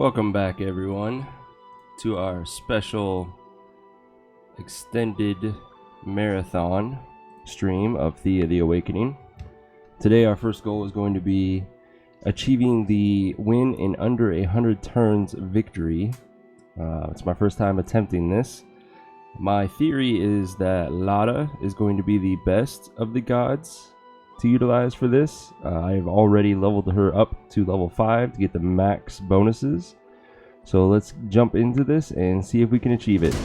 Welcome back, everyone, to our special extended marathon stream of Thea the Awakening. Today our first goal is going to be achieving the win in under 100 turns victory. It's my first time attempting this. My theory is that Lada is going to be the best of the gods to utilize for this. I've already leveled her up to level 5 to get the max bonuses. So let's jump into this and see if we can achieve it.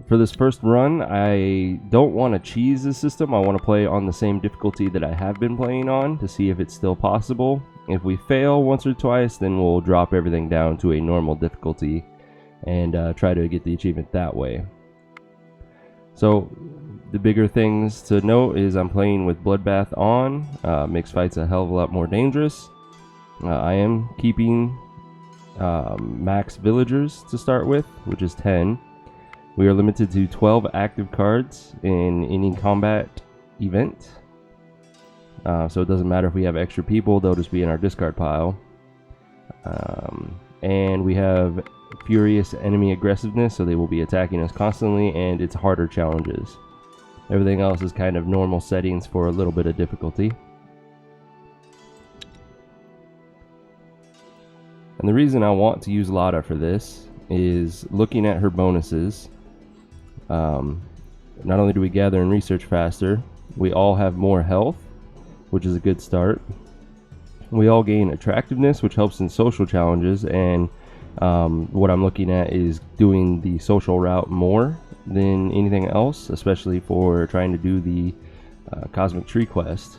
For this first run, I don't want to cheese the system. I want to play on the same difficulty that I have been playing on to see if it's still possible. If we fail once or twice, then we'll drop everything down to a normal difficulty and try to get the achievement that way. So the bigger things to note is I'm playing with Bloodbath on. Makes fights a hell of a lot more dangerous. I am keeping max villagers to start with, which is 10. We are limited to 12 active cards in any combat event. So it doesn't matter if we have extra people, they'll just be in our discard pile. And we have furious enemy aggressiveness, so they will be attacking us constantly, and it's harder challenges. Everything else is kind of normal settings for a little bit of difficulty. And the reason I want to use Lada for this is looking at her bonuses. Not only do we gather and research faster, we all have more health, which is a good start. We all gain attractiveness, which helps in social challenges, and what I'm looking at is doing the social route more than anything else, especially for trying to do the Cosmic Tree quest.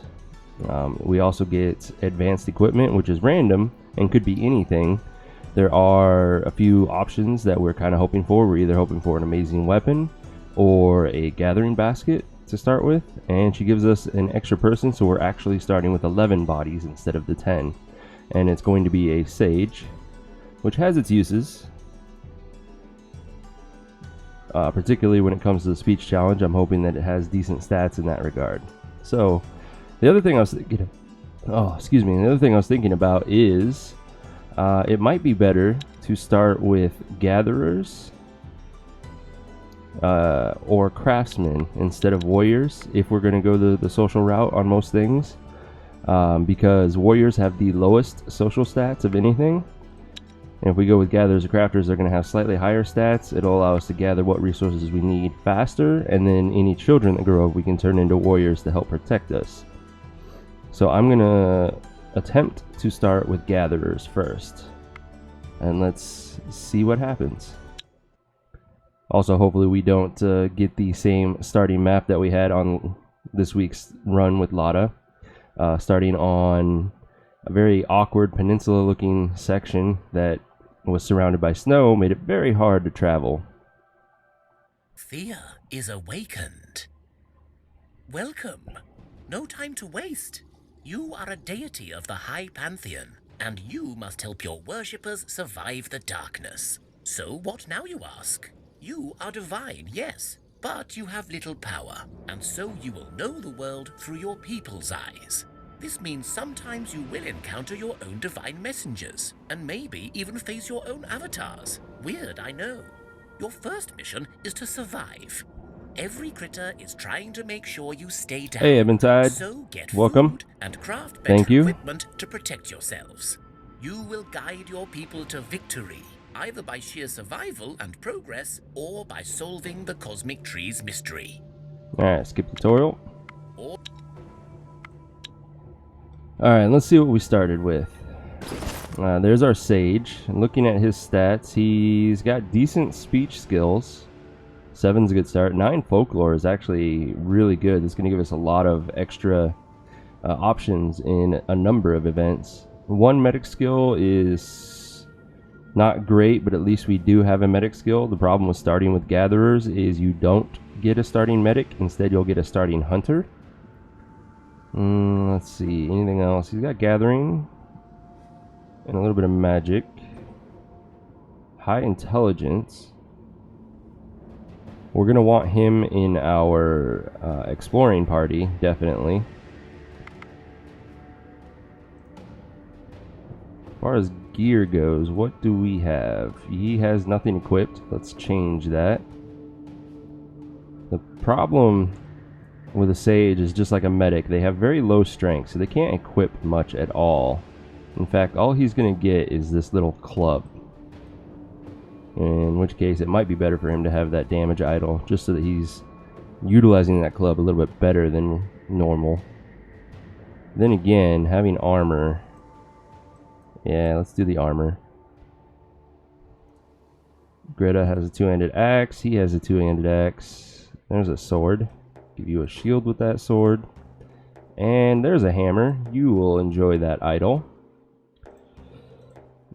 We also get advanced equipment, which is random and could be anything. There are a few options that we're kind of hoping for. We're either hoping for an amazing weapon or a gathering basket to start with, and she gives us an extra person, so we're actually starting with 11 bodies instead of the 10. And it's going to be a sage, which has its uses, particularly when it comes to the speech challenge. I'm hoping that it has decent stats in that regard. So the other thing I was thinking, the other thing I was thinking about is it might be better to start with gatherers or craftsmen instead of warriors if we're going to go the social route on most things, because warriors have the lowest social stats of anything. And if we go with gatherers or crafters, they're going to have slightly higher stats. It'll allow us to gather what resources we need faster, and then any children that grow up we can turn into warriors to help protect us. So I'm going to attempt to start with gatherers first, and let's see what happens. Also, hopefully we don't get the same starting map that we had on this week's run with Lada, starting on a very awkward peninsula looking section that was surrounded by snow, made it very hard to travel. Thea is awakened. Welcome. No time to waste. You are a deity of the High Pantheon, and you must help your worshippers survive the darkness. So what now, you ask? You are divine, yes, but you have little power, and so you will know the world through your people's eyes. This means sometimes you will encounter your own divine messengers, and maybe even face your own avatars. Weird, I know. Your first mission is to survive. Every critter is trying to make sure you stay down. Hey, Eventide. So get Welcome. food and craft better Thank you. equipment to protect yourselves. You will guide your people to victory, either by sheer survival and progress, or by solving the Cosmic Tree's mystery. Alright, skip tutorial. Or Alright, let's see what we started with. There's our sage. And looking at his stats, he's got decent speech skills. 7's a good start. 9 folklore is actually really good. It's going to give us a lot of extra options in a number of events. 1 medic skill is not great, but at least we do have a medic skill. The problem with starting with gatherers is you don't get a starting medic. Instead, you'll get a starting hunter. Let's see, anything else? He's got gathering and a little bit of magic. High intelligence. We're going to want him in our exploring party, definitely. As far as gear goes, what do we have? He has nothing equipped. Let's change that. The problem with a sage is just like a medic. They have very low strength, so they can't equip much at all. In fact, all he's going to get is this little club. In which case, it might be better for him to have that damage idol, just so that he's utilizing that club a little bit better than normal. Then again, having armor. Yeah, let's do the armor. Greta has a two-handed axe. He has a two-handed axe. There's a sword. Give you a shield with that sword. And there's a hammer. You will enjoy that idol.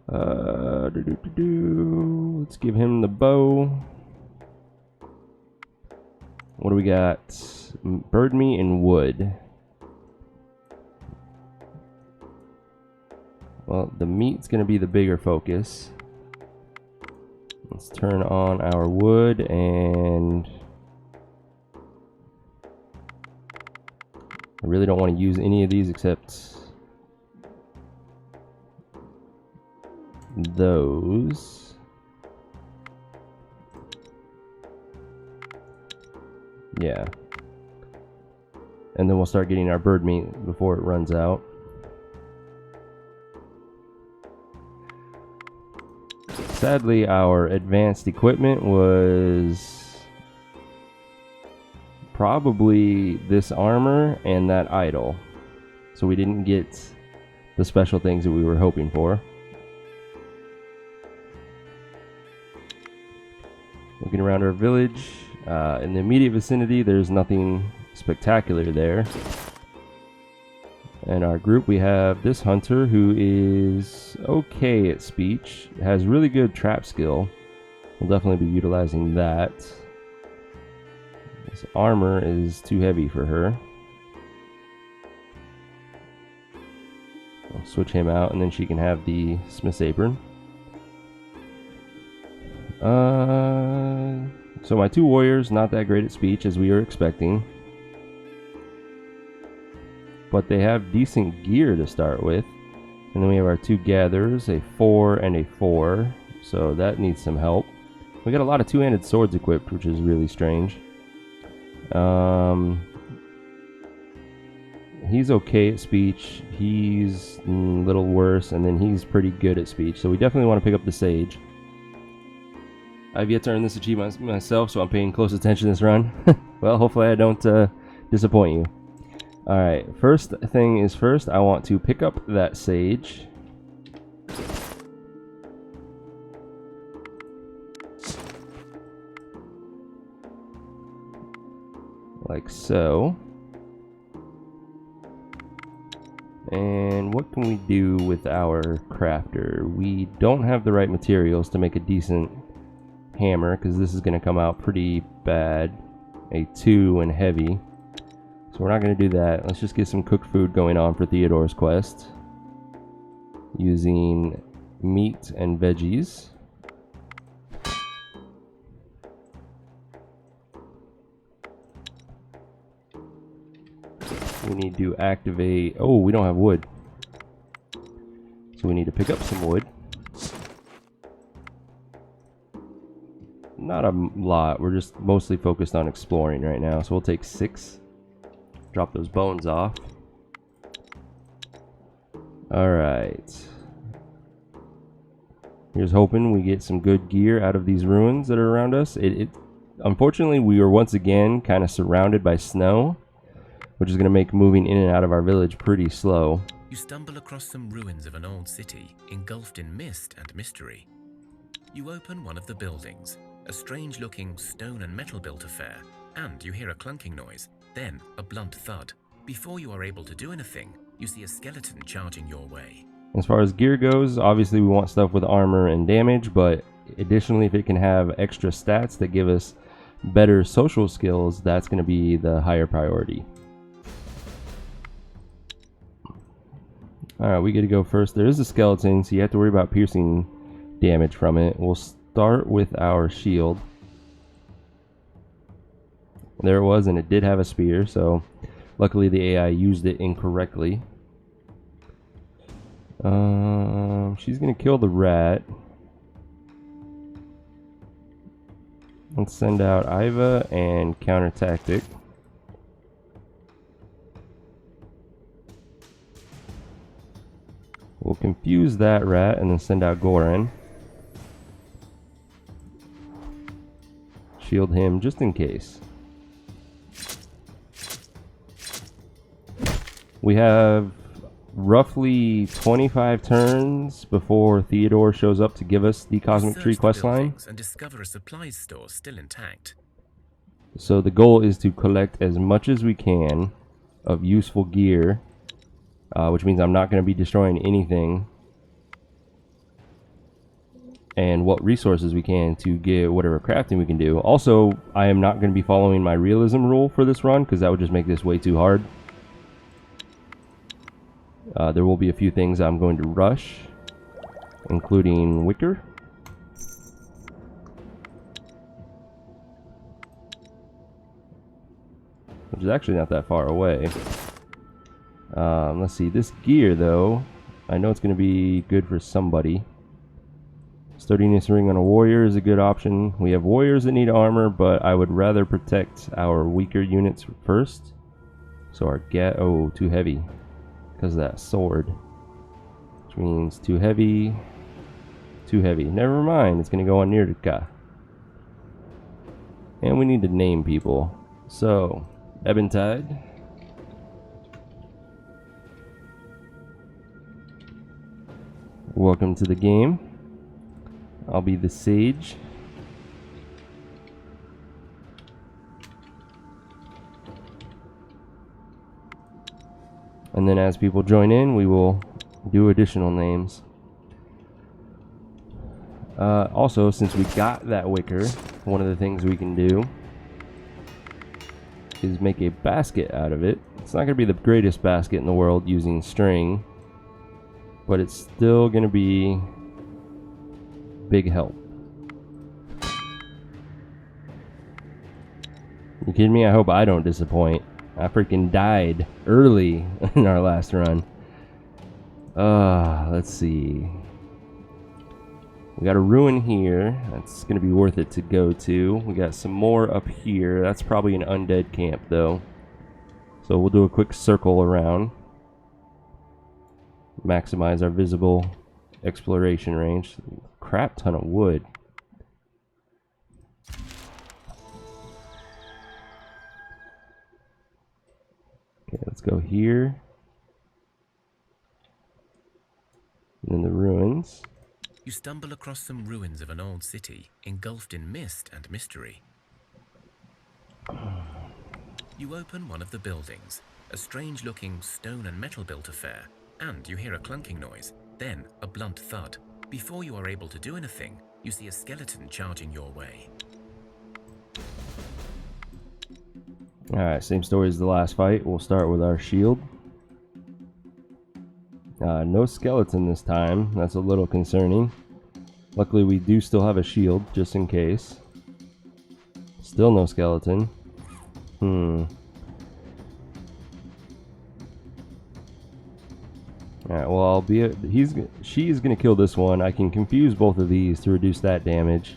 Let's give him the bow. What do we got? Bird meat and wood. Well, the meat's going to be the bigger focus. Let's turn on our wood, and I really don't want to use any of these except those. Yeah. And then we'll start getting our bird meat before it runs out. Sadly, our advanced equipment was probably this armor and that idol. So we didn't get the special things that we were hoping for. Looking around our village, in the immediate vicinity, there's nothing spectacular there. In our group, we have this hunter who is okay at speech, has really good trap skill. We'll definitely be utilizing that. This armor is too heavy for her. I'll switch him out, and then she can have the smith's apron. So my two warriors, not that great at speech as we were expecting. But they have decent gear to start with. And then we have our two gatherers, a 4 and a 4. So that needs some help. We got a lot of two-handed swords equipped, which is really strange. He's okay at speech. He's a little worse, and then he's pretty good at speech. So we definitely want to pick up the sage. I've yet to earn this achievement myself, so I'm paying close attention this run. Well, hopefully I don't disappoint you. Alright, first thing is first, I want to pick up that sage. Like so. And what can we do with our crafter? We don't have the right materials to make a decent hammer, because this is going to come out pretty bad. A 2 and heavy. So we're not going to do that. Let's just get some cooked food going on for Theodore's quest. Using meat and veggies. We need to activate... Oh, we don't have wood. So we need to pick up some wood. Not a lot. We're just mostly focused on exploring right now. So we'll take 6. Drop those bones off. Alright. Here's hoping we get some good gear out of these ruins that are around us. Unfortunately, we are once again kind of surrounded by snow, which is going to make moving in and out of our village pretty slow. You stumble across some ruins of an old city, engulfed in mist and mystery. You open one of the buildings, a strange-looking stone and metal-built affair, and you hear a clunking noise, then a blunt thud. Before you are able to do anything, you see a skeleton charging your way. As far as gear goes, obviously we want stuff with armor and damage, but additionally, if it can have extra stats that give us better social skills, that's going to be the higher priority. Alright, we get to go first. There is a skeleton, so you have to worry about piercing damage from it. We'll start with our shield. There it was, and it did have a spear, so luckily the AI used it incorrectly. She's gonna kill the rat. Let's send out Iva and counter tactic. We'll confuse that rat and then send out Goran. Shield him just in case. We have roughly 25 turns before Theodore shows up to give us the Cosmic Tree questline. And discover a supplies store still intact. So the goal is to collect as much as we can of useful gear, which means I'm not going to be destroying anything, and what resources we can to get whatever crafting we can do. Also, I am not going to be following my realism rule for this run because that would just make this way too hard. There will be a few things I'm going to rush, including Wicker. Which is actually not that far away. Let's see, this gear though, I know it's going to be good for somebody. Sturdiness ring on a warrior is a good option. We have warriors that need armor, but I would rather protect our weaker units first. So our oh, too heavy because of that sword, which means too heavy. Never mind, it's going to go on Nirka. And we need to name people. So Ebentide. Welcome to the game. I'll be the sage. And then as people join in, we will do additional names. Also, since we got that wicker, one of the things we can do is make a basket out of it. It's not going to be the greatest basket in the world using string, but it's still going to be big help. You kidding me? I hope I don't disappoint. I freaking died early in our last run. Let's see. We got a ruin here. That's going to be worth it to go to. We got some more up here. That's probably an undead camp though. So we'll do a quick circle around. Maximize our visible exploration range. Crap ton of wood. Okay, let's go here. And then the ruins. You stumble across some ruins of an old city, engulfed in mist and mystery. You open one of the buildings, a strange-looking stone and metal-built affair, and you hear a clunking noise, then a blunt thud. Before you are able to do anything, you see a skeleton charging your way. Alright, same story as the last fight. We'll start with our shield. No skeleton this time. That's a little concerning. Luckily we do still have a shield, just in case. Still no skeleton. Alright, well she's gonna kill this one. I can confuse both of these to reduce that damage.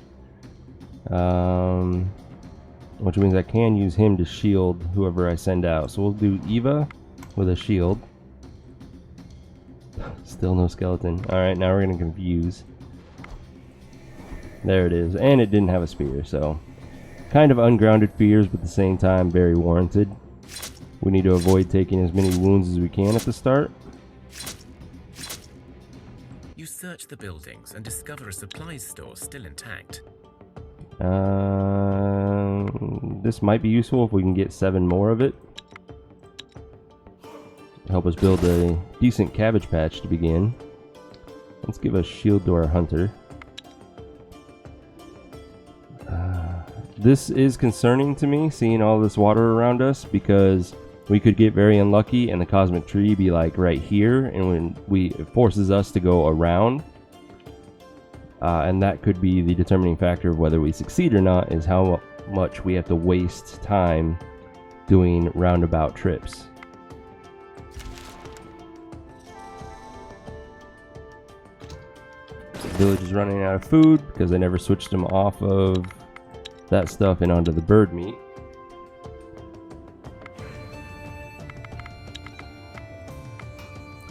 Which means I can use him to shield whoever I send out. So we'll do Eva with a shield. Still no skeleton. Alright, now we're gonna confuse. There it is. And it didn't have a spear, so kind of ungrounded fears, but at the same time very warranted. We need to avoid taking as many wounds as we can at the start. You search the buildings and discover a supplies store still intact. This might be useful if we can get 7 more of it. Help us build a decent cabbage patch to begin. Let's give a shield to our hunter. This is concerning to me, seeing all this water around us, because we could get very unlucky and the cosmic tree be like right here, and it forces us to go around. And that could be the determining factor of whether we succeed or not, is how much we have to waste time doing roundabout trips. Village is running out of food because I never switched them off of that stuff and onto the bird meat.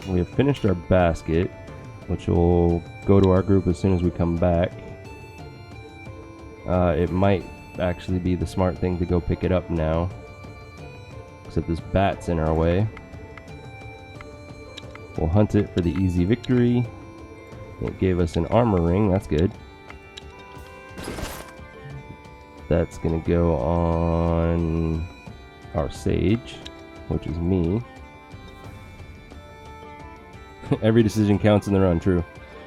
We have finished our basket, which will go to our group as soon as we come back. It might actually be the smart thing to go pick it up now, except this bat's in our way. We'll hunt it for the easy victory. It gave us an armor ring, that's good. That's gonna go on our sage, which is me. Every decision counts in the run, true.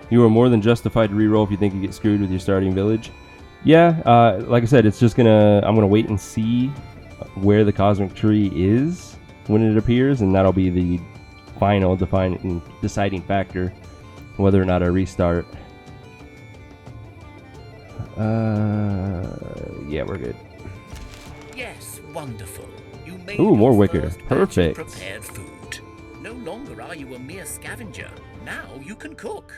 You are more than justified to reroll if you think you get screwed with your starting village. Yeah, like I said, it's just I'm gonna wait and see where the cosmic tree is when it appears, and that'll be the final deciding factor whether or not I restart. Yeah, we're good. Yes, wonderful. You made Ooh, more your wicker. first batch of Perfect. prepared food. No longer are you a mere scavenger. Now you can cook.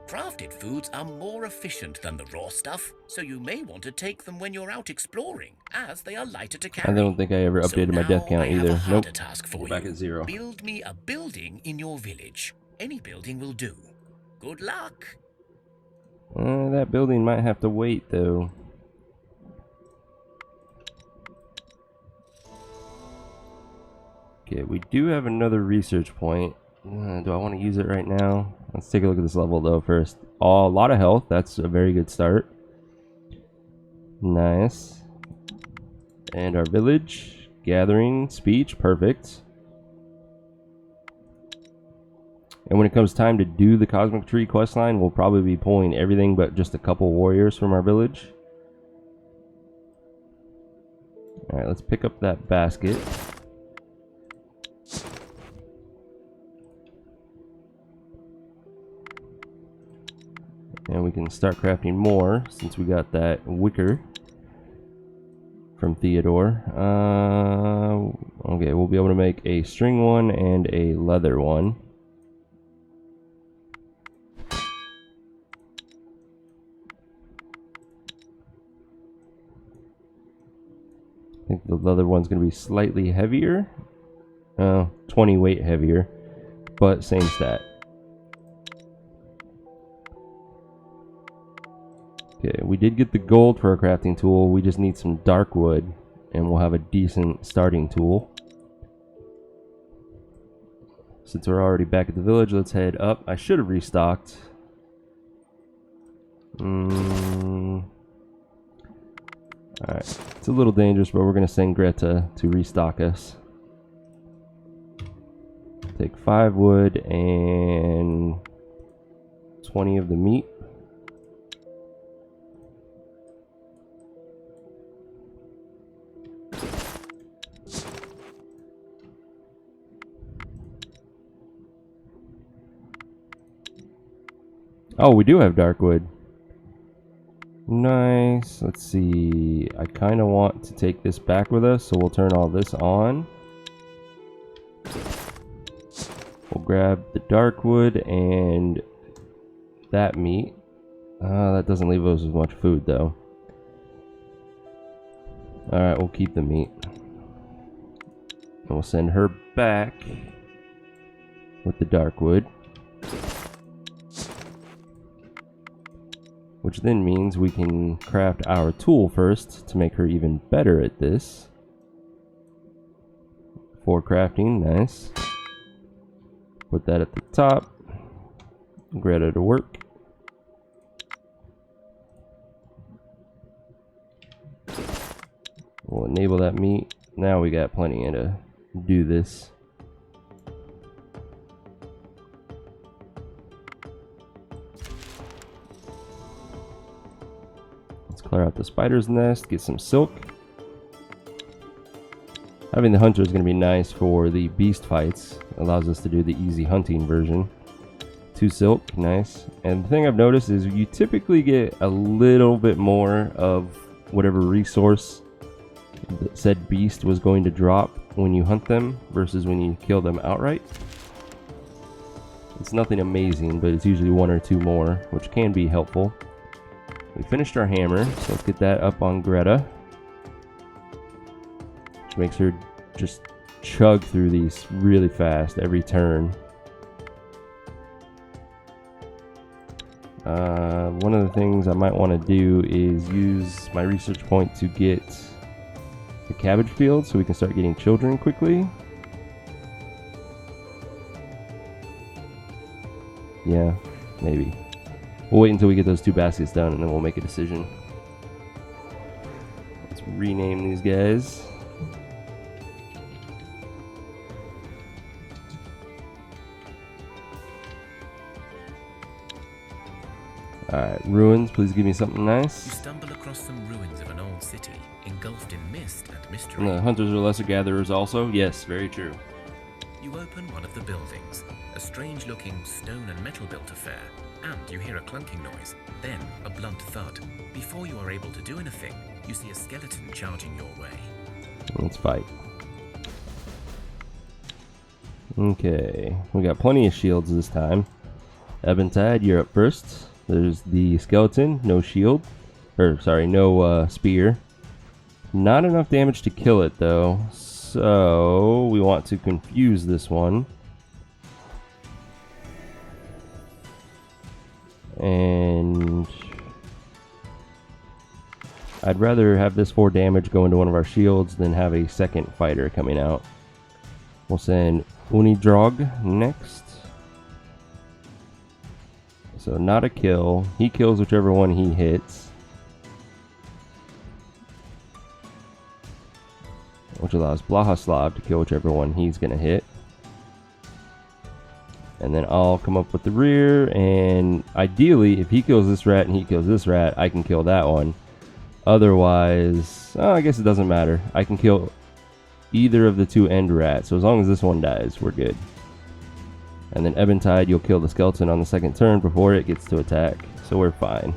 Crafted foods are more efficient than the raw stuff, so you may want to take them when you're out exploring, as they are lighter to carry. I don't think I ever updated my death count either. I have a harder Nope. task for We're you. back at 0. Build me a building in your village. Any building will do. Good luck. That building might have to wait though. Okay, we do have another research point. Do I want to use it right now? Let's take a look at this level though first. Oh, a lot of health. That's a very good start. Nice. And our village. Gathering. Speech. Perfect. And when it comes time to do the Cosmic Tree questline, we'll probably be pulling everything but just a couple warriors from our village. Alright, let's pick up that basket. And we can start crafting more since we got that wicker from Theodore. Okay, we'll be able to make a string one and a leather one. I think the leather one's going to be slightly heavier. 20 weight heavier, but same stat. Okay, we did get the gold for our crafting tool. We just need some dark wood, and we'll have a decent starting tool. Since we're already back at the village, let's head up. I should have restocked. Alright, it's a little dangerous, but we're going to send Greta to restock us. Take 5 wood and 20 of the meat. Oh, we do have dark wood. Nice. Let's see. I kind of want to take this back with us, so we'll turn all this on. We'll grab the dark wood and that meat. That doesn't leave us with much food, though. Alright, we'll keep the meat. And we'll send her back with the dark wood. Which then means we can craft our tool first to make her even better at this. For crafting, nice. Put that at the top. Greta to work. We'll enable that meat. Now we got plenty to do this. Clear out the spider's nest, get some silk. Having the hunter is going to be nice for the beast fights. Allows us to do the easy hunting version. 2 silk, nice. And the thing I've noticed is you typically get a little bit more of whatever resource that said beast was going to drop when you hunt them versus when you kill them outright. It's nothing amazing, but it's usually 1 or 2 more, which can be helpful. We finished our hammer, so let's get that up on Greta. Which makes her just chug through these really fast every turn. One of the things I might want to do is use my research point to get the cabbage field so we can start getting children quickly. Yeah, maybe. We'll wait until we get those 2 baskets done and then we'll make a decision. Let's rename these guys. Alright, ruins, please give me something nice. You stumble across some ruins of an old city, engulfed in mist and mystery. And the hunters are lesser gatherers also? Yes, very true. You open one of the buildings, a strange-looking stone and metal-built affair, and you hear a clunking noise, then a blunt thud. Before you are able to do anything, you see a skeleton charging your way. Let's fight. Okay, we got plenty of shields this time. Eventide, you're up first. There's the skeleton, no shield. No spear. Not enough damage to kill it though, so we want to confuse this one. And I'd rather have this 4 damage go into one of our shields than have a second fighter coming out. We'll send Unidrog next. So not a kill. He kills whichever one he hits, which allows Blahoslav to kill whichever one he's going to hit. And then I'll come up with the rear, and ideally, if he kills this rat and he kills this rat, I can kill that one. Otherwise, I guess it doesn't matter. I can kill either of the 2 end rats, so as long as this one dies, we're good. And then Eventide, you'll kill the skeleton on the 2nd turn before it gets to attack, so we're fine.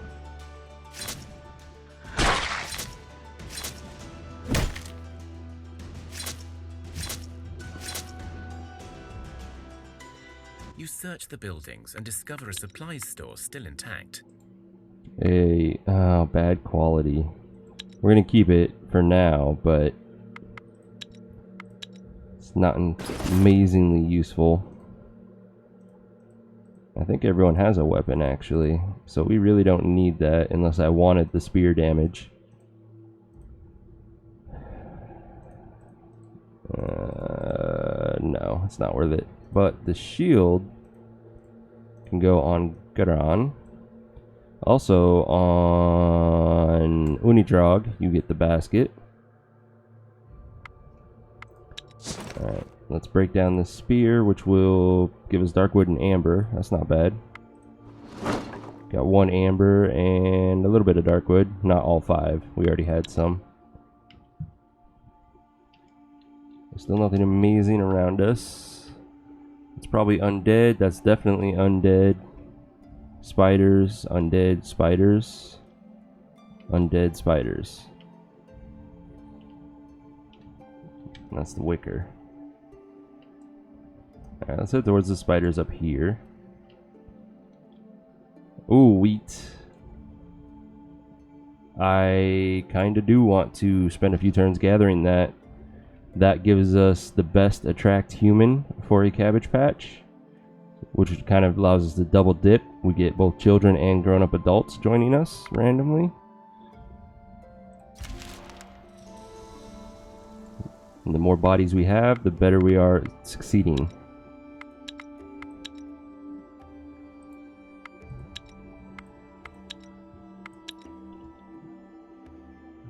You search the buildings and discover a supplies store still intact. Bad quality. We're gonna keep it for now, but it's not amazingly useful. I think everyone has a weapon actually, so we really don't need that unless I wanted the spear damage. No, it's not worth it. But the shield can go on Garan. Also on Unidrog, you get the basket. Alright, let's break down this spear, which will give us Darkwood and Amber. That's not bad. Got 1 Amber and a little bit of Darkwood. Not all 5. We already had some. There's still nothing amazing around us. It's probably undead. That's definitely undead. Spiders, undead, spiders. Undead spiders. And that's the wicker. Alright, let's head towards the spiders up here. Ooh, wheat. I kinda do want to spend a few turns gathering that. That gives us the best attract human for a cabbage patch, which kind of allows us to double dip. We get both children and grown-up adults joining us randomly. And the more bodies we have, the better we are at succeeding.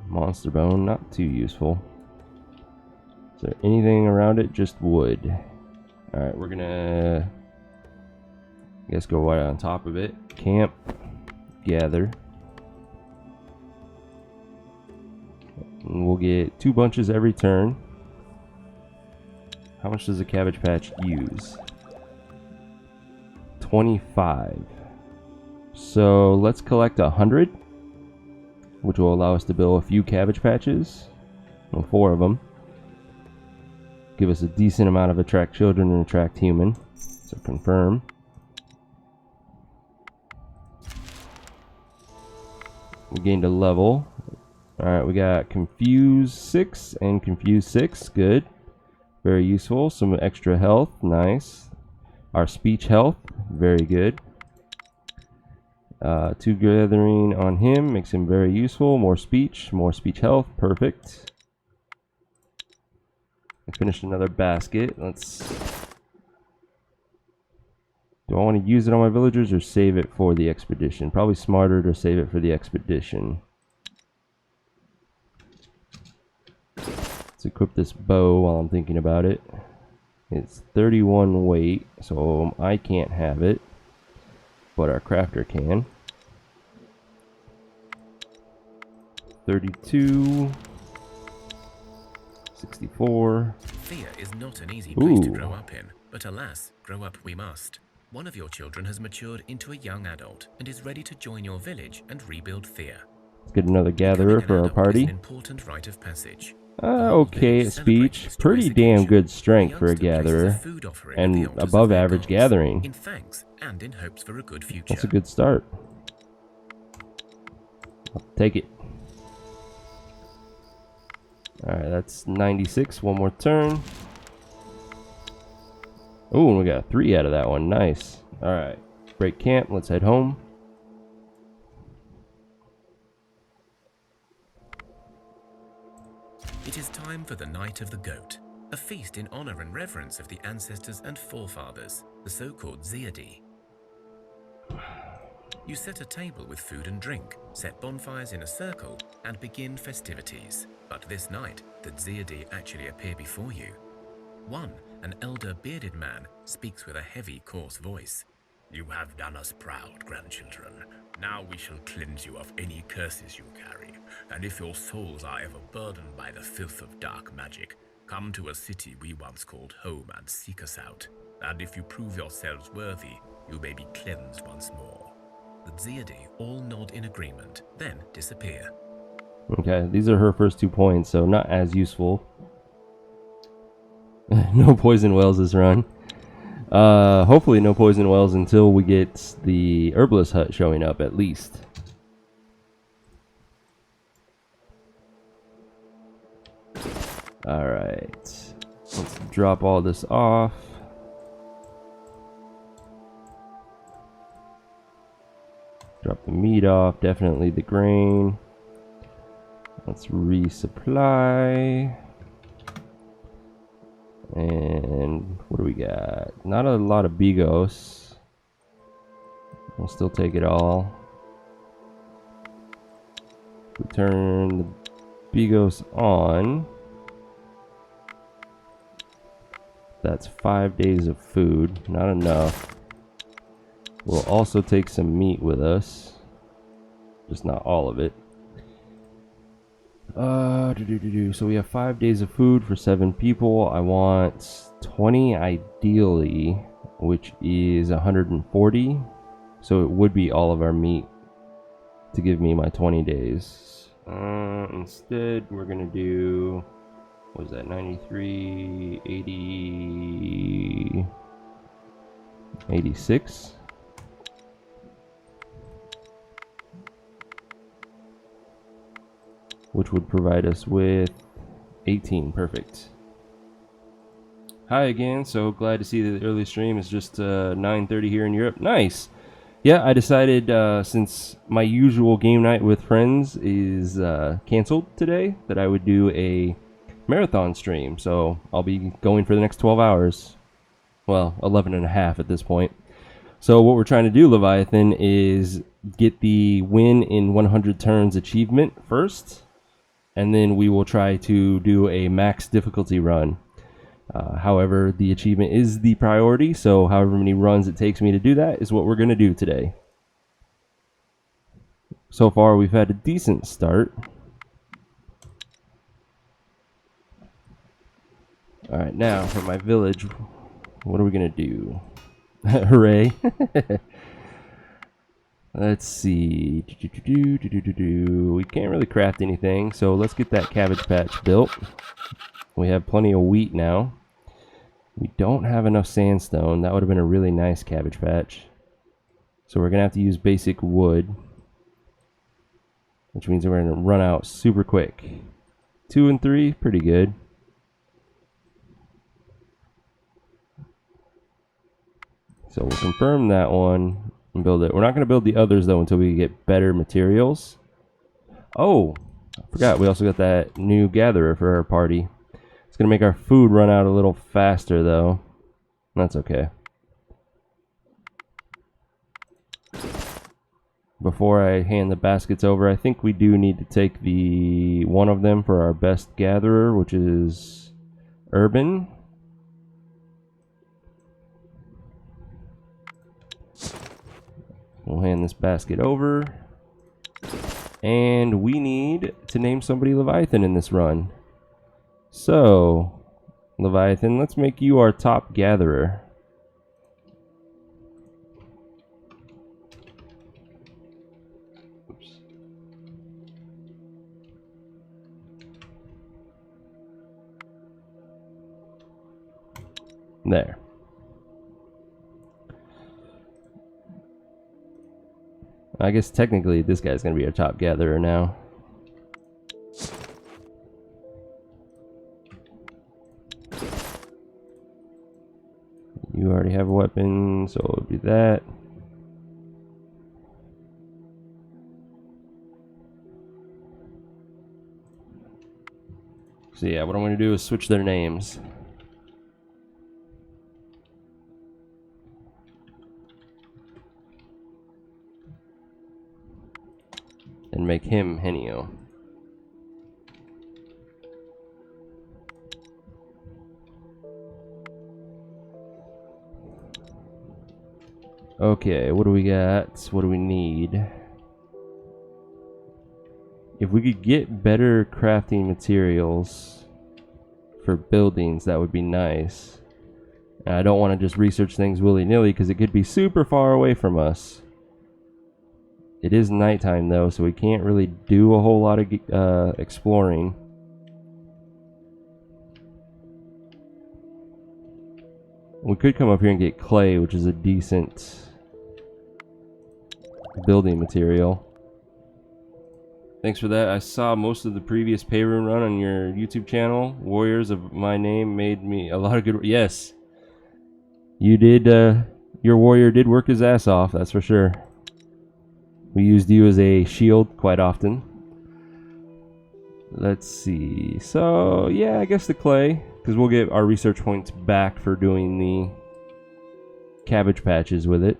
Monster bone, not too useful. Is there anything around it? Just wood. Alright, we're gonna, I guess, go right on top of it. Camp, gather. And we'll get 2 bunches every turn. How much does a cabbage patch use? 25. So let's collect 100, which will allow us to build a few cabbage patches. Well, 4 of them. Give us a decent amount of attract children and attract human. So confirm. We gained a level. Alright, we got Confuse 6 and Confuse 6. Good. Very useful. Some extra health. Nice. Our speech health. Very good. 2 gathering on him. Makes him very useful. More speech health. Perfect. I finished another basket. Let's... Do I want to use it on my villagers or save it for the expedition? Probably smarter to save it for the expedition. Let's equip this bow while I'm thinking about it. It's 31 weight, so I can't have it, but our crafter can. 32. 64. Thea is not an easy place to grow up in, but alas, grow up we must. One of your children has matured into a young adult and is ready to join your village and rebuild Thea. Let's get another gatherer for our party. Is an important rite of passage. Okay at speech. Pretty damn good strength for a gatherer. And above average gathering. In thanks and in hopes for a good future. That's a good start. I'll take it. Alright, that's 96. One more turn. Oh, and we got a 3 out of that one. Nice. Alright. Break camp. Let's head home. It is time for the Night of the Goat, a feast in honor and reverence of the ancestors and forefathers, the so-called Ziadi. You set a table with food and drink, set bonfires in a circle, and begin festivities. But this night, the Ziadi actually appear before you. One, an elder bearded man, speaks with a heavy, coarse voice. You have done us proud, grandchildren. Now we shall cleanse you of any curses you carry, and if your souls are ever burdened by the filth of dark magic, come to a city we once called home and seek us out. And if you prove yourselves worthy, you may be cleansed once more. The Ziadi all nod in agreement, then disappear. Okay, these are her first 2 points, so not as useful. No poison wells this run. Hopefully no poison wells until we get the herbalist hut showing up at least. Alright. Let's drop all this off. Drop the meat off, definitely the grain. Let's resupply. And what do we got? Not a lot of Bigos. We'll still take it all. We turn the Bigos on. That's 5 days of food. Not enough. We'll also take some meat with us. Just not all of it. So we have 5 days of food for 7 people. I want 20 ideally, which is 140. So it would be all of our meat to give me my 20 days. Instead, we're gonna do, what was that, 93, 80, 86. Which would provide us with 18. Perfect. Hi again. So glad to see that the early stream is just 9:30 here in Europe. Nice. Yeah, I decided since my usual game night with friends is canceled today, that I would do a marathon stream. So I'll be going for the next 12 hours. Well, 11 and a half at this point. So what we're trying to do, Leviathan, is get the win in 100 turns achievement first. And then we will try to do a max difficulty run. However, the achievement is the priority, so however many runs it takes me to do that is what we're going to do today. So far, we've had a decent start. Alright, now for my village, what are we going to do? Hooray! Let's see. We can't really craft anything, so let's get that cabbage patch built. We have plenty of wheat now. We don't have enough sandstone. That would have been a really nice cabbage patch. So we're going to have to use basic wood. which means we're going to run out super quick. 2 and 3, pretty good. So we'll confirm that one and build it. We're not going to build the others though until we get better materials. Oh, I forgot we also got that new gatherer for our party. It's going to make our food run out a little faster though. That's okay. Before I hand the baskets over, I think we do need to take the one of them for our best gatherer, which is Urban. We'll hand this basket over. And we need to name somebody Leviathan in this run. So, Leviathan, let's make you our top gatherer. Oops. There. I guess technically this guy's going to be our top gatherer now. You already have a weapon, so we'll do that. So yeah, what I'm going to do is switch their names. And make him Henio. Okay, what do we got? What do we need? If we could get better crafting materials for buildings, that would be nice. And I don't want to just research things willy-nilly because it could be super far away from us. It is nighttime though, so we can't really do a whole lot of exploring. We could come up here and get clay, which is a decent building material. Thanks for that. I saw most of the previous payroom run on your YouTube channel. Warriors of my name made me a lot of good. Yes, you did. Your warrior did work his ass off. That's for sure. We used you as a shield quite often. Let's see. So, yeah, I guess the clay, because we'll get our research points back for doing the cabbage patches with it.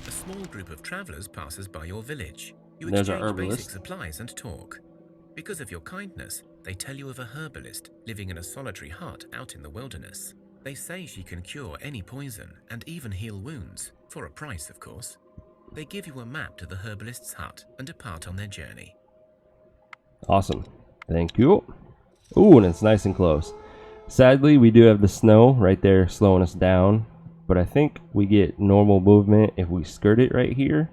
A small group of travelers passes by your village. You There's our exchange basic herbalist. supplies and talk. Because of your kindness, they tell you of a herbalist living in a solitary hut out in the wilderness. They say she can cure any poison and even heal wounds, for a price, of course. They give you a map to the herbalist's hut and depart on their journey. Awesome. Thank you. Ooh, and it's nice and close. Sadly, we do have the snow right there slowing us down, but I think we get normal movement if we skirt it right here.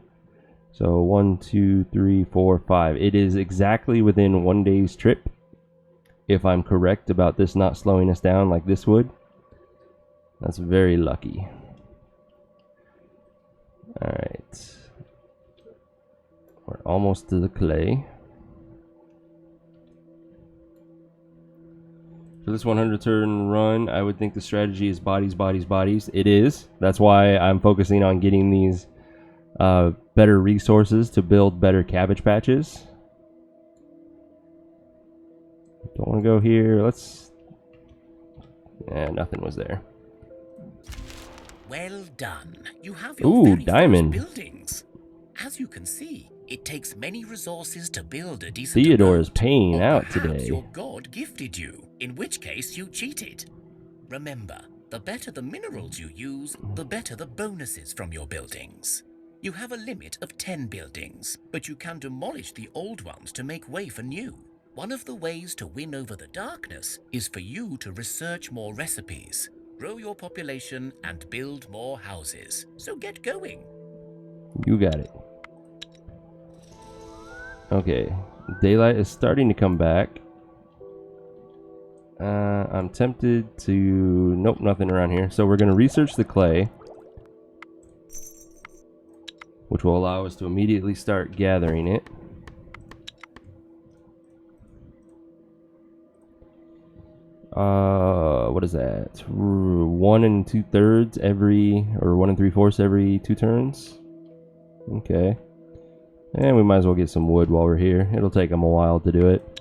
So 1, 2, 3, 4, 5. It is exactly within 1 day's trip, if I'm correct about this not slowing us down like this would. That's very lucky. Alright. We're almost to the clay. For this 100 turn run, I would think the strategy is bodies, bodies, bodies. It is. That's why I'm focusing on getting these better resources to build better cabbage patches. Don't want to go here. Let's... nothing was there. Well done. You have your very diamond. first buildings. As you can see, it takes many resources to build a decent Theodore is abode. paying Or out perhaps today. your god gifted you, in which case you cheated. Remember, the better the minerals you use, the better the bonuses from your buildings. You have a limit of 10 buildings, but you can demolish the old ones to make way for new. One of the ways to win over the darkness is for you to research more recipes, grow your population, and build more houses. So get going. You got it. Okay, daylight is starting to come back. I'm tempted to... Nope, nothing around here. So we're going to research the clay, which will allow us to immediately start gathering it. What is that? 1 2/3 every, or 1 3/4 every 2 turns. Okay. And we might as well get some wood while we're here. It'll take them a while to do it.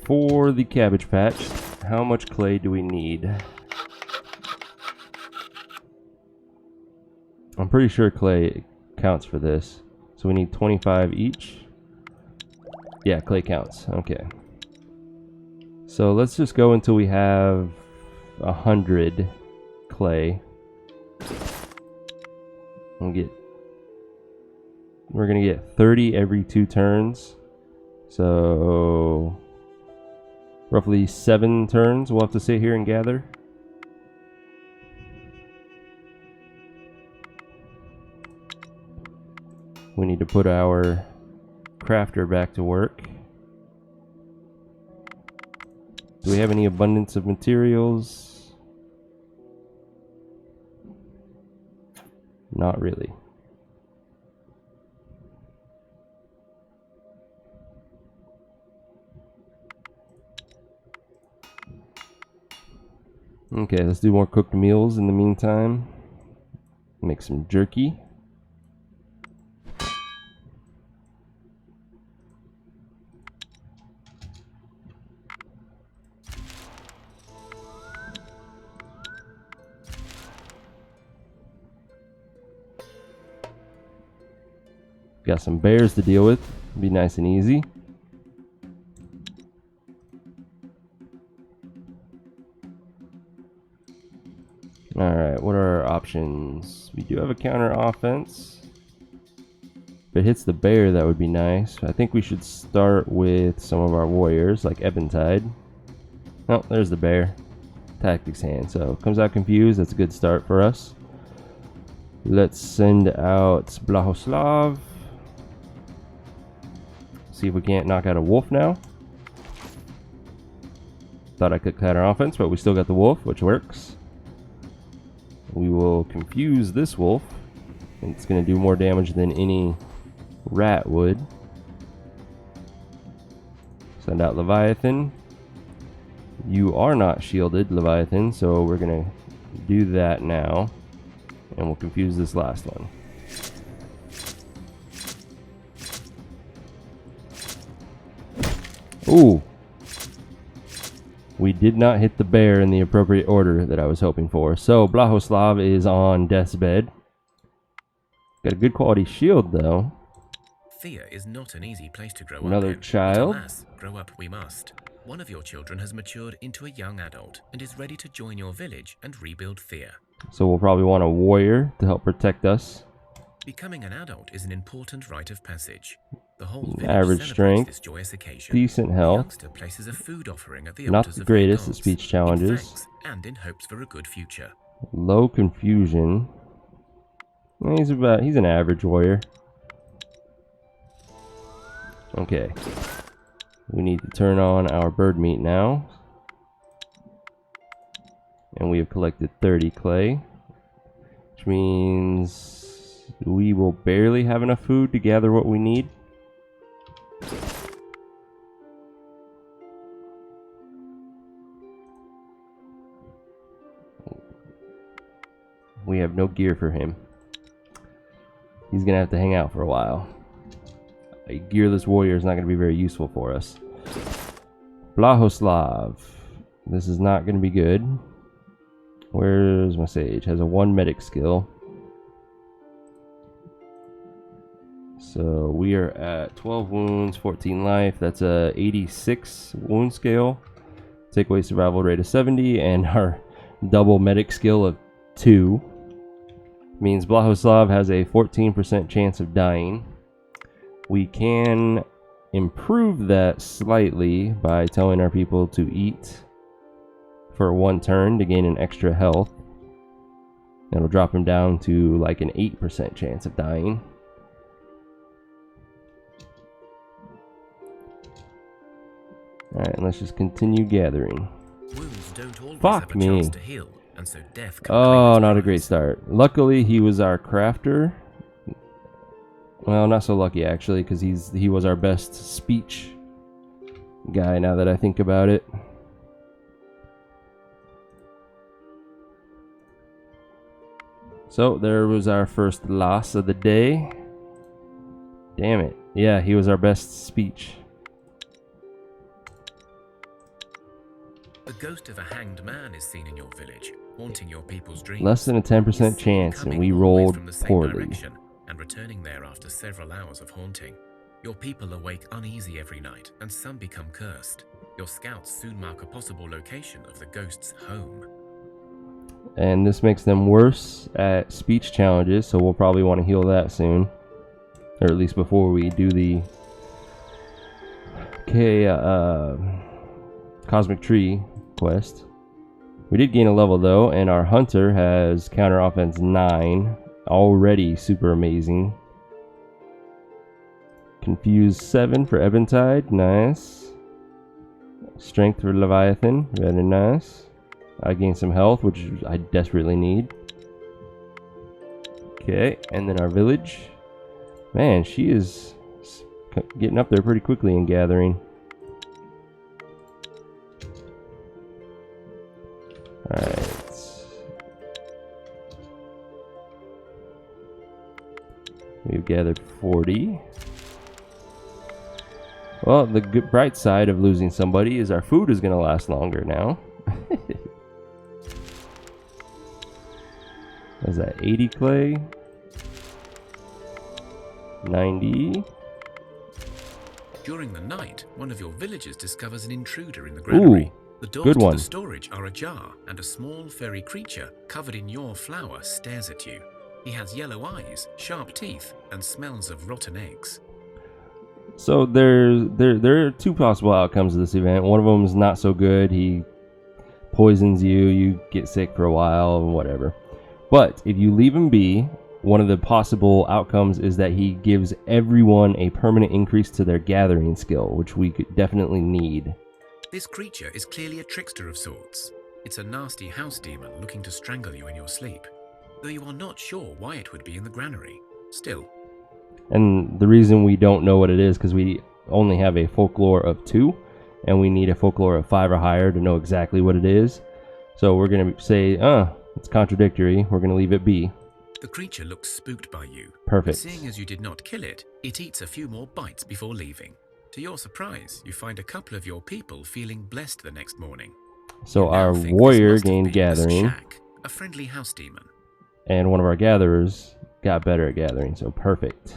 For the cabbage patch, how much clay do we need? I'm pretty sure clay counts for this. So we need 25 each. Yeah, clay counts. Okay. So let's just go until we have 100 clay. We're gonna get 30 every 2 turns. So roughly 7 turns we'll have to sit here and gather. We need to put our crafter back to work. Do we have any abundance of materials? Not really. Okay, let's do more cooked meals in the meantime. Make some jerky. Got some bears to deal with. Be nice and easy. Alright, what are our options? We do have a counter offense. If it hits the bear, that would be nice. I think we should start with some of our warriors, like Eventide. Oh, there's the bear. Tactics hand. So, comes out confused. That's a good start for us. Let's send out Blahoslav. See if we can't knock out a wolf now. Thought I could counter offense, but we still got the wolf, which works. We will confuse this wolf. It's going to do more damage than any rat would. Send out Leviathan. You are not shielded, Leviathan, so we're going to do that now. And we'll confuse this last one. Ooh. We did not hit the bear in the appropriate order that I was hoping for. So Blahoslav is on death's bed. Got a good quality shield though. Thea is not an easy place to grow up. Another child. Alas, grow up we must. One of your children has matured into a young adult and is ready to join your village and rebuild Thea. So we'll probably want a warrior to help protect us. Becoming an adult is an important rite of passage. The whole village Average strength, this joyous occasion. decent health. The youngster places a food offering at the Not altars the of their greatest at gods, speech in challenges. thanks and in hopes for a good future. Low confusion. He's an average warrior. Okay. We need to turn on our bird meat now. And we have collected 30 clay. Which means we will barely have enough food to gather what we need. We have no gear for him. He's gonna have to hang out for a while. A gearless warrior is not gonna be very useful for us. Blahoslav. This is not gonna be good. Where's my sage? Has a 1 medic skill. So we are at 12 wounds, 14 life. That's a 86 wound scale. Takeaway survival rate of 70, and our double medic skill of 2 means Blahoslav has a 14% chance of dying. We can improve that slightly by telling our people to eat for 1 turn to gain an extra health. It'll drop him down to like an 8% chance of dying. Alright, let's just continue gathering. Wounds don't always Fuck have a me. chance to heal, and so death can Oh, claim not a its great prize. start. Luckily, he was our crafter. Well, not so lucky actually, because he was our best speech guy. Now that I think about it. So there was our first loss of the day. Damn it! Yeah, he was our best speech. The ghost of a hanged man is seen in your village, haunting your people's dreams. Less than a 10% He's seen chance, and coming we always rolled from the same poorly. direction and returning there after several hours of haunting. Your people awake uneasy every night, and some become cursed. Your scouts soon mark a possible location of the ghost's home. And this makes them worse at speech challenges, so we'll probably want to heal that soon. Or at least before we do the Cosmic Tree quest. We did gain a level though, and our hunter has counter offense 9. Already super amazing. Confused 7 for Eventide, nice. Strength for Leviathan, very nice. I gained some health, which I desperately need. Okay, and then our village. Man, she is getting up there pretty quickly in gathering. Alright. We've gathered 40. Well, the good bright side of losing somebody is our food is going to last longer now. What is that, 80 clay? 90. During the night, one of your villagers discovers an intruder in the granary. The doors good to one. the storage are ajar, and a small furry creature covered in your flour stares at you. He has yellow eyes, sharp teeth, and smells of rotten eggs. So there are two possible outcomes of this event. One of them is not so good. He poisons you, you get sick for a while, and whatever. But if you leave him be, one of the possible outcomes is that he gives everyone a permanent increase to their gathering skill, which we could definitely need. This creature is clearly a trickster of sorts. It's a nasty house demon looking to strangle you in your sleep, though you are not sure why it would be in the granary. Still. And the reason we don't know what it is because we only have a folklore of 2, and we need a folklore of 5 or higher to know exactly what it is. So we're going to say, it's contradictory. We're going to leave it be. The creature looks spooked by you. Perfect. Seeing as you did not kill it, it eats a few more bites before leaving. To your surprise, you find a couple of your people feeling blessed the next morning. So You now our think this warrior must have gained been gathering, a shack, a friendly house demon. and one of our gatherers got better at gathering, so perfect.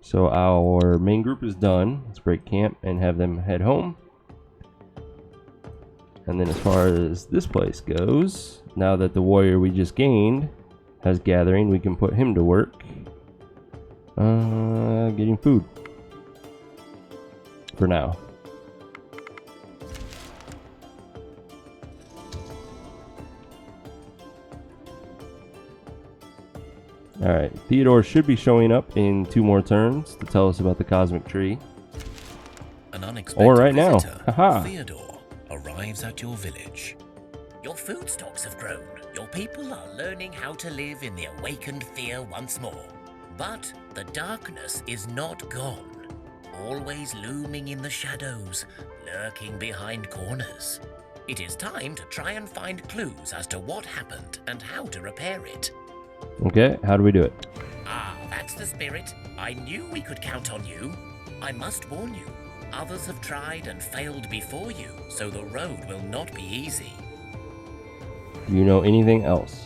So our main group is done. Let's break camp and have them head home. And then as far as this place goes, now that the warrior we just gained has gathering, we can put him to work. Getting food. For now. Alright, Theodore should be showing up in 2 more turns to tell us about the Cosmic Tree. An unexpected Or right now. visitor, Haha. Theodore, arrives at your village. Your food stocks have grown. Your people are learning how to live in the awakened Thea once more. But the darkness is not gone. Always looming in the shadows, lurking behind corners. It is time to try and find clues as to what happened and how to repair it. Okay, how do we do it? Ah, that's the spirit. I knew we could count on you. I must warn you, others have tried and failed before you, so the road will not be easy. Do you know anything else?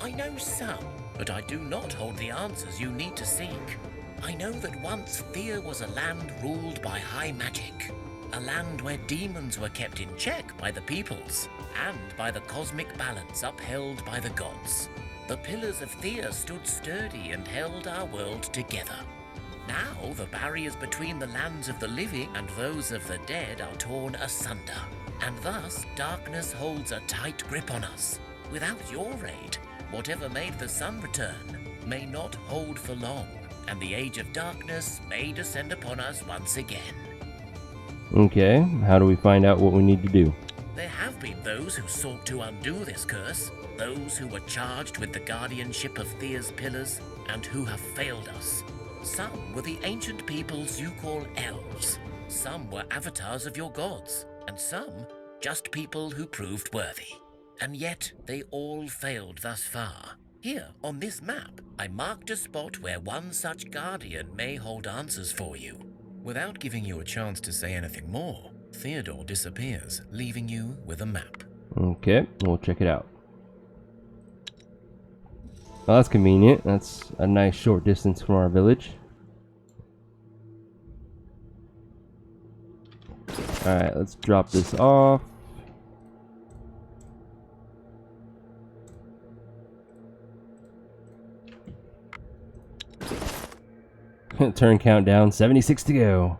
I know some, but I do not hold the answers you need to seek. I know that once Thea was a land ruled by high magic, a land where demons were kept in check by the peoples, and by the cosmic balance upheld by the gods. The pillars of Thea stood sturdy and held our world together. Now the barriers between the lands of the living and those of the dead are torn asunder, and thus darkness holds a tight grip on us. Without your aid, whatever made the sun return may not hold for long, and the age of darkness may descend upon us once again. Okay, how do we find out what we need to do? There have been those who sought to undo this curse, those who were charged with the guardianship of Thea's pillars, and who have failed us. Some were the ancient peoples you call elves, some were avatars of your gods, and some just people who proved worthy. And yet they all failed thus far. Here, on this map, I marked a spot where one such guardian may hold answers for you. Without giving you a chance to say anything more, Theodore disappears, leaving you with a map. Okay, we'll check it out. Well, that's convenient. That's a nice short distance from our village. Alright, let's drop this off. Turn countdown, 76 to go.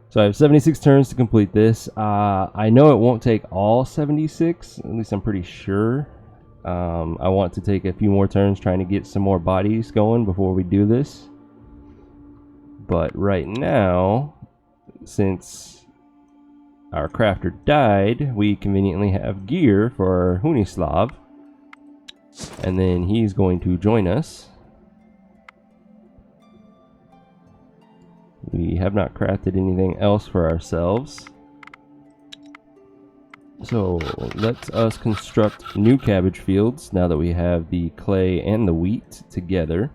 So I have 76 turns to complete this. I know it won't take all 76, at least I'm pretty sure. I want to take a few more turns trying to get some more bodies going before we do this. But right now, since our crafter died, we conveniently have gear for our Hunislav. And then he's going to join us. We have not crafted anything else for ourselves. So let us construct new cabbage fields now that we have the clay and the wheat together.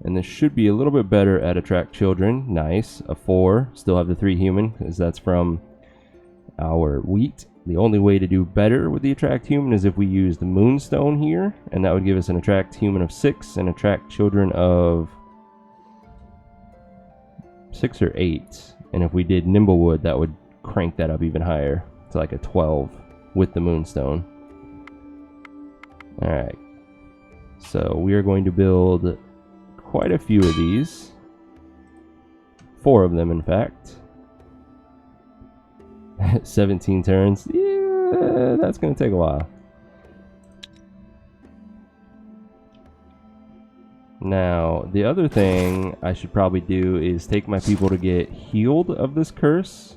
And this should be a little bit better at attract children. Nice. A 4. Still have the 3 human because that's from our wheat. The only way to do better with the attract human is if we use the moonstone here. And that would give us an attract human of 6 and attract children of 6 or 8, and if we did Nimblewood, that would crank that up even higher to like a 12 with the moonstone. Alright, so we are going to build quite a few of these. 4 of them, in fact. 17 turns. Yeah, that's going to take a while. Now, the other thing I should probably do is take my people to get healed of this curse.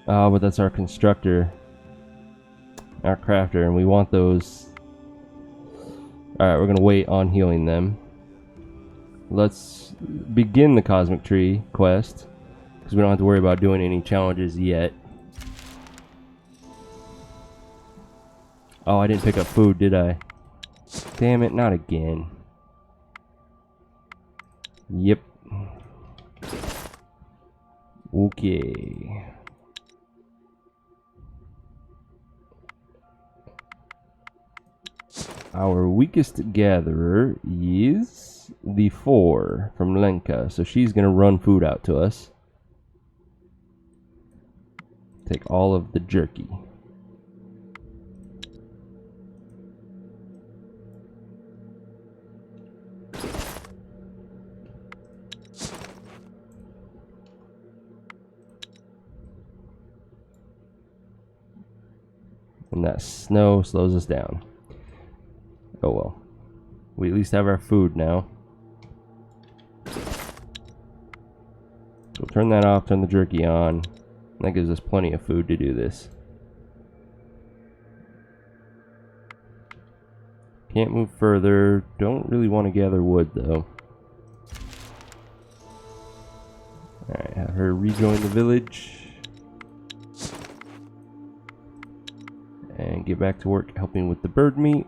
Oh, but that's our constructor. Our crafter, and we want those. Alright, we're going to wait on healing them. Let's begin the Cosmic Tree quest, because we don't have to worry about doing any challenges yet. Oh, I didn't pick up food, did I? Damn it, not again. Yep. Okay. Our weakest gatherer is the 4 from Lenka, so she's going to run food out to us. Take all of the jerky. And that snow slows us down. Oh well. We at least have our food now. So turn that off, turn the jerky on. That gives us plenty of food to do this. Can't move further. Don't really want to gather wood though. Alright, have her rejoin the village. And get back to work helping with the bird meat.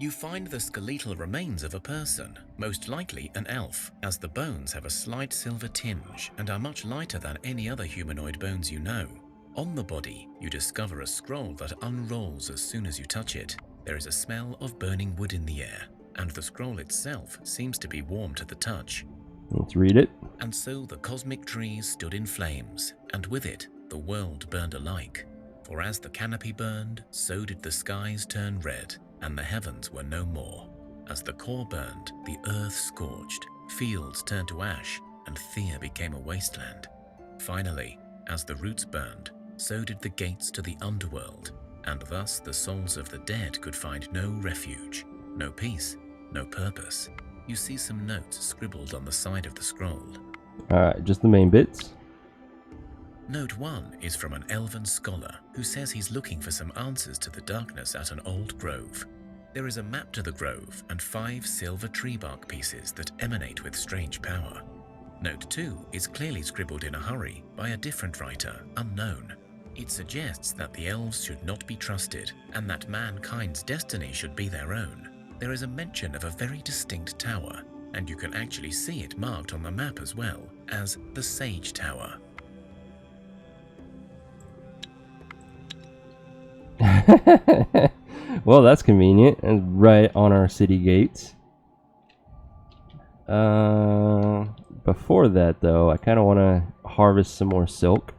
You find the skeletal remains of a person, most likely an elf, as the bones have a slight silver tinge and are much lighter than any other humanoid bones you know. On the body, you discover a scroll that unrolls as soon as you touch it. There is a smell of burning wood in the air, and the scroll itself seems to be warm to the touch. Let's read it. And so the cosmic trees stood in flames, and with it, the world burned alike. For as the canopy burned, so did the skies turn red, and the heavens were no more. As the core burned, the earth scorched, fields turned to ash, and Thea became a wasteland. Finally, as the roots burned, so did the gates to the underworld, and thus the souls of the dead could find no refuge, no peace, no purpose. You see some notes scribbled on the side of the scroll. Alright, just the main bits. Note 1 is from an elven scholar who says he's looking for some answers to the darkness at an old grove. There is a map to the grove and 5 silver tree bark pieces that emanate with strange power. Note 2 is clearly scribbled in a hurry by a different writer, unknown. It suggests that the elves should not be trusted and that mankind's destiny should be their own. There is a mention of a very distinct tower, and you can actually see it marked on the map as well as the Sage Tower. Well, that's convenient, and right on our city gates. Before that, though, I kind of want to harvest some more silk.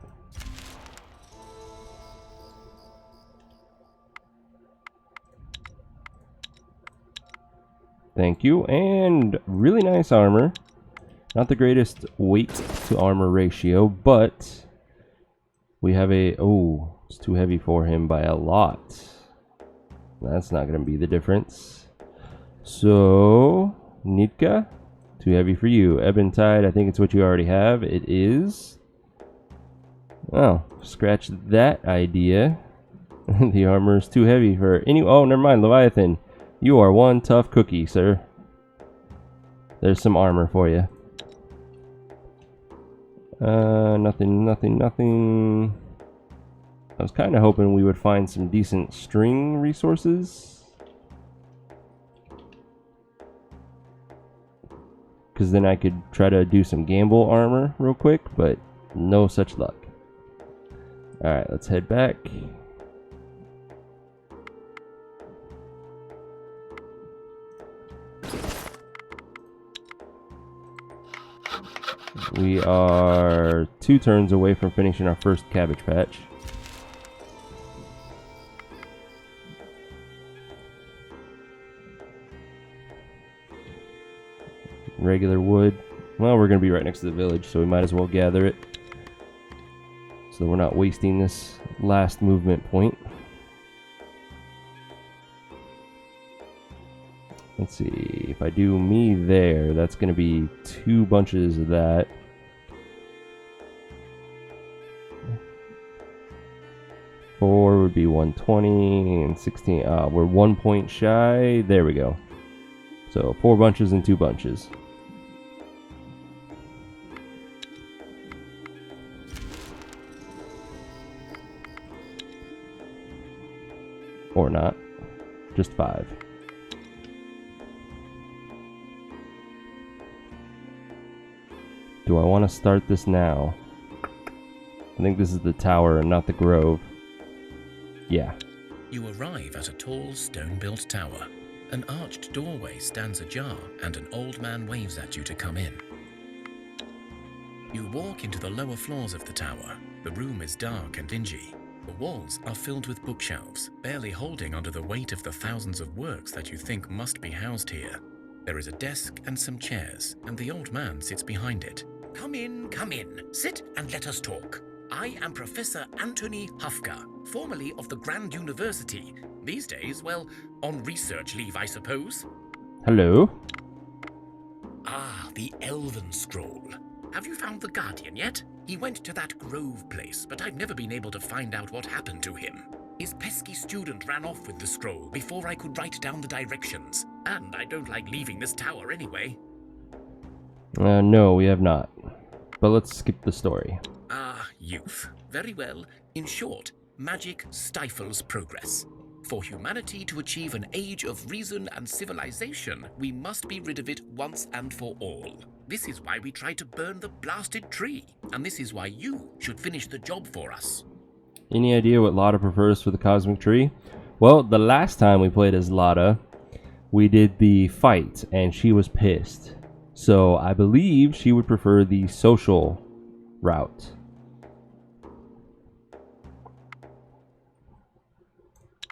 Thank you, and really nice armor. Not the greatest weight to armor ratio, but we have a... Oh, it's too heavy for him by a lot. That's not going to be the difference. So, Nitka, too heavy for you. Ebentide, I think it's what you already have. It is. Oh, scratch that idea. The armor is too heavy for any... Oh, never mind, Leviathan. You are one tough cookie, sir. There's some armor for you. Nothing. I was kind of hoping we would find some decent string resources. Because then I could try to do some gamble armor real quick, but no such luck. Alright, let's head back. We are 2 turns away from finishing our first cabbage patch. Regular wood. Well, we're going to be right next to the village, so we might as well gather it. So we're not wasting this last movement point. Let's see, if I do me there, that's going to be 2 bunches of that. Four would be 120 and 16. We're 1 point shy. There we go. So 4 bunches and 2 bunches. Or not. Just 5. Do I want to start this now? I think this is the tower and not the grove. Yeah. You arrive at a tall stone-built tower. An arched doorway stands ajar and an old man waves at you to come in. You walk into the lower floors of the tower. The room is dark and dingy. The walls are filled with bookshelves, barely holding under the weight of the thousands of works that you think must be housed here. There is a desk and some chairs, and the old man sits behind it. Come in, sit and let us talk. I am Professor Anthony Hufka, formerly of the Grand University. These days, well, on research leave, I suppose. Hello. Ah, the Elven Scroll. Have you found the Guardian yet? He went to that Grove place, but I've never been able to find out what happened to him. His pesky student ran off with the scroll before I could write down the directions. And I don't like leaving this tower anyway. No, we have not. But let's skip the story. Ah, youth. Very well. In short, magic stifles progress. For humanity to achieve an age of reason and civilization, we must be rid of it once and for all. This is why we try to burn the blasted tree, and this is why you should finish the job for us. Any idea what Lada prefers for the cosmic tree? Well, the last time we played as Lada, we did the fight, and she was pissed. So I believe she would prefer the social route.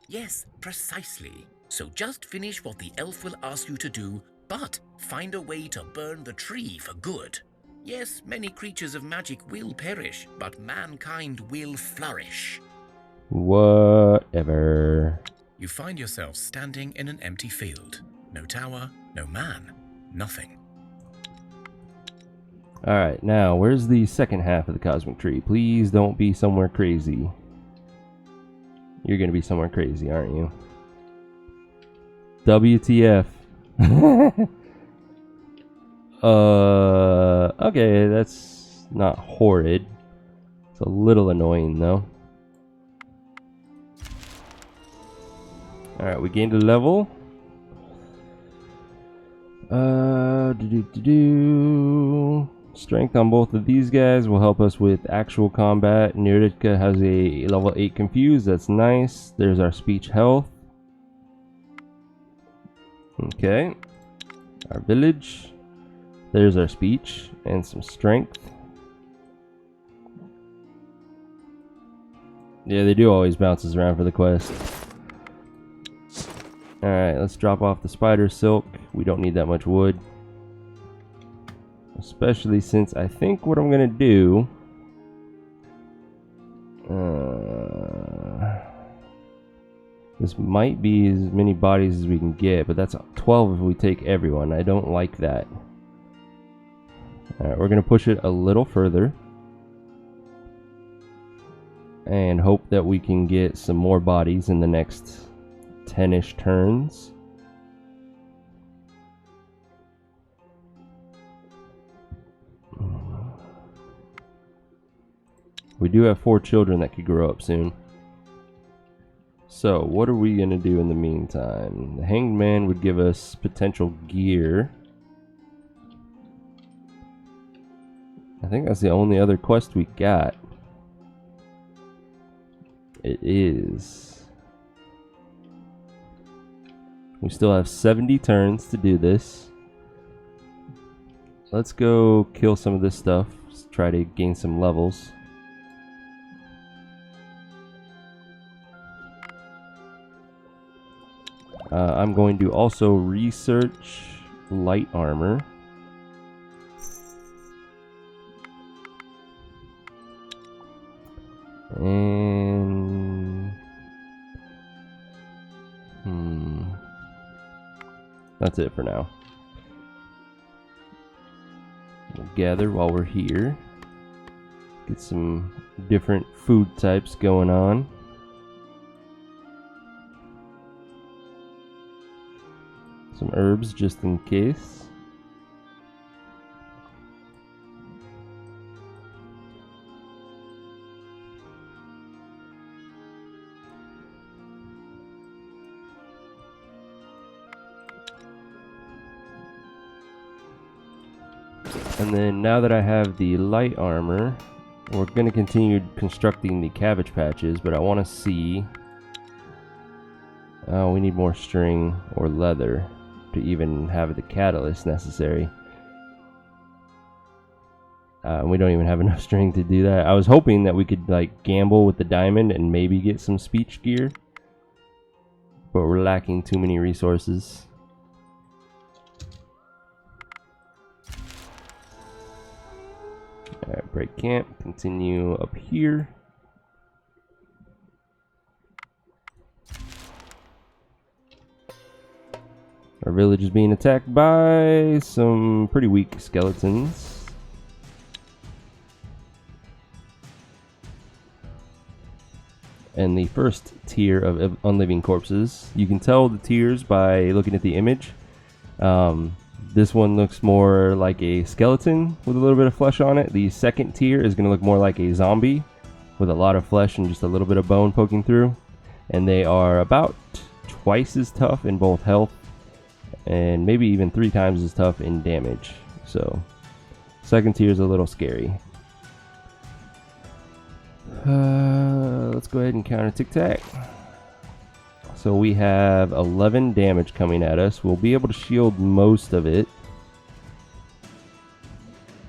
Yes, precisely. So just finish what the elf will ask you to do, but find a way to burn the tree for good. Yes, many creatures of magic will perish, but mankind will flourish. Whatever. You find yourself standing in an empty field. No tower, no man, nothing. Alright, now, where's the second half of the cosmic tree? Please don't be somewhere crazy. You're gonna be somewhere crazy, aren't you? WTF. Okay, that's not horrid. It's a little annoying, though. Alright, we gained a level. Strength on both of these guys will help us with actual combat. Nerdika has a level 8 confused. That's nice. There's our speech health. Okay. Our village. There's our speech and some strength. Yeah, they do always bounces around for the quest. Alright, let's drop off the spider silk. We don't need that much wood. Especially since I think what I'm gonna do... this might be as many bodies as we can get, but that's 12 if we take everyone. I don't like that. Alright, we're gonna push it a little further. And hope that we can get some more bodies in the next 10-ish turns. We do have 4 children that could grow up soon. So, what are we going to do in the meantime? The Hanged Man would give us potential gear. I think that's the only other quest we got. It is. We still have 70 turns to do this. Let's go kill some of this stuff. Let's try to gain some levels. I'm going to also research light armor. And... that's it for now. We'll gather while we're here. Get some different food types going on. Some herbs just in case. And then now that I have the light armor, we're going to continue constructing the cabbage patches, but I want to see... oh, we need more string or leather to even have the catalyst necessary. We don't even have enough string to do that. I was hoping that we could like gamble with the diamond and maybe get some speech gear, but we're lacking too many resources. Alright, break camp, continue up here. Our village is being attacked by some pretty weak skeletons. And the first tier of unliving corpses. You can tell the tiers by looking at the image. This one looks more like a skeleton with a little bit of flesh on it. The second tier is going to look more like a zombie with a lot of flesh and just a little bit of bone poking through. And they are about twice as tough in both health and maybe even 3 times as tough in damage. So, second tier is a little scary. Let's go ahead and counter tic-tac. So we have 11 damage coming at us. We'll be able to shield most of it.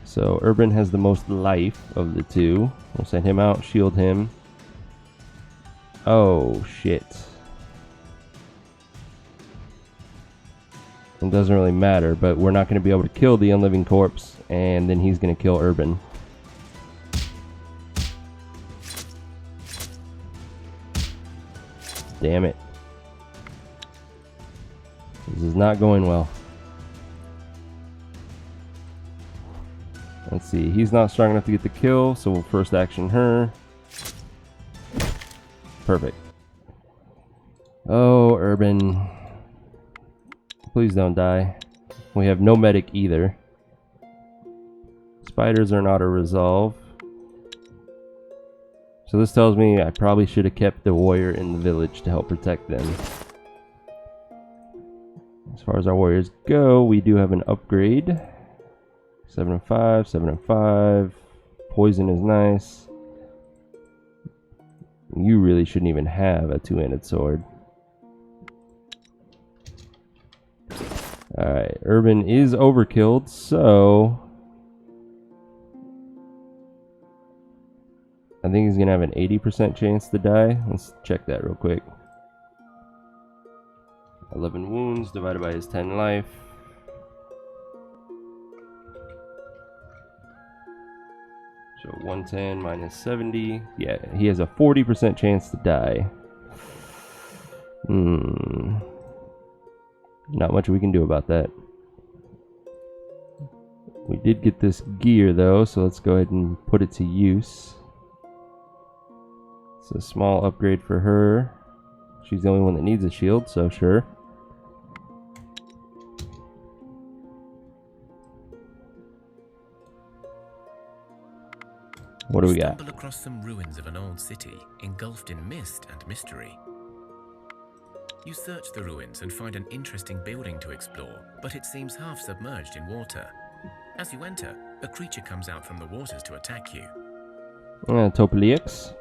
So Urban has the most life of the two. We'll send him out, shield him. Oh, shit. It doesn't really matter, but we're not going to be able to kill the unliving corpse, and then he's going to kill Urban. Damn it. This is not going well. Let's see, he's not strong enough to get the kill, so we'll first action her. Perfect. Oh, Urban. Please don't die. We have no medic either. Spiders are not a resolve. So this tells me I probably should have kept the warrior in the village to help protect them. As far as our warriors go, we do have an upgrade. 7 of 5, 7 of 5. Poison is nice. You really shouldn't even have a two-handed sword. Alright, Urban is overkilled, so I think he's going to have an 80% chance to die. Let's check that real quick. 11 wounds divided by his 10 life. So 110 minus 70. Yeah, he has a 40% chance to die. Not much we can do about that. We did get this gear though, so let's go ahead and put it to use. It's a small upgrade for her. She's the only one that needs a shield, so sure. What do we got? Stumble across some ruins of an old city, engulfed in mist and mystery. You search the ruins and find an interesting building to explore, but it seems half submerged in water. As you enter, a creature comes out from the waters to attack you. Topolix.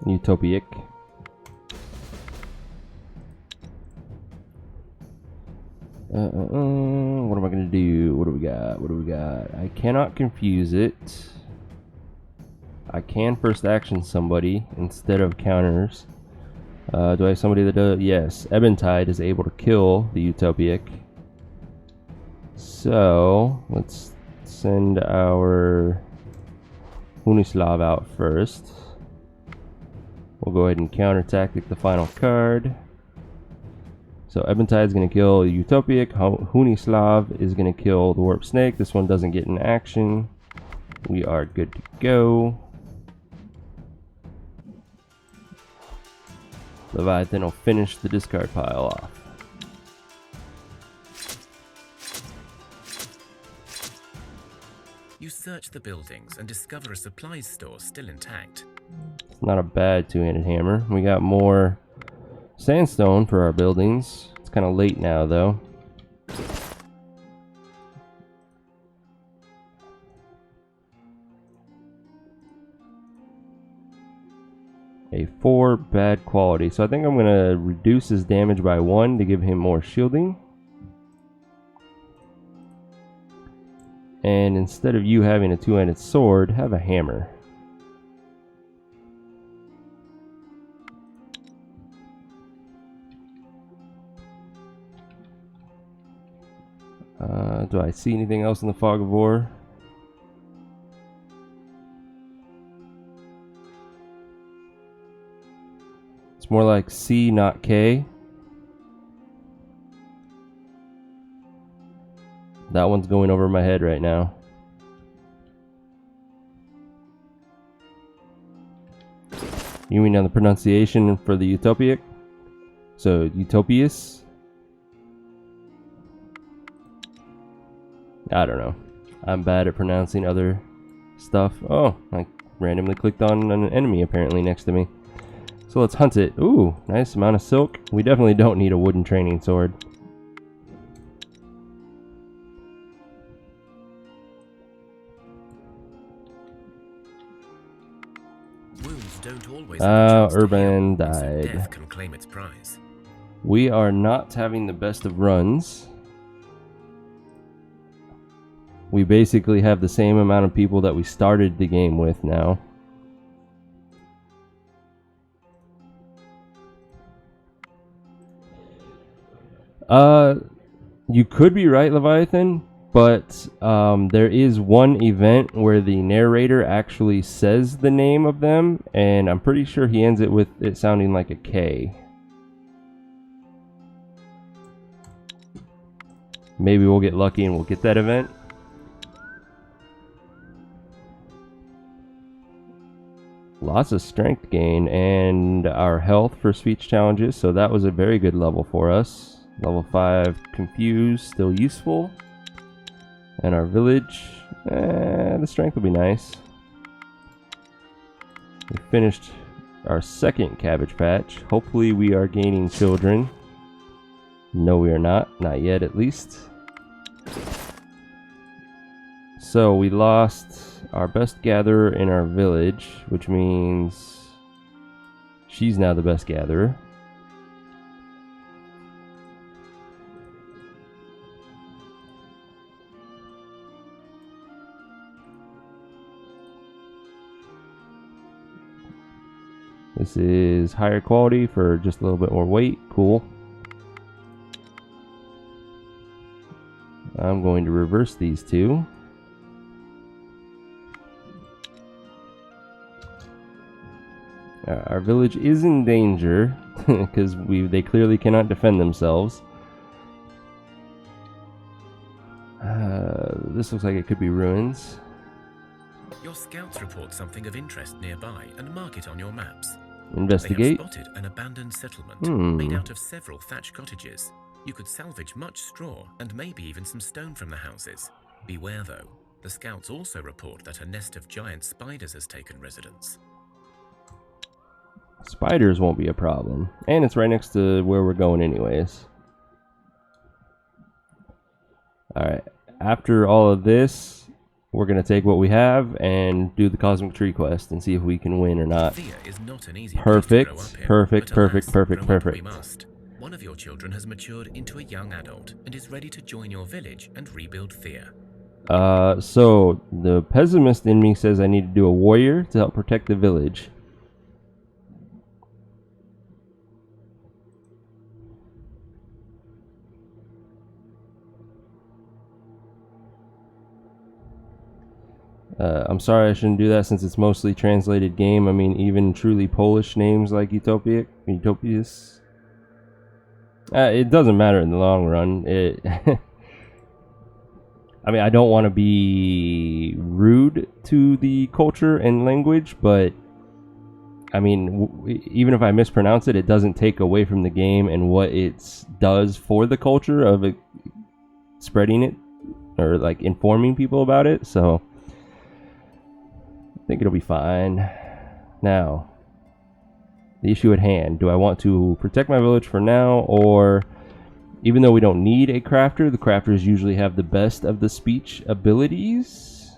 Utopic. What am I gonna do? What do we got? What do we got? I cannot confuse it. I can first action somebody instead of counters. Do I have somebody that does? Yes, Ebentide is able to kill the Utopic. So let's send our Hunislav out first. We'll go ahead and counter tactic the final card. So Ebentide is going to kill Utopic. Hunislav is going to kill the Warp Snake. This one doesn't get an action. We are good to go. Leviathan will finish the discard pile off. You search the buildings and discover a supplies store still intact. It's not a bad two-handed hammer. We got more sandstone for our buildings. It's kind of late now though. A 4 bad quality. So I think I'm going to reduce his damage by 1 to give him more shielding. And instead of you having a two-handed sword, have a hammer. Do I see anything else in the Fog of War? It's more like C, not K. That one's going over my head right now. You mean on the pronunciation for the Utopic? So, Utopius? I don't know. I'm bad at pronouncing other stuff. Oh, I randomly clicked on an enemy apparently next to me. So let's hunt it. Ooh, nice amount of silk. We definitely don't need a wooden training sword. Wounds don't always Urban died. death can claim its prize. We are not having the best of runs. We basically have the same amount of people that we started the game with now. You could be right, Leviathan, but there is one event where the narrator actually says the name of them, and I'm pretty sure he ends it with it sounding like a K. Maybe we'll get lucky and we'll get that event. Lots of strength gain and our health for speech challenges, so that was a very good level for us. Level 5 confused, still useful. And our village, the strength will be nice. We finished our second cabbage patch. Hopefully we are gaining children. No, we are not yet at least. So we lost our best gatherer in our village, which means she's now the best gatherer. This is higher quality for just a little bit more weight. Cool. I'm going to reverse these two. Our village is in danger because they clearly cannot defend themselves. This looks like it could be ruins. Your scouts report something of interest nearby and mark it on your maps. Investigate. They have spotted an abandoned settlement made out of several thatched cottages. You could salvage much straw and maybe even some stone from the houses. Beware though, the scouts also report that a nest of giant spiders has taken residence. Spiders won't be a problem. And it's right next to where we're going anyways. Alright, after all of this, we're going to take what we have and do the Cosmic Tree quest and see if we can win or not. Thea is not an easy Perfect, place to grow up in, perfect, but perfect, alas, perfect, grow up perfect. we must. One of your children has matured into a young adult and is ready to join your village and rebuild Thea. So the pessimist in me says I need to do a warrior to help protect the village. I'm sorry I shouldn't do that since it's mostly translated game. I mean, even truly Polish names like Utopius. It doesn't matter in the long run. I mean, I don't want to be rude to the culture and language, but I mean, even if I mispronounce it, it doesn't take away from the game and what it does for the culture of it, spreading it or like informing people about it. So I think it'll be fine. Now, the issue at hand. Do I want to protect my village for now, or even though we don't need a crafter, the crafters usually have the best of the speech abilities?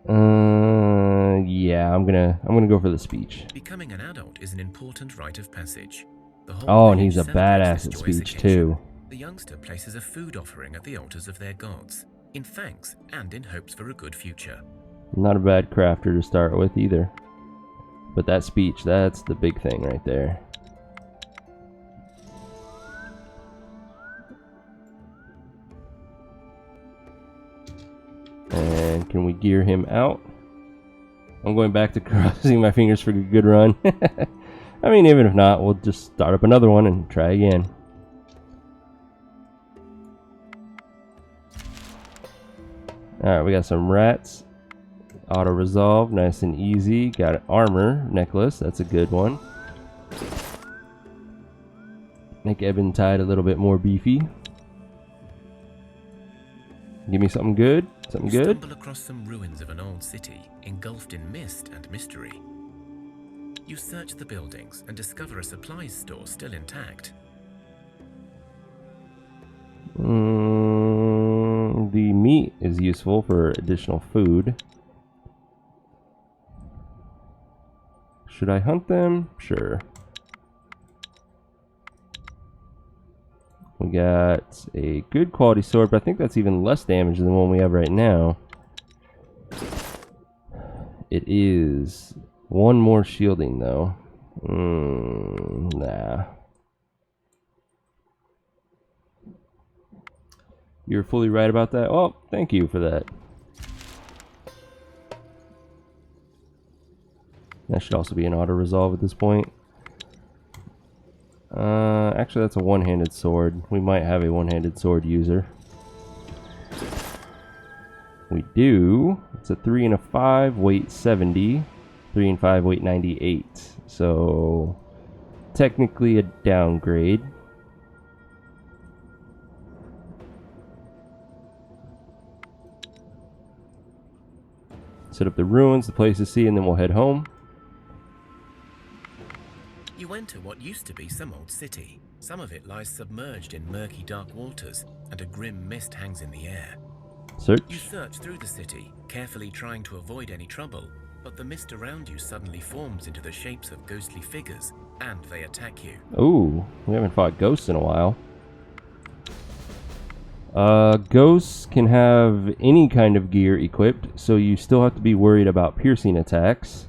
Yeah, I'm gonna go for the speech. Becoming an adult is an important rite of passage. The whole Oh, and village he's a celebrates badass this at joyous speech occasion. too. The youngster places a food offering at the altars of their gods, in thanks and in hopes for a good future. Not a bad crafter to start with either. But that speech, that's the big thing right there. And can we gear him out? I'm going back to crossing my fingers for a good run. I mean, even if not, we'll just start up another one and try again. Alright, we got some rats. Auto resolve, nice and easy. Got an armor necklace, that's a good one. Make Eventide a little bit more beefy. Give me something good. Something You good. stumble across some ruins of an old city, engulfed in mist and mystery. You search the buildings and discover a supplies store still intact. The meat is useful for additional food. Should I hunt them? Sure. We got a good quality sword, but I think that's even less damage than the one we have right now. It is one more shielding though. Nah. You're fully right about that. Well, thank you for that. That should also be an auto resolve at this point. Actually, that's a one-handed sword. We might have a one-handed sword user. We do. It's a 3 and a 5, weight 70. 3 and 5, weight 98. So, technically a downgrade. Set up the ruins, the place to see, and then we'll head home. You enter what used to be some old city. Some of it lies submerged in murky dark waters, and a grim mist hangs in the air. Search. You search through the city, carefully trying to avoid any trouble, but the mist around you suddenly forms into the shapes of ghostly figures, and they attack you. Ooh, we haven't fought ghosts in a while. Ghosts can have any kind of gear equipped, so you still have to be worried about piercing attacks.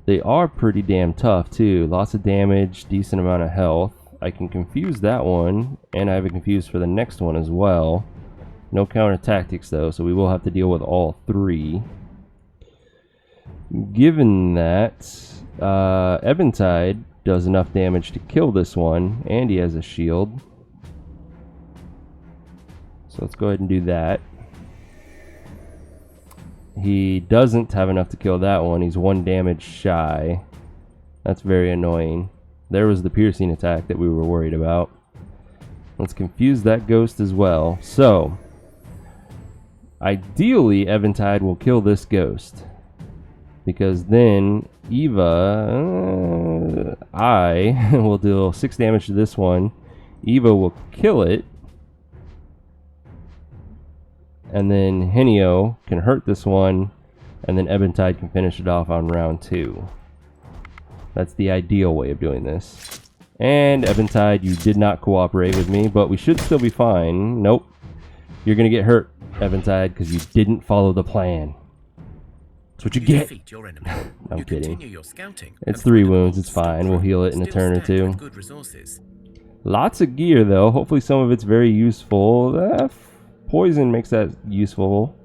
They are pretty damn tough too. Lots of damage, decent amount of health. I can confuse that one, and I have it confused for the next one as well. No counter tactics though, so we will have to deal with all three. Given that, Eventide does enough damage to kill this one, and he has a shield. So let's go ahead and do that. He doesn't have enough to kill that one. He's 1 damage shy. That's very annoying. There was the piercing attack that we were worried about. Let's confuse that ghost as well. So, ideally, Eventide will kill this ghost. Because then, Eva... I will deal 6 damage to this one. Eva will kill it. And then Henio can hurt this one, and then Eventide can finish it off on round 2. That's the ideal way of doing this. And Eventide, you did not cooperate with me, but we should still be fine. Nope. You're going to get hurt, Eventide, because you didn't follow the plan. That's what you get. Defeat your enemy. I'm kidding. Your scouting It's 3 wounds. It's fine. We'll heal it in a turn or two. Good resources. Lots of gear, though. Hopefully some of it's very useful. Poison makes that useful.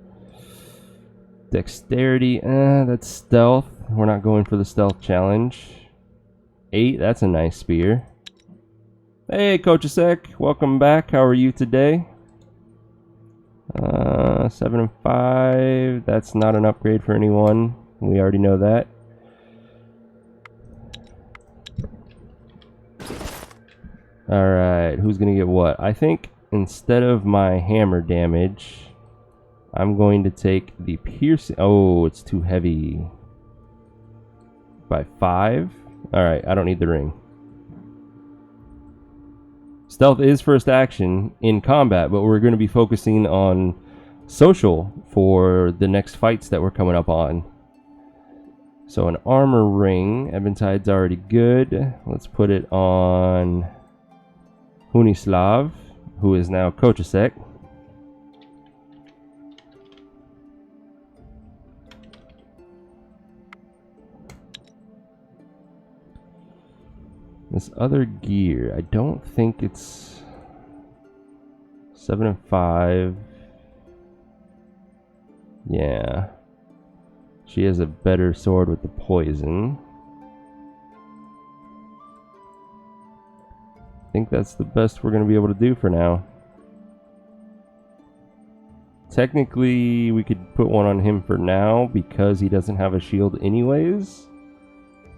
Dexterity, that's stealth. We're not going for the stealth challenge. 8, that's a nice spear. Hey, Kochasek, welcome back. How are you today? 7 and 5, that's not an upgrade for anyone. We already know that. Alright, who's gonna get what? I think instead of my hammer damage, I'm going to take the piercing. Oh, it's too heavy. By 5? Alright, I don't need the ring. Stealth is first action in combat, but we're going to be focusing on social for the next fights that we're coming up on. So an armor ring. Eventide's already good. Let's put it on Hunislav, who is now Kochasek. This other gear, I don't think it's 7 and 5. Yeah. She has a better sword with the poison. I think that's the best we're going to be able to do for now. Technically, we could put one on him for now because he doesn't have a shield anyways.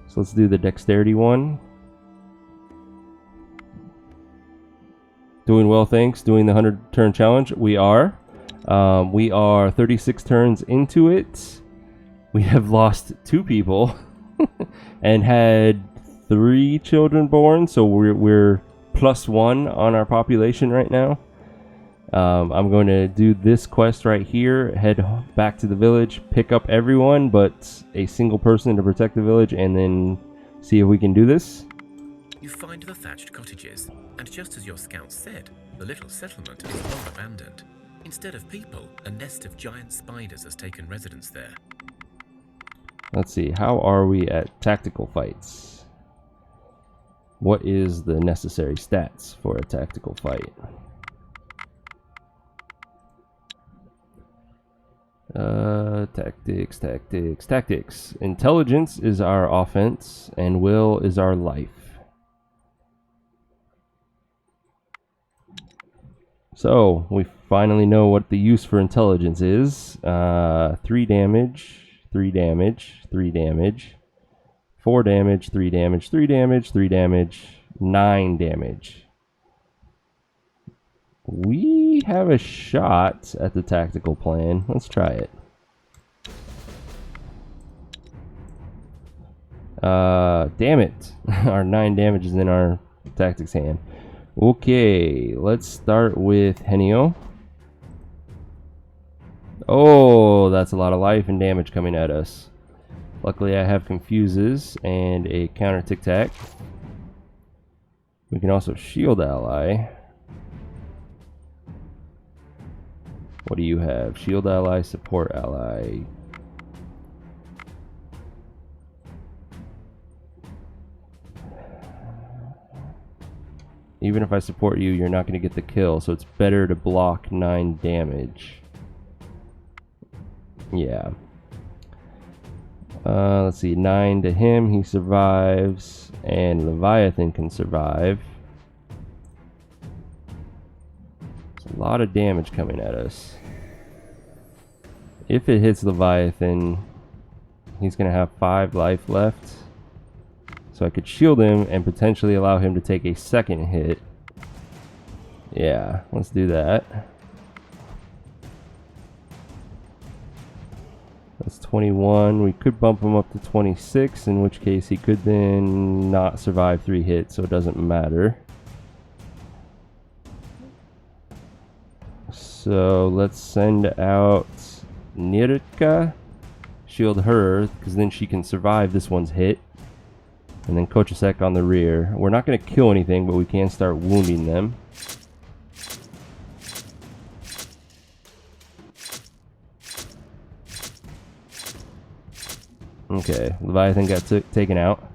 So let's do the dexterity one. Doing well, thanks. Doing the 100 turn challenge. We are. We are 36 turns into it. We have lost 2 people and had 3 children born. So we're +1 on our population right now. I'm going to do this quest right here. Head back to the village. Pick up everyone but a single person to protect the village. And then see if we can do this. You find the thatched cottages, and just as your scouts said, the little settlement is long abandoned. Instead of people, a nest of giant spiders has taken residence there. Let's see, how are we at tactical fights? What is the necessary stats for a tactical fight? Tactics. Intelligence is our offense, and will is our life. So, we finally know what the use for intelligence is. 3 damage, 3 damage, 3 damage, 4 damage, 3 damage, 3 damage, 3 damage, 9 damage. We have a shot at the tactical plan. Let's try it. Damn it. Our 9 damage is in our tactics hand. Okay, let's start with Henio. Oh, that's a lot of life and damage coming at us. Luckily, I have confuses and a counter tic-tac. We can also shield ally. What do you have? Shield ally, support ally. Even if I support you, you're not going to get the kill, so it's better to block 9 damage. Yeah. Let's see, 9 to him, he survives, and Leviathan can survive. There's a lot of damage coming at us. If it hits Leviathan, he's going to have 5 life left. So I could shield him and potentially allow him to take a second hit. Yeah, let's do that. That's 21. We could bump him up to 26, in which case he could then not survive 3 hits, so it doesn't matter. So let's send out Nirka. Shield her, because then she can survive this one's hit. And then Kochasek on the rear. We're not going to kill anything, but we can start wounding them. Okay, Leviathan got taken out.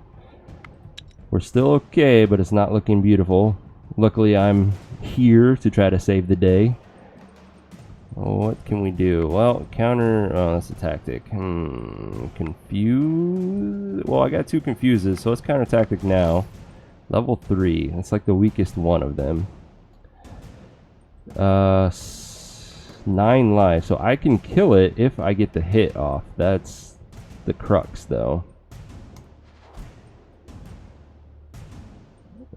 We're still okay, but it's not looking beautiful. Luckily, I'm here to try to save the day. What can we do? Well, counter... Oh, that's a tactic. Confuse... Well, I got 2 confuses, so let's counter tactic now. Level 3. That's like the weakest one of them. 9 life. So I can kill it if I get the hit off. That's the crux, though.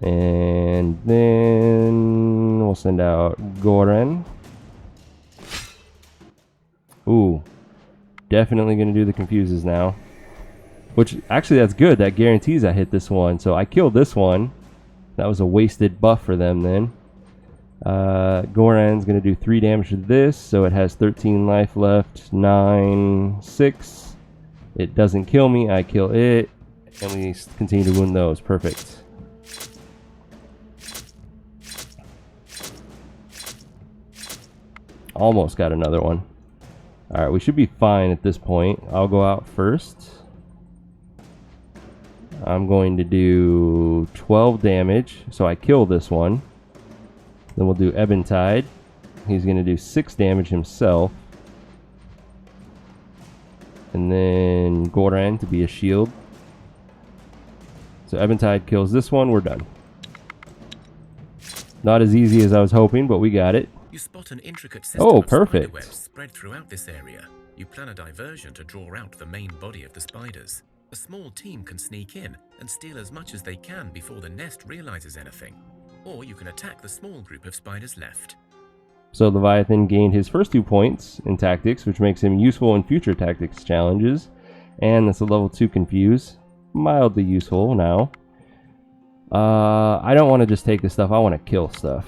And then we'll send out Goren. Ooh, definitely going to do the confuses now. Which, actually, that's good. That guarantees I hit this one. So I killed this one. That was a wasted buff for them then. Goran's going to do 3 damage to this. So it has 13 life left. 9, 6. It doesn't kill me. I kill it. And we continue to wound those. Perfect. Almost got another one. Alright, we should be fine at this point. I'll go out first. I'm going to do 12 damage, so I kill this one. Then we'll do Ebentide. He's going to do 6 damage himself. And then Goran to be a shield. So Ebentide kills this one, we're done. Not as easy as I was hoping, but we got it. You spot an intricate system of spider webs spread throughout this area. You plan a diversion to draw out the main body of the spiders. A small team can sneak in and steal as much as they can before the nest realizes anything. Or you can attack the small group of spiders left. So Leviathan gained his first 2 points in tactics, which makes him useful in future tactics challenges. And that's a level 2 confuse. Mildly useful now. I don't want to just take this stuff, I want to kill stuff.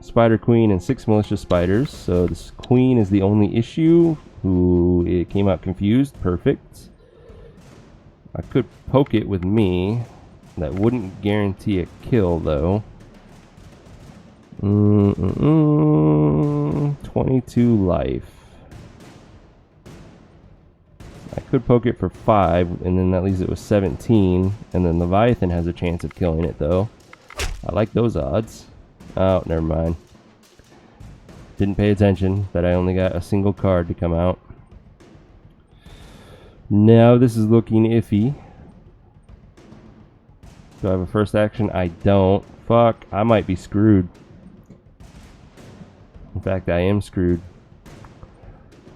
Spider Queen and 6 malicious spiders. So this Queen is the only issue. Who it came out confused. Perfect. I could poke it with me. That wouldn't guarantee a kill though. 22 life. I could poke it for 5, and then that leaves it with 17. And then Leviathan has a chance of killing it though. I like those odds. Oh, never mind. Didn't pay attention that I only got a single card to come out. Now this is looking iffy. Do I have a first action? I don't. Fuck, I might be screwed. In fact, I am screwed.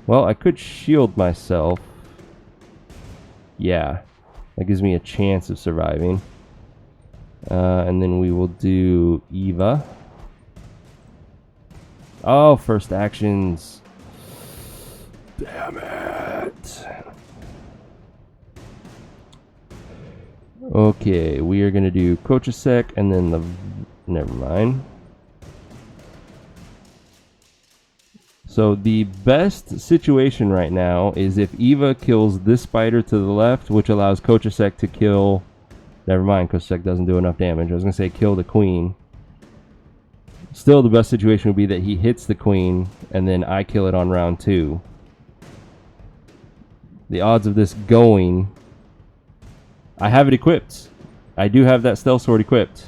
Well, I could shield myself. Yeah, that gives me a chance of surviving. And then we will do Eva. Oh, first actions. Damn it. Okay, we are going to do Kochasek and then the... Never mind. So the best situation right now is if Eva kills this spider to the left, which allows Kochasek to kill... Never mind, Kochasek doesn't do enough damage. I was going to say kill the queen. Still, the best situation would be that he hits the queen and then I kill it on round 2. The odds of this going... I have it equipped. I do have that stealth sword equipped.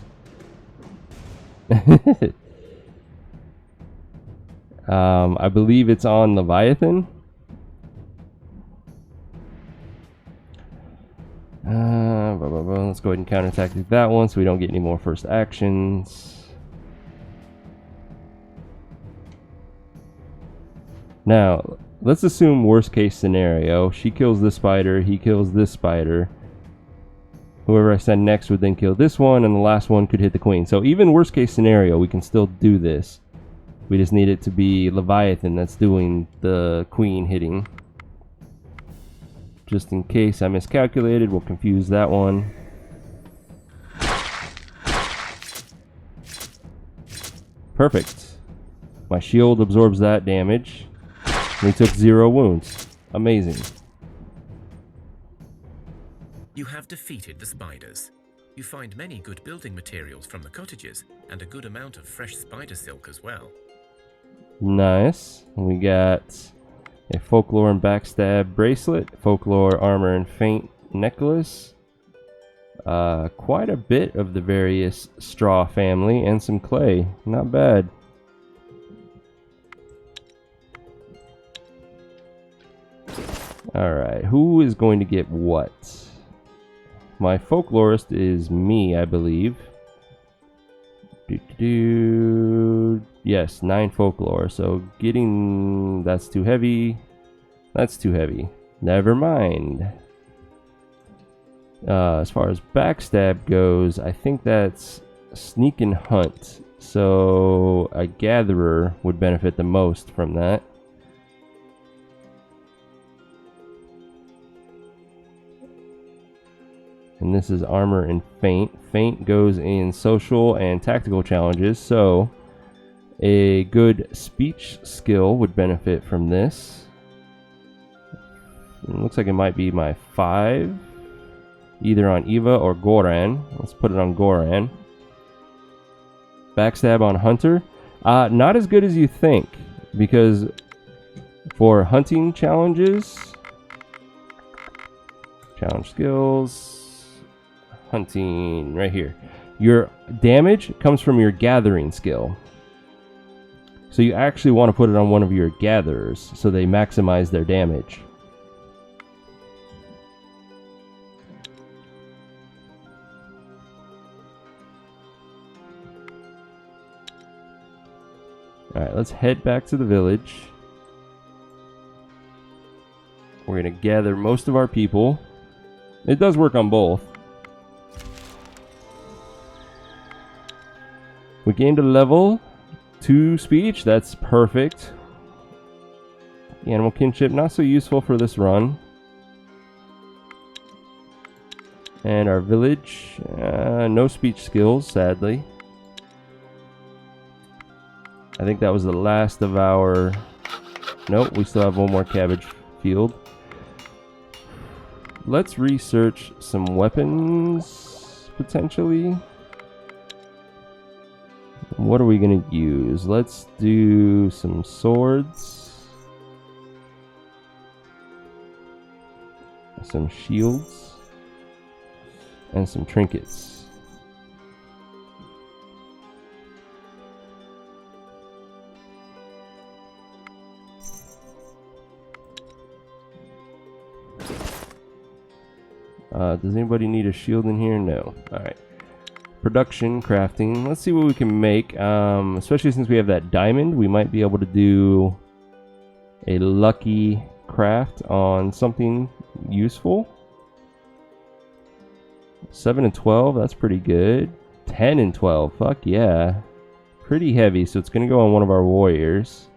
I believe it's on Leviathan. Let's go ahead and counterattack that one so we don't get any more first actions. Now, let's assume worst case scenario. She kills this spider, he kills this spider. Whoever I send next would then kill this one, and the last one could hit the queen. So even worst case scenario, we can still do this. We just need it to be Leviathan that's doing the queen hitting. Just in case I miscalculated, we'll confuse that one. Perfect. My shield absorbs that damage. We took 0 wounds. Amazing. You have defeated the spiders. You find many good building materials from the cottages, and a good amount of fresh spider silk as well. Nice. We got a folklore and backstab bracelet, folklore armor and feint necklace, quite a bit of the various straw family, and some clay. Not bad. Alright, who is going to get what? My folklorist is me, I believe. Yes, 9 folklore. So getting... That's too heavy. That's too heavy. Never mind. As far as backstab goes, I think that's sneak and hunt. So a gatherer would benefit the most from that. And this is armor and feint. Feint goes in social and tactical challenges, so a good speech skill would benefit from this. It looks like it might be my 5, either on Eva or Goran. Let's put it on Goran. Backstab on Hunter. Not as good as you think, because for hunting challenges, challenge skills, hunting right here, your damage comes from your gathering skill. So you actually want to put it on one of your gatherers so they maximize their damage. Alright, let's head back to the village. We're going to gather most of our people. It does work on both. We gained a level 2 speech. That's perfect. Animal kinship, not so useful for this run. And our village, no speech skills, sadly. I think that was the last of our... Nope, we still have one more cabbage field. Let's research some weapons, potentially. What are we going to use? Let's do some swords. Some shields. And some trinkets. Does anybody need a shield in here? No. Alright. Production, crafting. Let's see what we can make. Especially since we have that diamond, we might be able to do a lucky craft on something useful. 7 and 12, that's pretty good. 10 and 12, fuck yeah. Pretty heavy, so it's going to go on one of our warriors.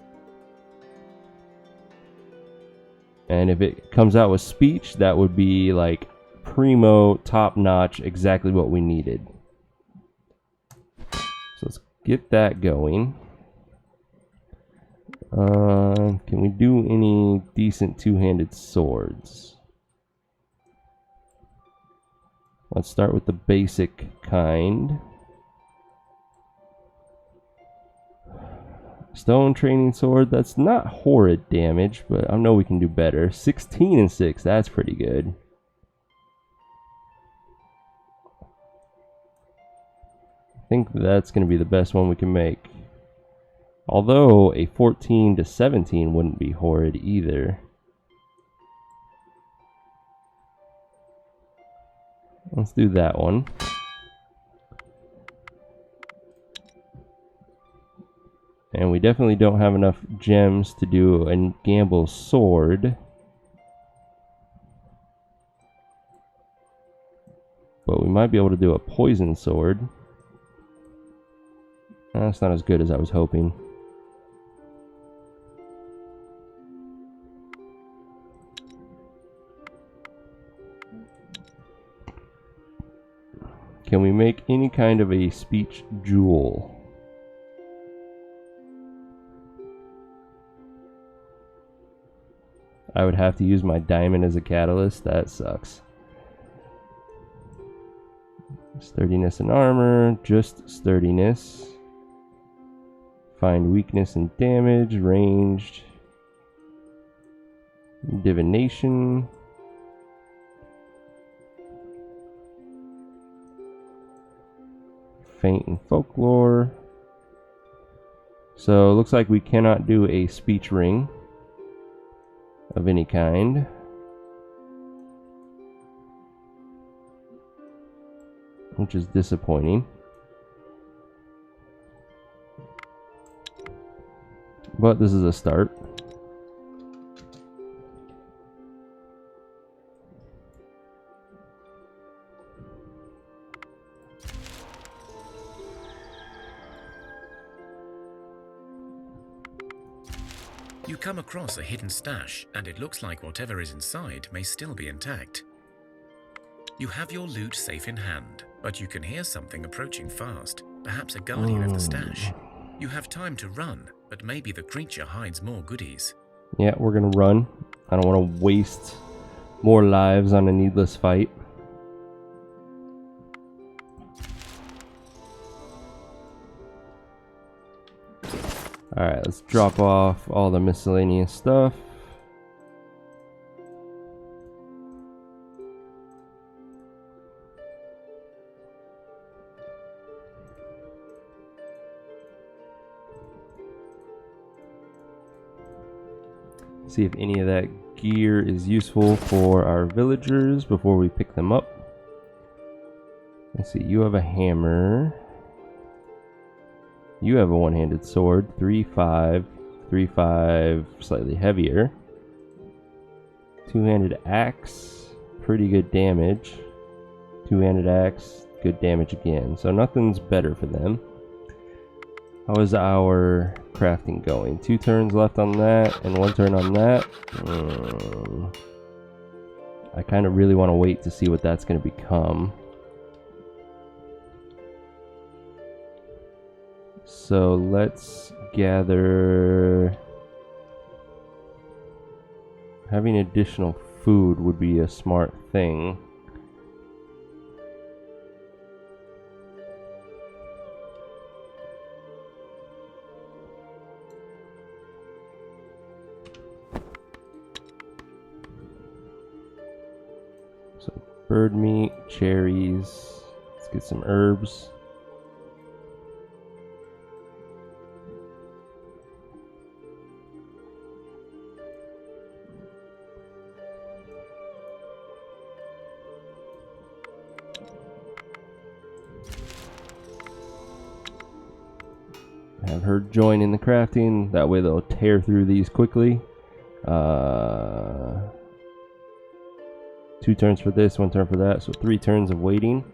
And if it comes out with speech, that would be like primo, top notch, exactly what we needed. So let's get that going. Can we do any decent two-handed swords? Let's start with the basic kind. Stone training sword, that's not horrid damage, but I know we can do better. 16 and 6, that's pretty good. I think that's going to be the best one we can make. Although a 14 to 17 wouldn't be horrid either. Let's do that one. And we definitely don't have enough gems to do a gamble sword. But we might be able to do a poison sword. That's not as good as I was hoping. Can we make any kind of a speech jewel? I would have to use my diamond as a catalyst. That sucks. Sturdiness and armor. Just sturdiness. Find weakness and damage. Ranged. Divination. Feint and folklore. So it looks like we cannot do a speech ring of any kind. Which is disappointing. But this is a start. You come across a hidden stash, and it looks like whatever is inside may still be intact. You have your loot safe in hand, but you can hear something approaching fast, perhaps a guardian of the stash. You have time to run, but maybe the creature hides more goodies. Yeah, we're gonna run. I don't want to waste more lives on a needless fight. Alright, let's drop off all the miscellaneous stuff. See if any of that gear is useful for our villagers before we pick them up. Let's see, you have a hammer. You have a one-handed sword, 3-5, 3-5, slightly heavier. Two-handed axe, pretty good damage. Two-handed axe, good damage again. So nothing's better for them. How is our crafting going? 2 turns left on that and 1 turn on that. I kind of really want to wait to see what that's going to become. So let's gather. Having additional food would be a smart thing. So bird meat, cherries. Let's get some herbs. have her join in the crafting. That way they'll tear through these quickly. 2 turns for this, 1 turn for that, so 3 turns of waiting.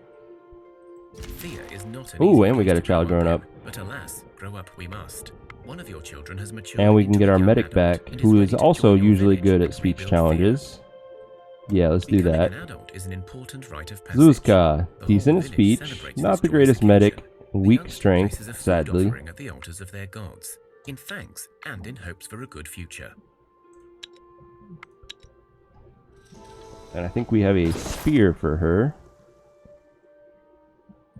Thea is not an Ooh, easy and we got a place to child grow up growing in, up. but alas, grow up we must. One of your children has matured And we can into get a our young medic adult back, and who ready is to also join your usually village good at and speech rebuild challenges. Yeah, let's do Becoming that. an adult is an important rite of passage. Zuzka, The decent whole in village speech, celebrates not this the joyous greatest occasion. medic, The weak youngster strength, places a food sadly. offering at the altars of their gods, in thanks and in hopes for a good future. And I think we have a spear for her.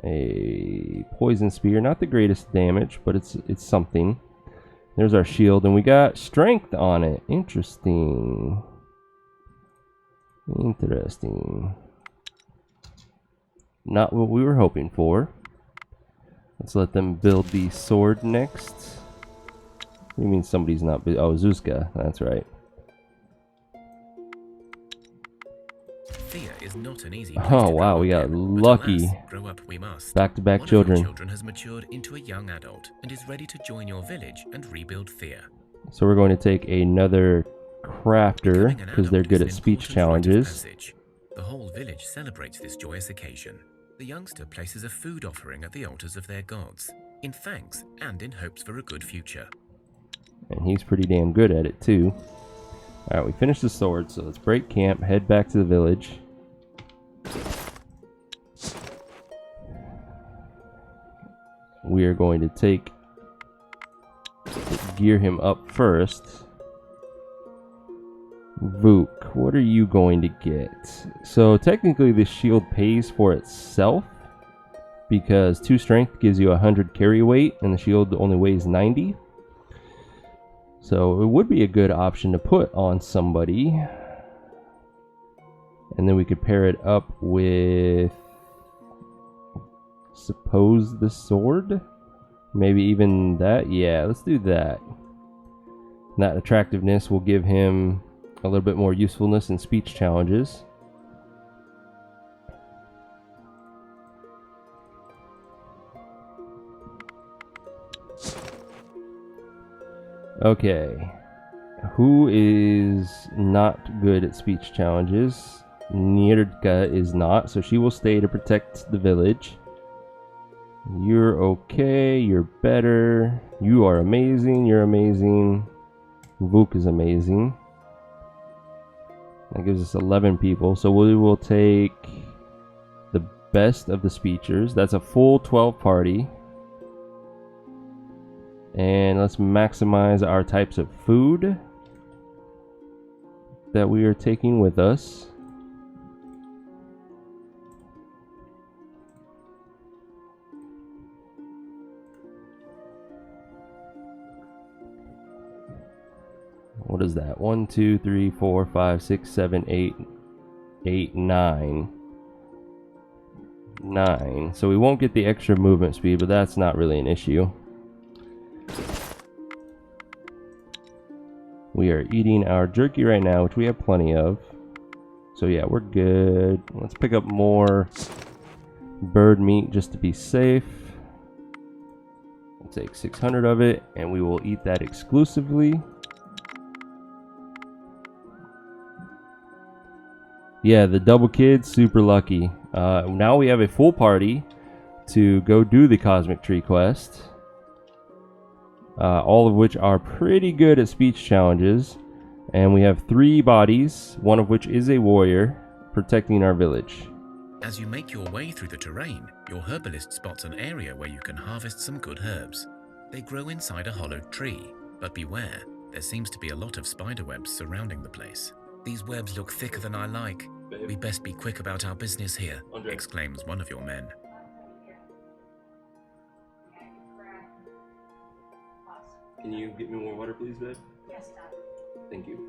A poison spear, not the greatest damage, but it's something. There's our shield, and we got strength on it. Interesting. Interesting. Not what we were hoping for. Let's let them build the sword next. What do you mean somebody's not? Oh, Zuzka. That's right. Thea is not an easy place Oh to wow, grow we up got in, but lucky. alas, grow up we must. Back-to-back One of your children. children has matured into a young adult and is ready to join your village and rebuild Thea. So we're going to take another crafter Becoming an because they're adult good is at an speech important rite of challenges. passage. The whole village celebrates this joyous occasion. The youngster places a food offering at the altars of their gods, in thanks and in hopes for a good future. And he's pretty damn good at it too. Alright, we finished the sword, so let's break camp, head back to the village. We are going to gear him up first. Vuk, what are you going to get? So technically this shield pays for itself because 2 strength gives you 100 carry weight and the shield only weighs 90. So it would be a good option to put on somebody. And then we could pair it up with, suppose, the sword? Maybe even that? Yeah, let's do that. And that attractiveness will give him a little bit more usefulness in speech challenges. Okay. Who is not good at speech challenges? Nirka is not, so she will stay to protect the village. You're okay, you're better. You are amazing, you're amazing. Vuk is amazing. That gives us 11 people, so we will take the best of the speechers. That's a full 12 party. And let's maximize our types of food that we are taking with us. What is that? 1, 2, 3, 4, 5, 6, 7, 8, 8, 9. 9. So we won't get the extra movement speed, but that's not really an issue. We are eating our jerky right now, which we have plenty of. So yeah, we're good. Let's pick up more bird meat just to be safe. We'll take 600 of it, and we will eat that exclusively. Yeah, the double kids, super lucky. Now we have a full party to go do the Cosmic Tree quest. All of which are pretty good at speech challenges. And we have 3 bodies, one of which is a warrior, protecting our village. As you make your way through the terrain, your herbalist spots an area where you can harvest some good herbs. They grow inside a hollowed tree, but beware, there seems to be a lot of spiderwebs surrounding the place. These webs look thicker than I like. We best be quick about our business here, exclaims one of your men. Can you get me more water, please, babe? Yes, Dad. Thank you.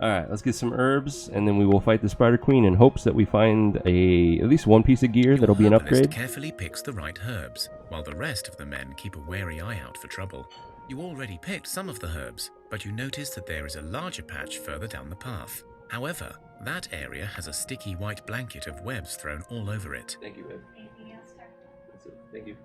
Alright, let's get some herbs, and then we will fight the Spider Queen in hopes that we find at least 1 piece of gear that'll be an upgrade. Carefully picks the right herbs, while the rest of the men keep a wary eye out for trouble. You already picked some of the herbs, but you notice that there is a larger patch further down the path. However, that area has a sticky white blanket of webs thrown all over it. Thank you, babe. Anything else, sir? That's it. Thank you.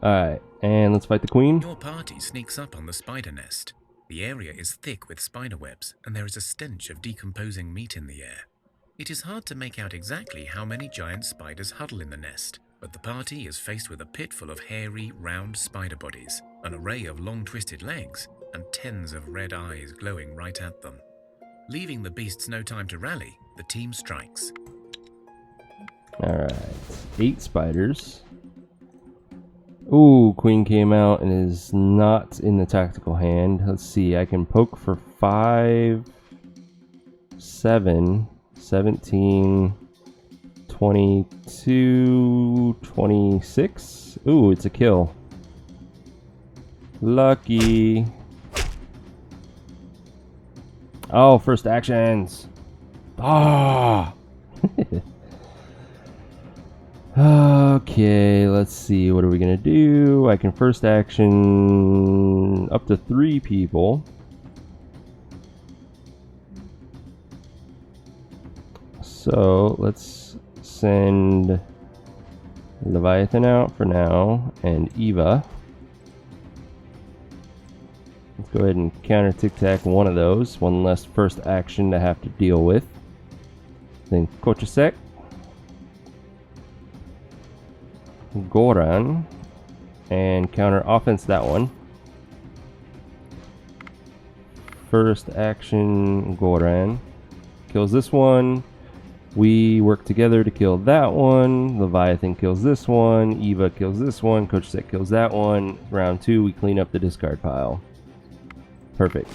Alright, and let's fight the queen. Your party sneaks up on the spider nest. The area is thick with spider webs, and there is a stench of decomposing meat in the air. It is hard to make out exactly how many giant spiders huddle in the nest, but the party is faced with a pit full of hairy, round spider bodies, an array of long twisted legs, and tens of red eyes glowing right at them. Leaving the beasts no time to rally, the team strikes. Alright, 8 spiders. Ooh, queen came out and is not in the tactical hand. Let's see, I can poke for 5, 7, 17, 22, 26. Ooh, it's a kill. Lucky. Oh, first actions. Ah! Okay, let's see. What are we gonna do? I can first action up to 3 people. So let's send Leviathan out for now and Eva. Let's go ahead and counter tic-tac one of those. One less first action to have to deal with. Then Kochasek. Goran. And counter offense that one. First action Goran. Kills this one. We work together to kill that one. Leviathan kills this one. Eva kills this one. Kochasek kills that one. Round 2, we clean up the discard pile. Perfect.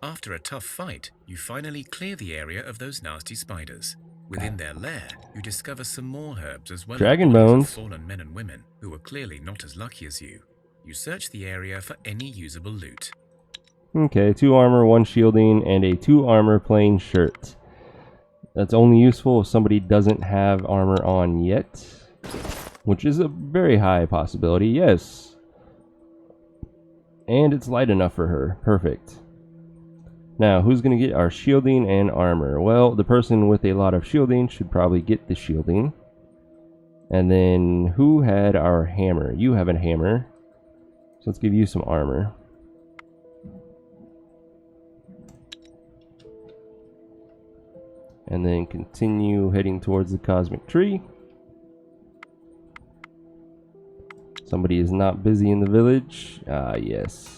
After a tough fight, you finally clear the area of those nasty spiders. Within their lair, you discover some more herbs as well Dragon as bodies bones. of fallen men and women who were clearly not as lucky as you. You search the area for any usable loot. Okay, 2 armor, 1 shielding, and a 2 armor plain shirt. That's only useful if somebody doesn't have armor on yet, which is a very high possibility, yes. And it's light enough for her. Perfect. Now, who's going to get our shielding and armor? Well, the person with a lot of shielding should probably get the shielding. And then, who had our hammer? You have a hammer. So let's give you some armor. And then continue heading towards the cosmic tree. Somebody is not busy in the village. Ah, yes.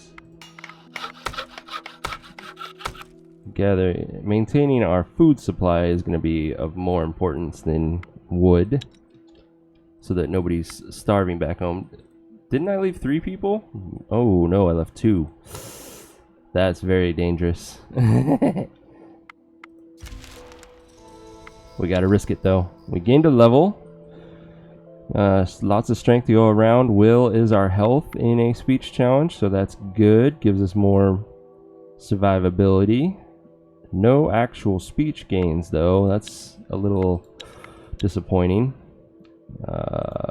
Maintaining our food supply is going to be of more importance than wood, so that nobody's starving back home. Didn't I leave 3 people? Oh no, I left 2. That's very dangerous. We gotta risk it though. We gained a level. Lots of strength to go around. Will is our health in a speech challenge, so that's good. Gives us more survivability. No actual speech gains though. That's a little disappointing.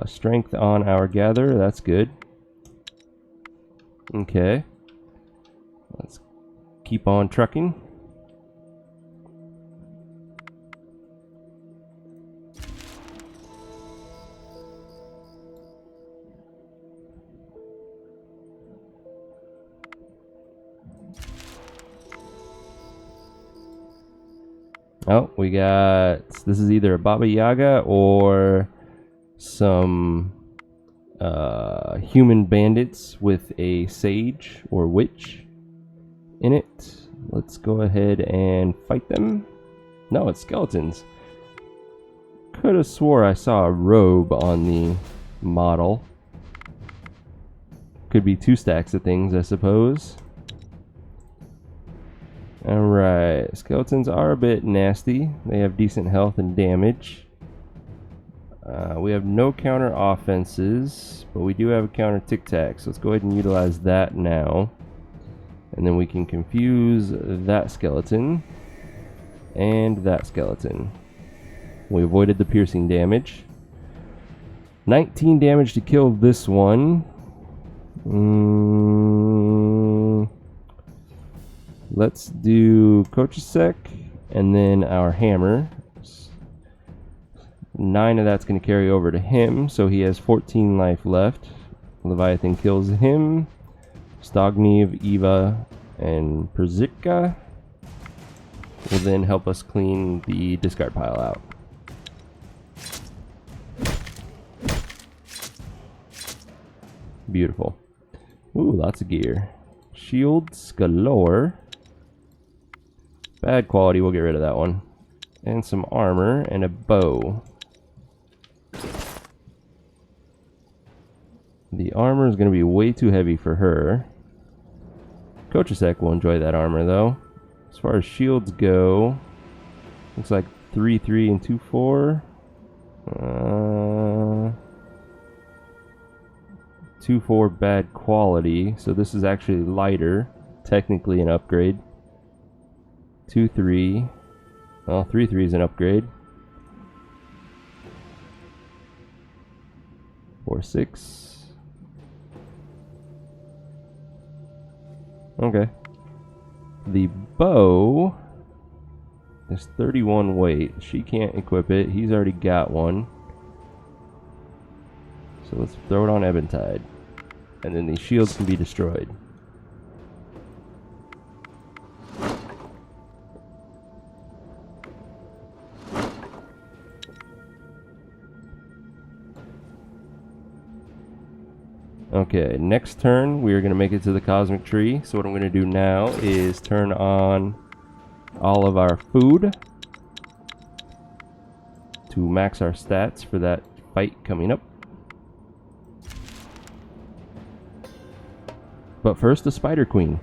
Strength on our gather. That's good. Okay. Let's keep on trucking. Oh, we got, this is either a Baba Yaga or some human bandits with a sage or witch in it. Let's go ahead and fight them. No, it's skeletons. Could have swore I saw a robe on the model. Could be 2 stacks of things, I suppose. Alright, skeletons are a bit nasty. They have decent health and damage. We have no counter offenses, but we do have a counter tic-tac, so let's go ahead and utilize that now. And then we can confuse that skeleton and that skeleton. We avoided the piercing damage. 19 damage to kill this one. Let's do Kochasek and then our hammer. 9 of that's going to carry over to him, so he has 14 life left. Leviathan kills him. Stognev, Eva, and Perzika will then help us clean the discard pile out. Beautiful. Ooh, lots of gear. Shields galore. Bad quality, we'll get rid of that one. And some armor and a bow. The armor is going to be way too heavy for her. Kochasek will enjoy that armor though. As far as shields go, looks like 3-3 and 2-4. 2-4 bad quality, so this is actually lighter, technically an upgrade. 2-3, well 3-3 is an upgrade. 4-6. Okay. The bow is 31 weight. She can't equip it. He's already got one. So let's throw it on Eventide. And then these shields can be destroyed. Okay, next turn we are going to make it to the Cosmic Tree. So what I'm going to do now is turn on all of our food to max our stats for that fight coming up. But first, the Spider Queen.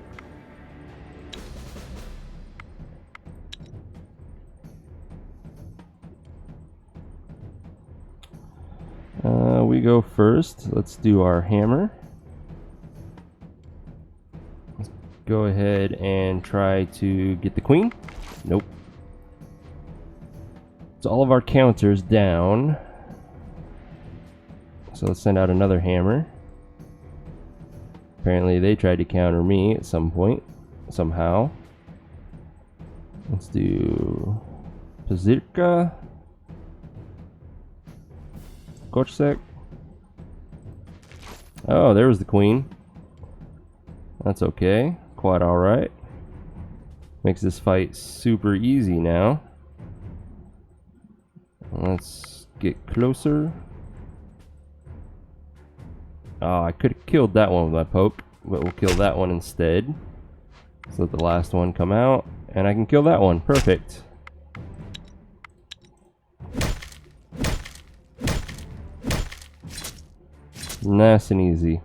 We go first. Let's do our hammer. Let's go ahead and try to get the queen. Nope. So all of our counters down. So let's send out another hammer. Apparently they tried to counter me at some point, somehow. Let's do Pazirka. Kochasek. Oh, there was the queen. That's okay. Quite alright. Makes this fight super easy now. Let's get closer. Oh, I could have killed that one with my poke, but we'll kill that one instead. So let the last one come out, and I can kill that one. Perfect. Nice and easy.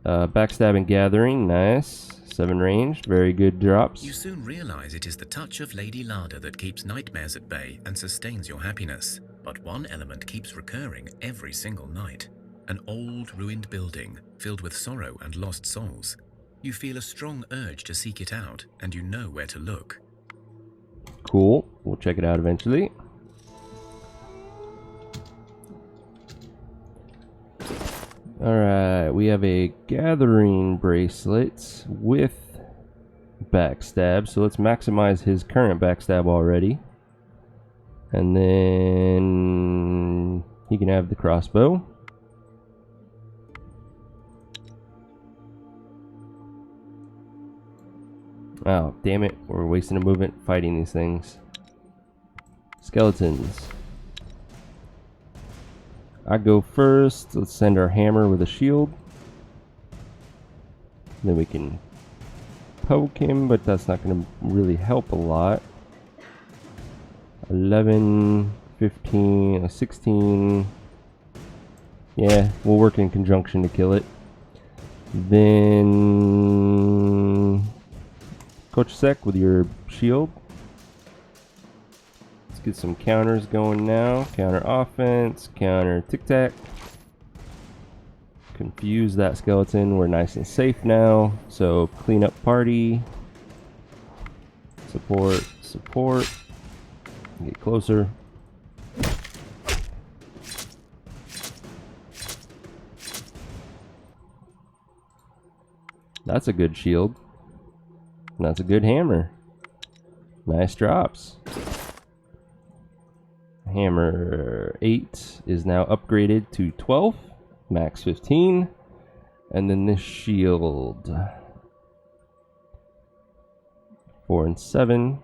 Backstab and gathering, nice. 7 ranged, very good drops. You soon realize it is the touch of Lady Lada that keeps nightmares at bay and sustains your happiness. But one element keeps recurring every single night. An old, ruined building filled with sorrow and lost souls. You feel a strong urge to seek it out, and you know where to look. Cool, we'll check it out eventually. Alright, we have a gathering bracelet with backstab, so let's maximize his current backstab already. And then he can have the crossbow. Oh, damn it, we're wasting a movement fighting these things. Skeletons. I go first. Let's send our hammer with a shield. Then we can poke him, but that's not going to really help a lot. 11, 15, 16. Yeah, we'll work in conjunction to kill it. Then Kochasek with your shield. Get some counters going now. Counter offense, counter tic-tac. Confuse that skeleton. We're nice and safe now. So clean up party. Support, support. Get closer. That's a good shield. That's a good hammer. Nice drops. Hammer 8 is now upgraded to 12, max 15. And then this shield. 4 and 7.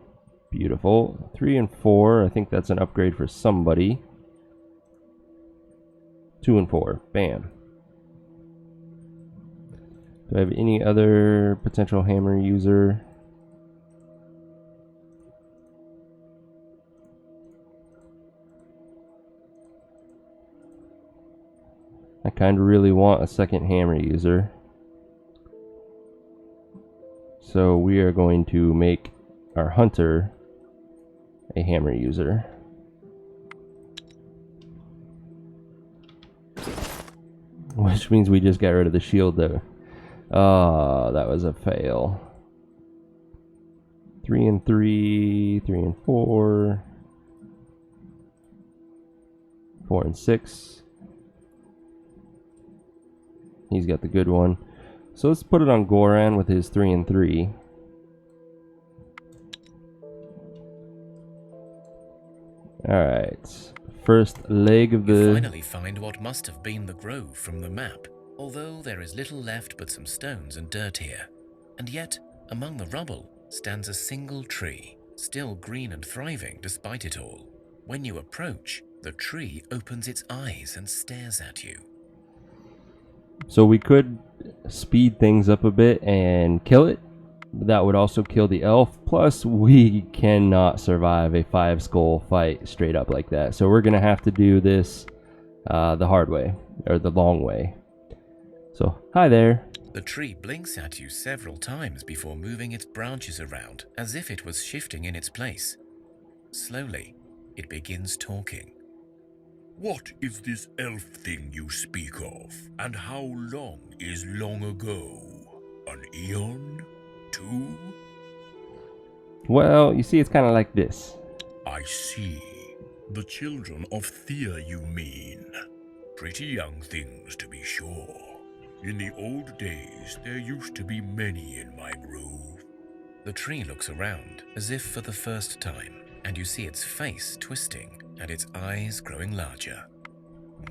Beautiful. 3 and 4. I think that's an upgrade for somebody. 2 and 4. Bam. Do I have any other potential hammer user? I kind of really want a second hammer user. So we are going to make our hunter a hammer user. Which means we just got rid of the shield though. Oh, that was a fail. 3 and 3, 3 and 4, 4 and 6. He's got the good one. So let's put it on Goran with his 3 and 3. Alright. First leg of You the... finally find what must have been the grove from the map, although there is little left but some stones and dirt here. And yet, among the rubble, stands a single tree, still green and thriving despite it all. When you approach, the tree opens its eyes and stares at you. So we could speed things up a bit and kill it. That would also kill the elf. Plus, we cannot survive a 5-skull fight straight up like that. So we're going to have to do this the hard way, or the long way. So, hi there. The tree blinks at you several times before moving its branches around as if it was shifting in its place. Slowly, it begins talking. What is this elf thing you speak of? And how long is long ago? An eon? 2? Well, you see, it's kind of like this. I see. The children of Thea, you mean. Pretty young things, to be sure. In the old days, there used to be many in my grove. The tree looks around as if for the first time, and you see its face twisting and its eyes growing larger.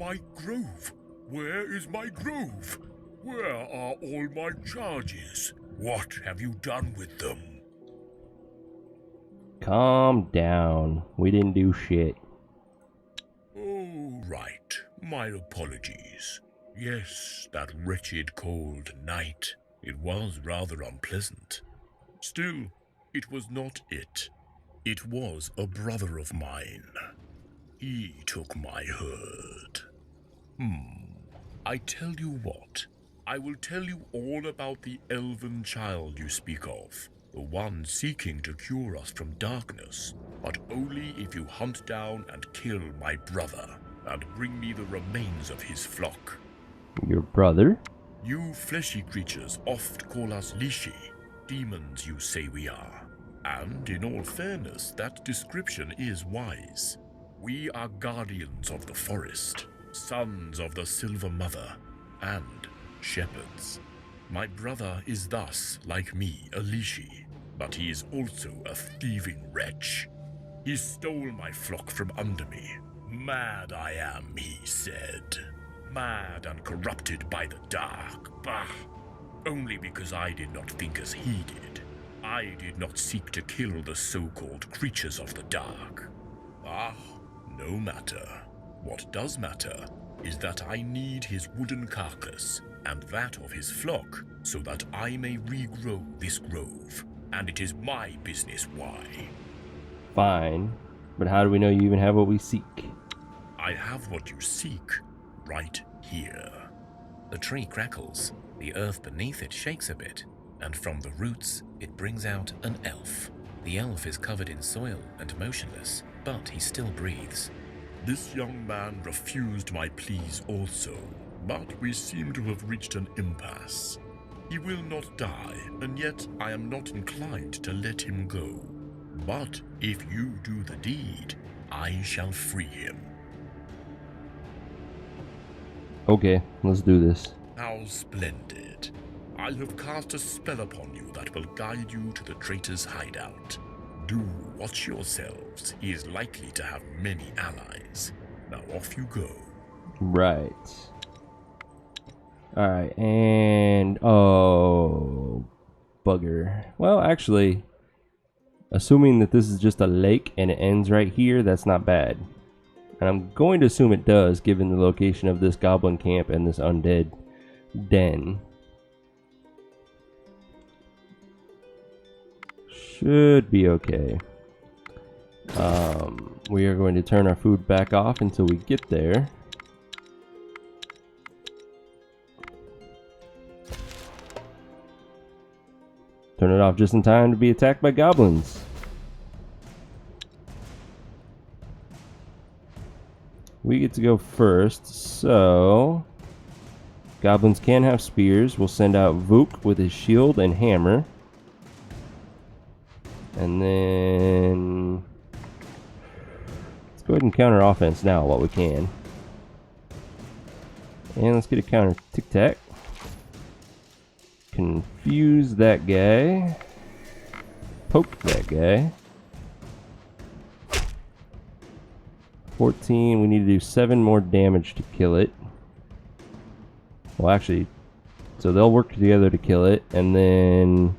My grove? Where is my grove? Where are all my charges? What have you done with them? Calm down. We didn't do shit. Oh, right. My apologies. Yes, that wretched cold night. It was rather unpleasant. Still, it was not it. It was a brother of mine. He took my herd. I tell you what. I will tell you all about the elven child you speak of. The one seeking to cure us from darkness. But only if you hunt down and kill my brother. And bring me the remains of his flock. Your brother? You fleshy creatures oft call us Lishi. Demons, you say we are. And in all fairness, that description is wise. We are guardians of the forest, sons of the Silver Mother, and shepherds. My brother is thus, like me, a Lishi, but he is also a thieving wretch. He stole my flock from under me. Mad I am, he said. Mad and corrupted by the dark. Bah! Only because I did not think as he did. I did not seek to kill the so-called creatures of the dark. Ah, no matter. What does matter is that I need his wooden carcass and that of his flock so that I may regrow this grove. And it is my business why. Fine. But how do we know you even have what we seek? I have what you seek right here. The tree crackles, the earth beneath it shakes a bit, and from the roots it brings out an elf. The elf is covered in soil and motionless, but he still breathes. This young man refused my pleas also, but we seem to have reached an impasse. He will not die, and yet I am not inclined to let him go. But if you do the deed, I shall free him. Okay, let's do this. How splendid. I have cast a spell upon you that will guide you to the traitor's hideout. Do watch yourselves. He is likely to have many allies. Now off you go. Right. Alright, and... oh... bugger. Well, actually, assuming that this is just a lake and it ends right here, that's not bad. And I'm going to assume it does, given the location of this goblin camp and this undead den. Should be okay. We are going to turn our food back off until we get there. Turn it off just in time to be attacked by goblins. We get to go first, so... goblins can have spears. We'll send out Vuk with his shield and hammer. And then... let's go ahead and counter offense now while we can. And let's get a counter tic-tac. Confuse that guy. Poke that guy. 14, we need to do 7 more damage to kill it. Well, actually, so they'll work together to kill it, and then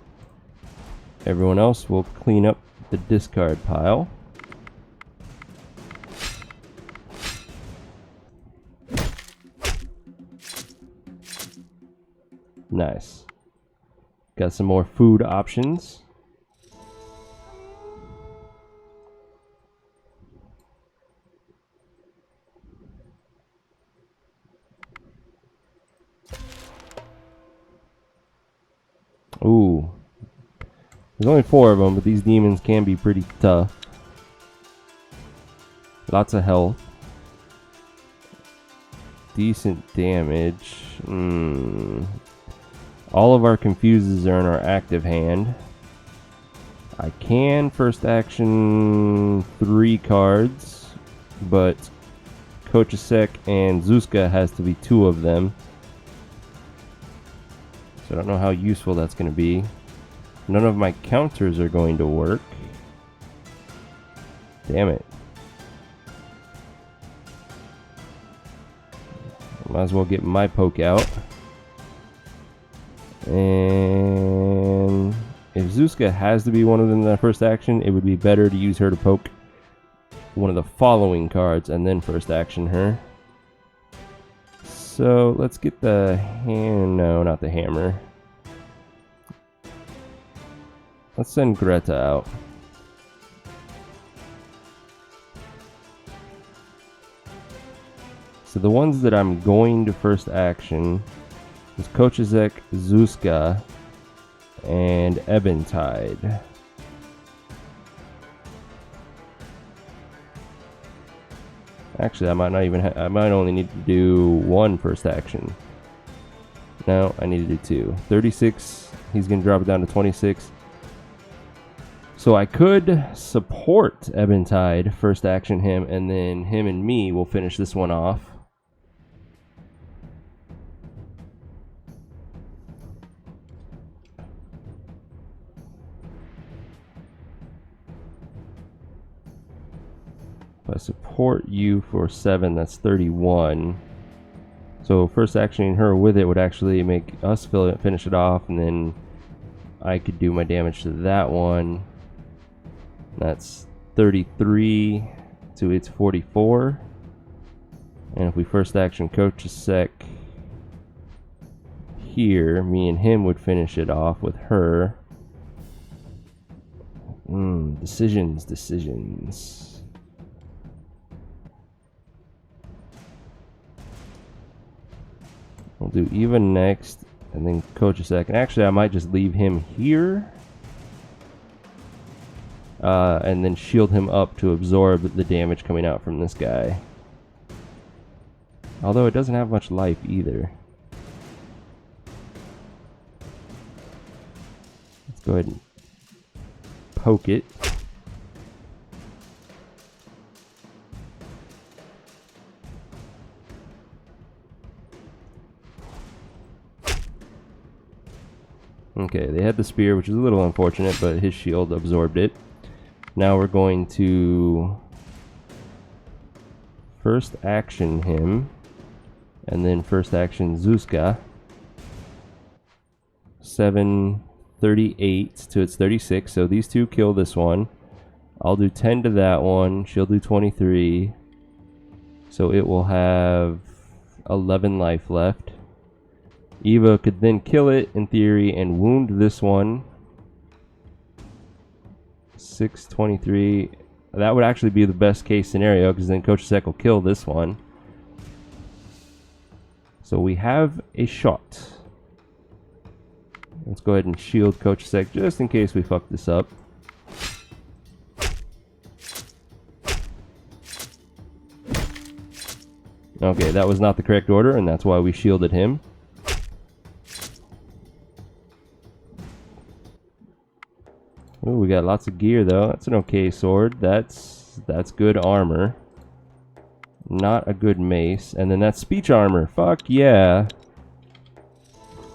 everyone else will clean up the discard pile. Nice. Got some more food options. Ooh. There's only 4 of them, but these demons can be pretty tough. Lots of health. Decent damage. All of our confuses are in our active hand. I can first action 3 cards, but Kochasek and Zuzka has to be 2 of them. So I don't know how useful that's going to be. None of my counters are going to work. Damn it. Might as well get my poke out. And if Zuzka has to be one of them in that first action, it would be better to use her to poke one of the following cards and then first action her. So let's get the no, not the hammer. Let's send Greta out. So the ones that I'm going to first action is Kochazek, Zuzka, and Ebentide. Actually, I might not even I might only need to do 1 first action. No, I need to do 2. 36, he's going to drop it down to 26. So I could support Ebentide, first action him, and then him and me will finish this one off. If I support you for 7, that's 31. So first actioning her with it would actually make us finish it off, and then I could do my damage to that one. That's 33 to its 44. And if we first action Coach a sec here, me and him would finish it off with her. Decisions. We'll do Eva next, and then Coach a sec. And actually, I might just leave him here. And then shield him up to absorb the damage coming out from this guy. Although it doesn't have much life either. Let's go ahead and poke it. Okay, they had the spear, which is a little unfortunate, but his shield absorbed it. Now we're going to first action him, and then first action Zuzka. 738 to its 36, so these two kill this one. I'll do 10 to that one, she'll do 23. So it will have 11 life left. Eva could then kill it, in theory, and wound this one. 623. That would actually be the best case scenario, because then Coach Sek will kill this one. So we have a shot. Let's go ahead and shield Coach Sek, just in case we fuck this up. Okay, that was not the correct order, and that's why we shielded him. Ooh, we got lots of gear though. That's an okay sword. That's good armor. Not a good mace. And then that's speech armor. Fuck yeah.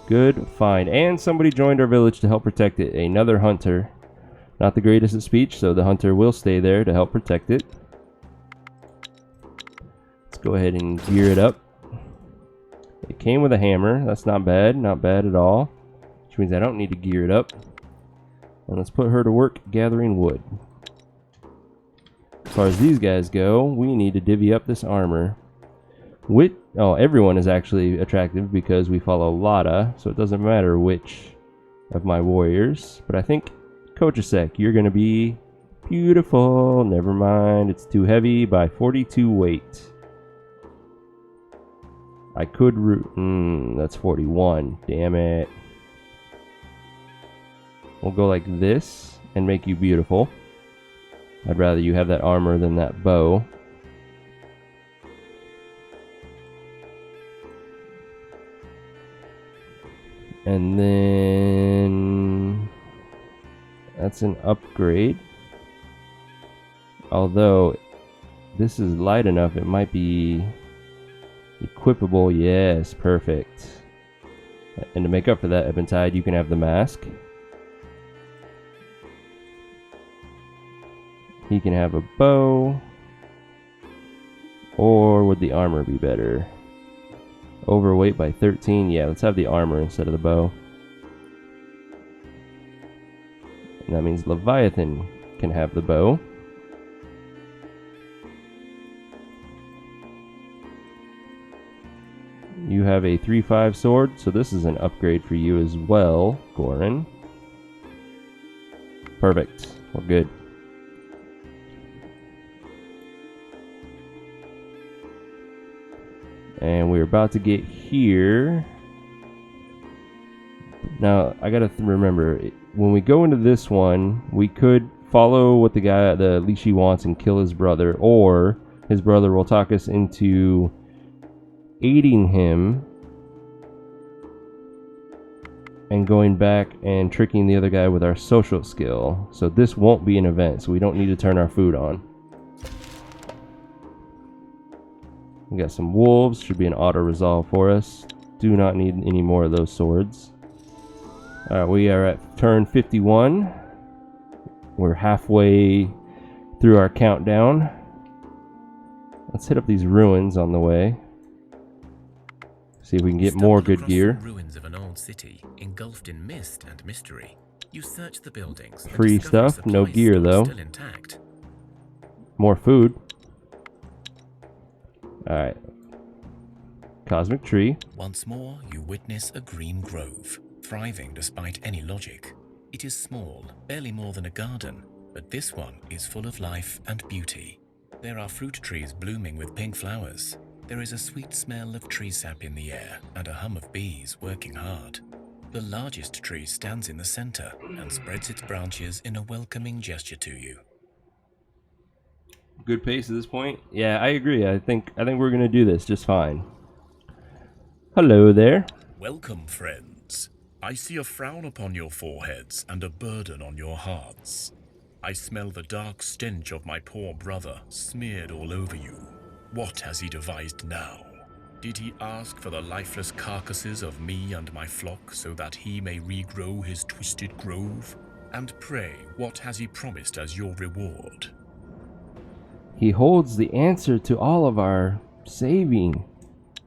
Good find. And somebody joined our village to help protect it. Another hunter. Not the greatest at speech, so the hunter will stay there to help protect it. Let's go ahead and gear it up. It came with a hammer. That's not bad. Not bad at all. Which means I don't need to gear it up. And let's put her to work gathering wood. As far as these guys go, we need to divvy up this armor. Everyone is actually attractive because we follow Lada, so it doesn't matter which of my warriors. But I think Kochasek, you're going to be beautiful. Never mind, it's too heavy by 42 weight. I could that's 41. Damn it. We'll go like this and make you beautiful. I'd rather you have that armor than that bow. And then that's an upgrade. Although this is light enough, it might be equipable. Yes, perfect. And to make up for that, Eventide, you can have the mask. He can have a bow. Or would the armor be better? Overweight by 13. Yeah, let's have the armor instead of the bow. And that means Leviathan can have the bow. You have a 3-5 sword, so this is an upgrade for you as well, Goran. Perfect. We're good. And we're about to get here. Now, I gotta remember, when we go into this one, we could follow what the Lishi wants and kill his brother, or his brother will talk us into aiding him and going back and tricking the other guy with our social skill. So this won't be an event, so we don't need to turn our food on. We got some wolves, should be an auto resolve for us. Do not need any more of those swords. Alright, we are at turn 51. We're halfway through our countdown. Let's hit up these ruins on the way. See if we can get more good gear. The ruins of an old city engulfed in mist and mystery. You search the buildings. Free stuff, no gear though. Still intact. More food. Alright. Cosmic tree. Once more, you witness a green grove, thriving despite any logic. It is small, barely more than a garden, but this one is full of life and beauty. There are fruit trees blooming with pink flowers. There is a sweet smell of tree sap in the air and a hum of bees working hard. The largest tree stands in the center and spreads its branches in a welcoming gesture to you. Good pace at this point. Yeah, I agree. I think we're gonna do this just fine. Hello there. Welcome, friends. I see a frown upon your foreheads and a burden on your hearts. I smell the dark stench of my poor brother smeared all over you. What has he devised now? Did he ask for the lifeless carcasses of me and my flock so that he may regrow his twisted grove? And pray, what has he promised as your reward? He holds the answer to all of our saving.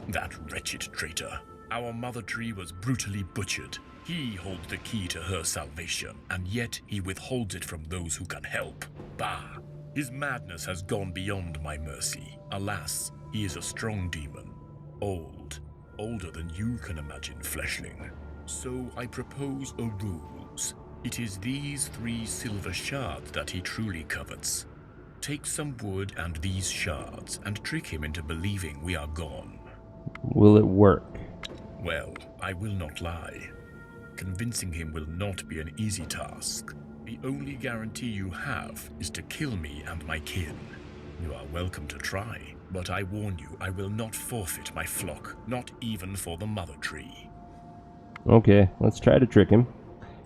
That wretched traitor. Our mother tree was brutally butchered. He holds the key to her salvation, and yet he withholds it from those who can help. Bah! His madness has gone beyond my mercy. Alas, he is a strong demon. Old. Older than you can imagine, fleshling. So I propose a rules. It is these 3 silver shards that he truly covets. Take some wood and these shards, and trick him into believing we are gone. Will it work? Well, I will not lie. Convincing him will not be an easy task. The only guarantee you have is to kill me and my kin. You are welcome to try, but I warn you, I will not forfeit my flock, not even for the mother tree. Okay, let's try to trick him.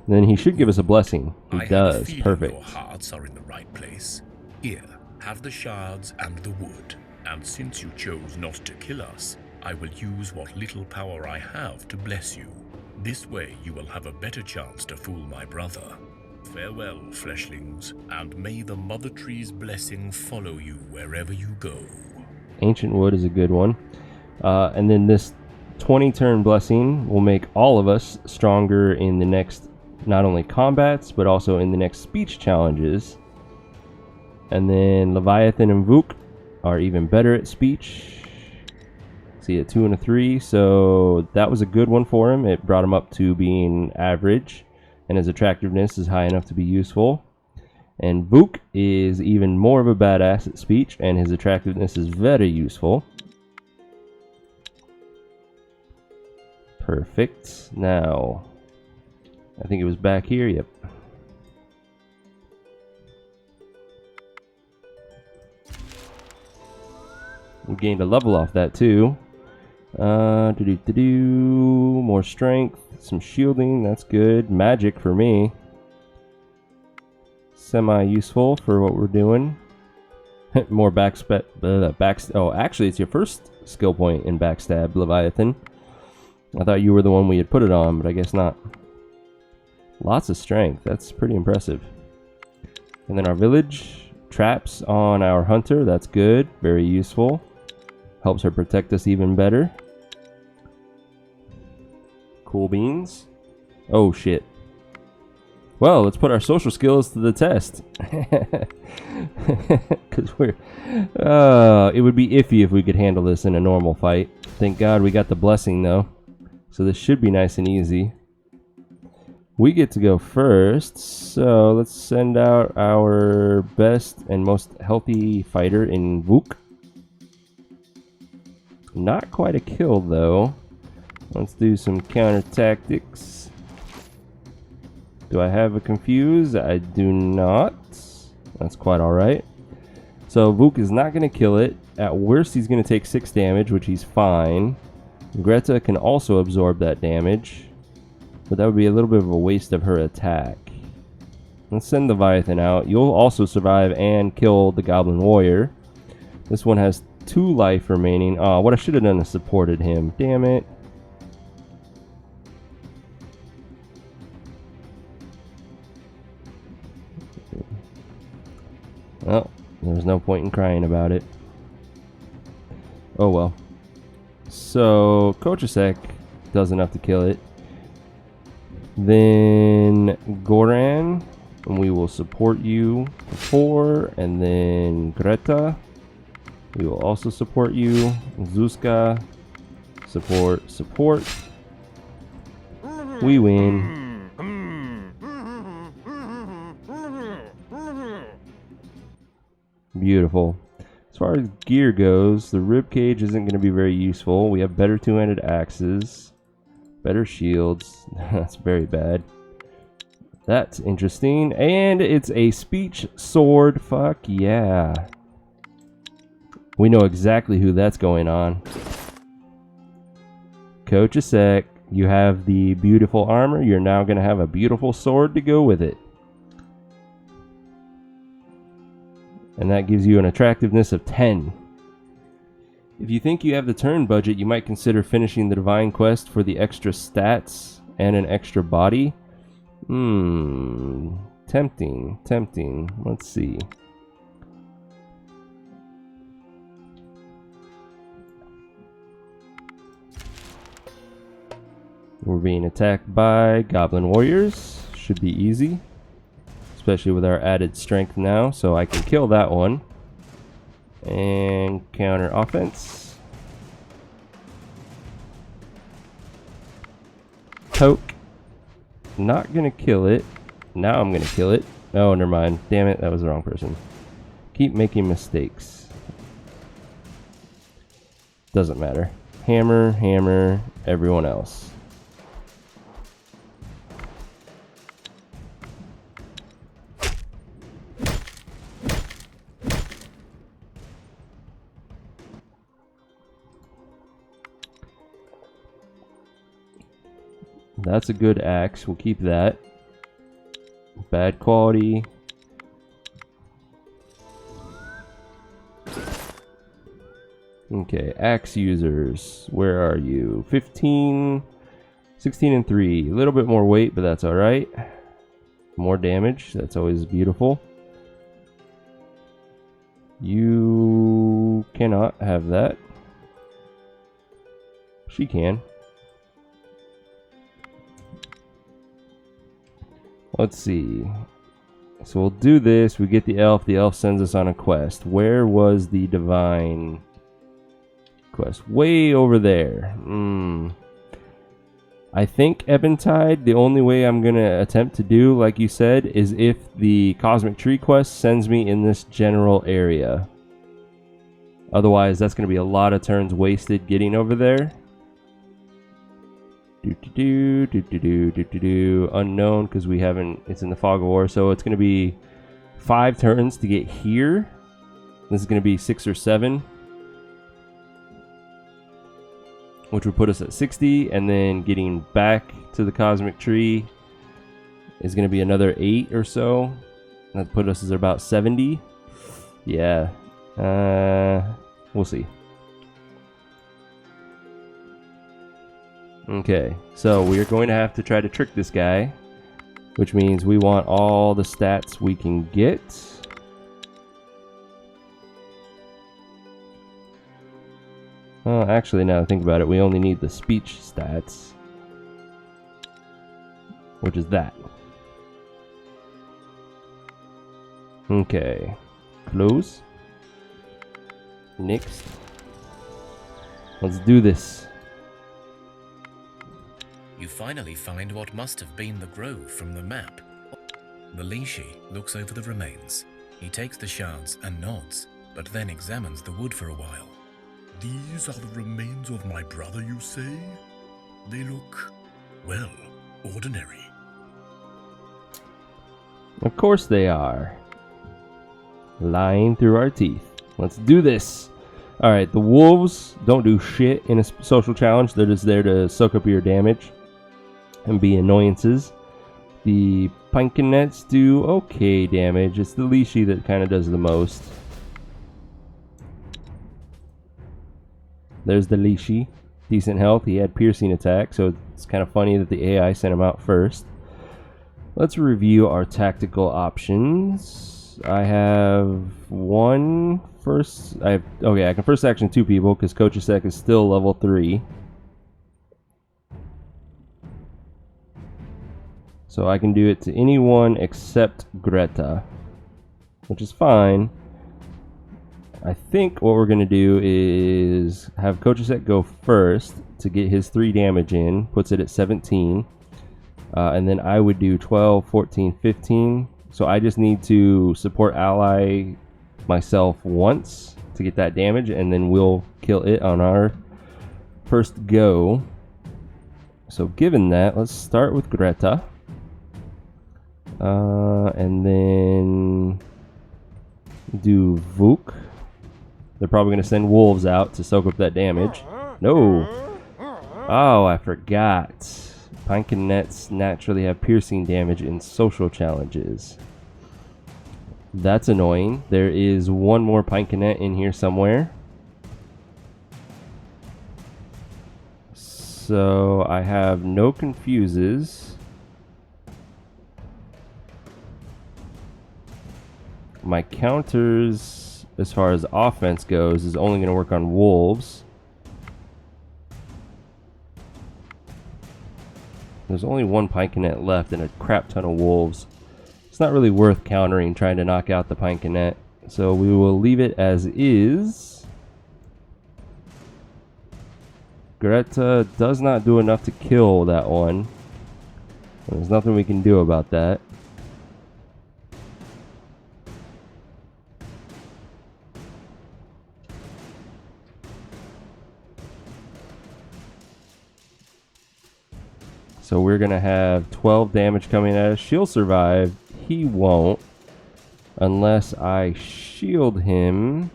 Then he should give us a blessing. He I does. have a feeling Perfect. your hearts are in the right place. Here, have the shards and the wood. And since you chose not to kill us, I will use what little power I have to bless you. This way you will have a better chance to fool my brother. Farewell, fleshlings, and may the Mother Tree's blessing follow you wherever you go. Ancient wood is a good one. And then this 20-turn blessing will make all of us stronger in the next, not only combats, but also in the next speech challenges. And then Leviathan and Vuk are even better at speech. See, a 2 and a 3, so that was a good one for him. It brought him up to being average, and his attractiveness is high enough to be useful. And Vuk is even more of a badass at speech, and his attractiveness is very useful. Perfect. Now, I think it was back here, yep. We gained a level off that too. More strength, some shielding, that's good. Magic for me. Semi-useful for what we're doing. More oh, actually it's your first skill point in backstab, Leviathan. I thought you were the one we had put it on, but I guess not. Lots of strength, that's pretty impressive. And then our village, traps on our hunter, that's good, very useful. Helps her protect us even better. Cool beans. Oh shit. Well, let's put our social skills to the test. Because it would be iffy if we could handle this in a normal fight. Thank God we got the blessing though. So this should be nice and easy. We get to go first. So let's send out our best and most healthy fighter in Vuk. Not quite a kill though. Let's do some counter tactics. Do I have a confuse? I do not. That's quite alright. So Vuk is not going to kill it. At worst he's going to take 6 damage, which he's fine. Greta can also absorb that damage, but that would be a little bit of a waste of her attack. Let's send the Leviathan out. You'll also survive and kill the Goblin Warrior. This one has 2 life remaining. What I should have done is supported him. Damn it. Well, there's no point in crying about it. Oh well. So, Kochasek does enough to kill it. Then Goran, and we will support you for 4, and then Greta, we will also support you. Zuzka, support. We win. Beautiful. As far as gear goes, the ribcage isn't going to be very useful. We have better 2-handed axes, better shields. That's very bad. That's interesting. And it's a speech sword. Fuck yeah. We know exactly who that's going on. Kochasek, you have the beautiful armor. You're now going to have a beautiful sword to go with it. And that gives you an attractiveness of 10. If you think you have the turn budget, you might consider finishing the Divine Quest for the extra stats and an extra body. Tempting. Let's see. We're being attacked by Goblin Warriors. Should be easy. Especially with our added strength now. So I can kill that one. And counter offense. Poke. Not gonna kill it. Now I'm gonna kill it. Oh, never mind. Damn it, that was the wrong person. Keep making mistakes. Doesn't matter. Hammer, everyone else. That's a good axe. We'll keep that. Bad quality. Okay, axe users. Where are you? 15, 16, and 3. A little bit more weight, but that's alright. More damage. That's always beautiful. You cannot have that. She can. Let's see. So we'll do this. We get the elf. The elf sends us on a quest. Where was the divine quest? Way over there. I think Ebentide, the only way I'm going to attempt to do, like you said, is if the Cosmic Tree quest sends me in this general area. Otherwise, that's going to be a lot of turns wasted getting over there. Unknown, because we haven't, it's in the Fog of War, so it's going to be 5 turns to get here. This is going to be 6 or 7, which would put us at 60, and then getting back to the Cosmic Tree is going to be another 8 or so. That put us at about 70. Yeah, we'll see. Okay, so we are going to have to try to trick this guy, which means we want all the stats we can get. Oh, actually, now that I think about it, we only need the speech stats, which is that. Okay, close. Next. Let's do this. You finally find what must have been the grove from the map. The Lishi looks over the remains. He takes the shards and nods, but then examines the wood for a while. These are the remains of my brother, you say? They look, well, ordinary. Of course they are. Lying through our teeth. Let's do this. Alright, the wolves don't do shit in a social challenge. They're just there to soak up your damage and be annoyances. The Pinkenets do okay damage. It's the Lishi that kind of does the most. There's the Lishi. Decent health. He had piercing attack, so it's kind of funny that the AI sent him out first. Let's review our tactical options. I have one first. I can first action 2 people because Kochasek is still level 3. So I can do it to anyone except Greta, which is fine. I think what we're going to do is have Kochasek go first to get his 3 damage in, puts it at 17. And then I would do 12, 14, 15. So I just need to support ally myself once to get that damage, and then we'll kill it on our first go. So given that, let's start with Greta. And then do Vuk. They're probably going to send wolves out to soak up that damage. No. Oh, I forgot. Pinkenets naturally have piercing damage in social challenges. That's annoying. There is one more Pinkenet in here somewhere. So I have no confuses. My counters, as far as offense goes, is only going to work on wolves. There's only one Pinkinet left and a crap ton of wolves. It's not really worth countering trying to knock out the Pinkinet. So we will leave it as is. Greta does not do enough to kill that one. There's nothing we can do about that. So we're going to have 12 damage coming at us. She'll survive. He won't. Unless I shield him.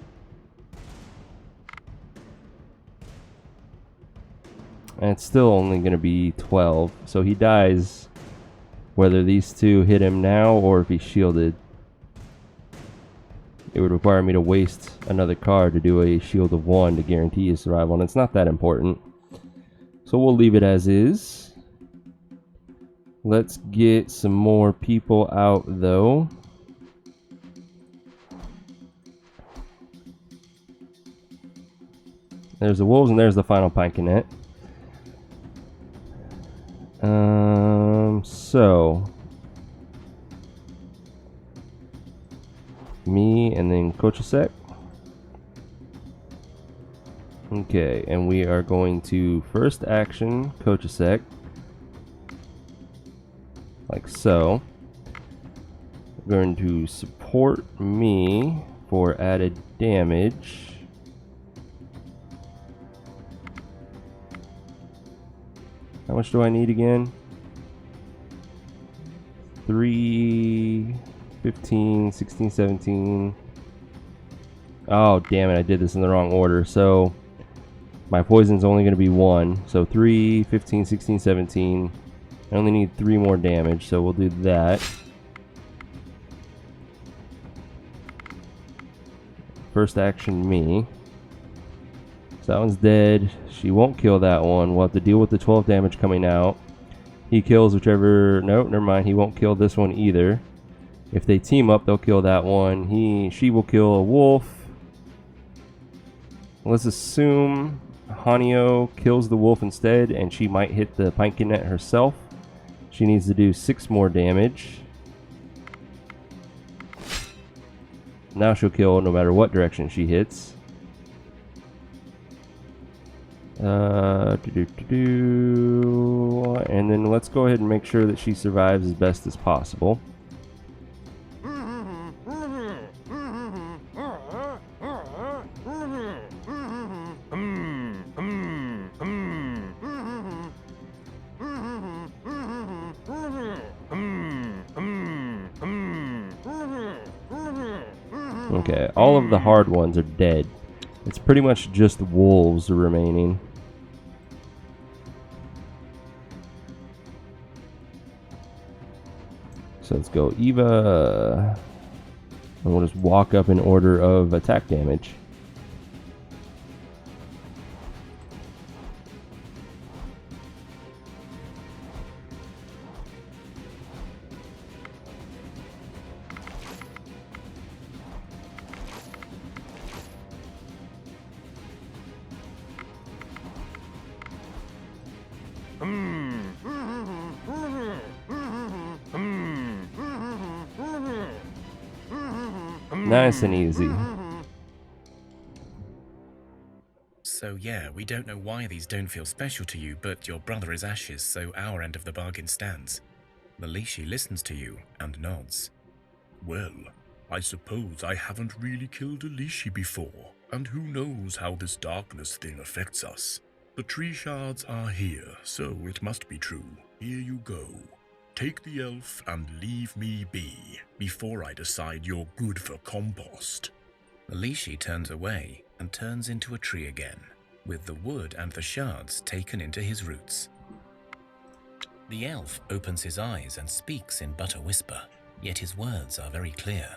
And it's still only going to be 12. So he dies whether these two hit him now or if he's shielded. It would require me to waste another card to do a shield of 1 to guarantee his survival. And it's not that important. So we'll leave it as is. Let's get some more people out, though. There's the wolves, and there's the final Pinkinet. So me and then Kochasek. Okay, and we are going to first action Kochasek. Like so. We're going to support me for added damage. How much do I need again? 3, 15, 16, 17. Oh, damn it, I did this in the wrong order. So my poison's only going to be 1. So 3, 15, 16, 17. I only need 3 more damage, so we'll do that. First action, me. So that one's dead. She won't kill that one. We'll have to deal with the 12 damage coming out. He kills whichever... Nope, never mind. He won't kill this one either. If they team up, they'll kill that one. She will kill a wolf. Let's assume Hanyo kills the wolf instead, and she might hit the Pinkinet herself. She needs to do 6 more damage. Now she'll kill no matter what direction she hits. And then let's go ahead and make sure that she survives as best as possible. Okay, all of the hard ones are dead. It's pretty much just wolves remaining. So let's go Eva. And we'll just walk up in order of attack damage. Nice and easy. So yeah, we don't know why these don't feel special to you, but your brother is ashes, so our end of the bargain stands. Malishi listens to you and nods. Well, I suppose I haven't really killed a Lishi before, and who knows how this darkness thing affects us. The tree shards are here, so it must be true. Here you go. Take the elf and leave me be, before I decide you're good for compost. Malishi turns away and turns into a tree again, with the wood and the shards taken into his roots. The elf opens his eyes and speaks in but a whisper, yet his words are very clear.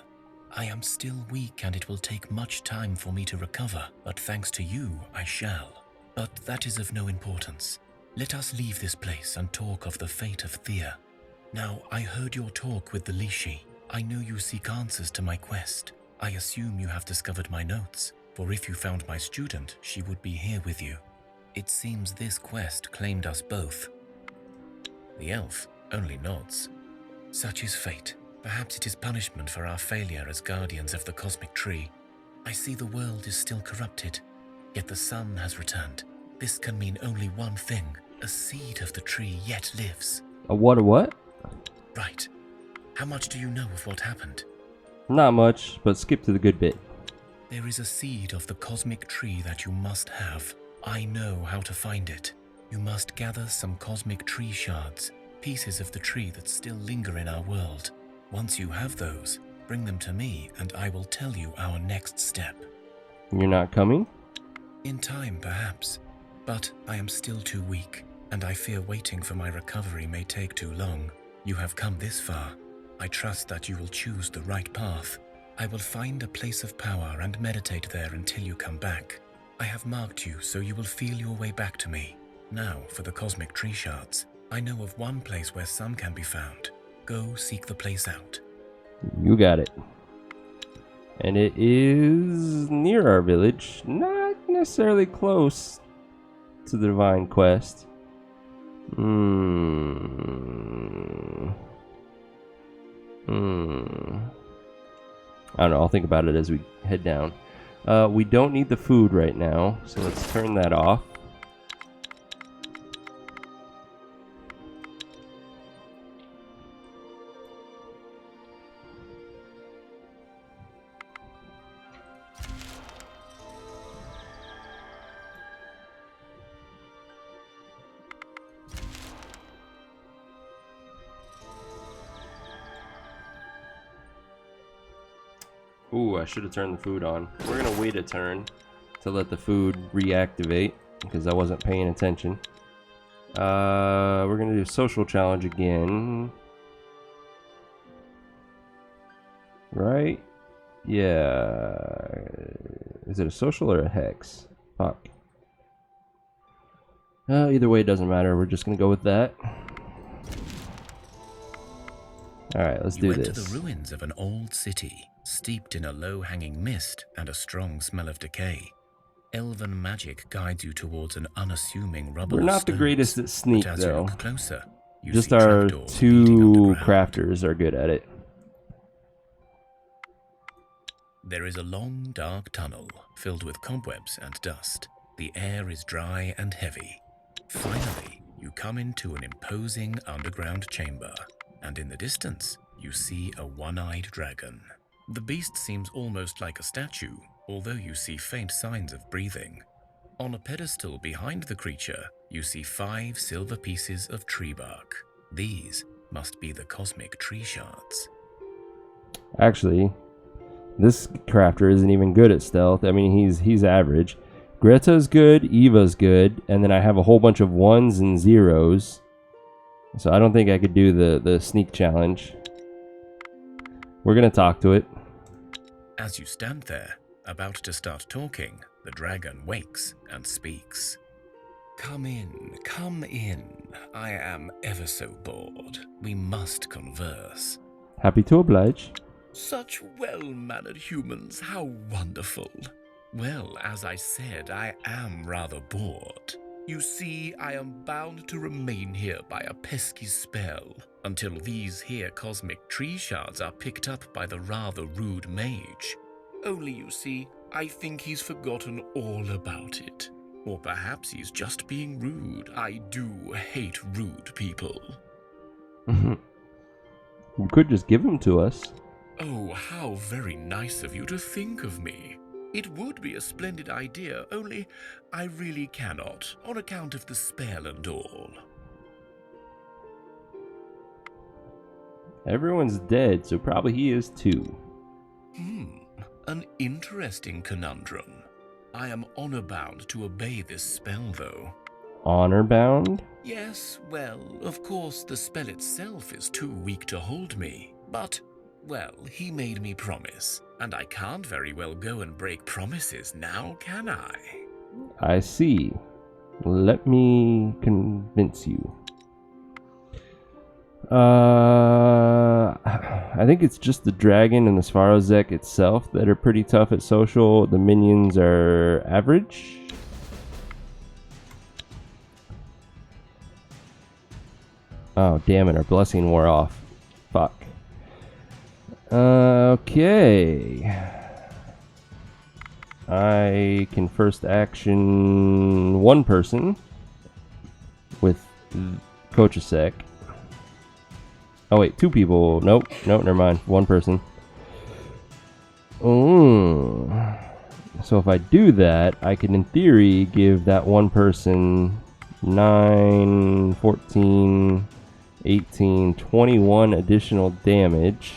I am still weak and it will take much time for me to recover, but thanks to you I shall. But that is of no importance. Let us leave this place and talk of the fate of Thea. Now, I heard your talk with the Lishi. I know you seek answers to my quest. I assume you have discovered my notes, for if you found my student, she would be here with you. It seems this quest claimed us both. The elf only nods. Such is fate. Perhaps it is punishment for our failure as guardians of the cosmic tree. I see the world is still corrupted, yet the sun has returned. This can mean only one thing. A seed of the tree yet lives. A what? Right. How much do you know of what happened? Not much, but skip to the good bit. There is a seed of the cosmic tree that you must have. I know how to find it. You must gather some cosmic tree shards, pieces of the tree that still linger in our world. Once you have those, bring them to me and I will tell you our next step. You're not coming? In time, perhaps. But I am still too weak, and I fear waiting for my recovery may take too long. You have come this far. I trust that you will choose the right path. I will find a place of power and meditate there until you come back. I have marked you so you will feel your way back to me. Now for the cosmic tree shards. I know of one place where some can be found. Go seek the place out. You got it. And it is near our village. Not necessarily close to the divine quest. I don't know, I'll think about it as we head down. We don't need the food right now, so let's turn that off. Ooh, I should have turned the food on. We're gonna wait a turn to let the food reactivate because I wasn't paying attention. We're gonna do social challenge again. Right? Yeah. Is it a social or a hex? Fuck. Either way, it doesn't matter. We're just gonna go with that. Alright, let's do this. You went to the ruins of an old city, steeped in a low-hanging mist and a strong smell of decay. Elven magic guides you towards an unassuming rubble We're of not the stones, greatest at sneak, but as though. you look closer, you Just see our trapdoors leading two underground. crafters are good at it. There is a long, dark tunnel filled with cobwebs and dust. The air is dry and heavy. Finally, you come into an imposing underground chamber, and in the distance, you see a one-eyed dragon. The beast seems almost like a statue, although you see faint signs of breathing. On a pedestal behind the creature, you see 5 silver pieces of tree bark. These must be the cosmic tree shards. Actually, this crafter isn't even good at stealth. I mean, he's average. Greta's good, Eva's good, and then I have a whole bunch of 1s and 0s. So I don't think I could do the sneak challenge. We're gonna talk to it. As you stand there, about to start talking, the dragon wakes and speaks. Come in. I am ever so bored. We must converse. Happy to oblige. Such well-mannered humans, how wonderful. Well, as I said, I am rather bored. You see, I am bound to remain here by a pesky spell until these here cosmic tree shards are picked up by the rather rude mage. Only, you see, I think he's forgotten all about it. Or perhaps he's just being rude. I do hate rude people. You could just give him to us. Oh, how very nice of you to think of me. It would be a splendid idea, only I really cannot, on account of the spell and all. Everyone's dead, so probably he is too. An interesting conundrum. I am honor-bound to obey this spell, though. Honor-bound? Yes, well, of course the spell itself is too weak to hold me, but, well, he made me promise, and I can't very well go and break promises now, can I? I see. Let me convince you. I think it's just the dragon and the Svarozek itself that are pretty tough at social. The minions are average. Oh, damn it, our blessing wore off. Fuck. Okay. I can first action one person with Kochasek. Oh wait, two people. Nope, never mind. One person. Ooh. So if I do that, I can in theory give that one person 9, 14, 18, 21 additional damage.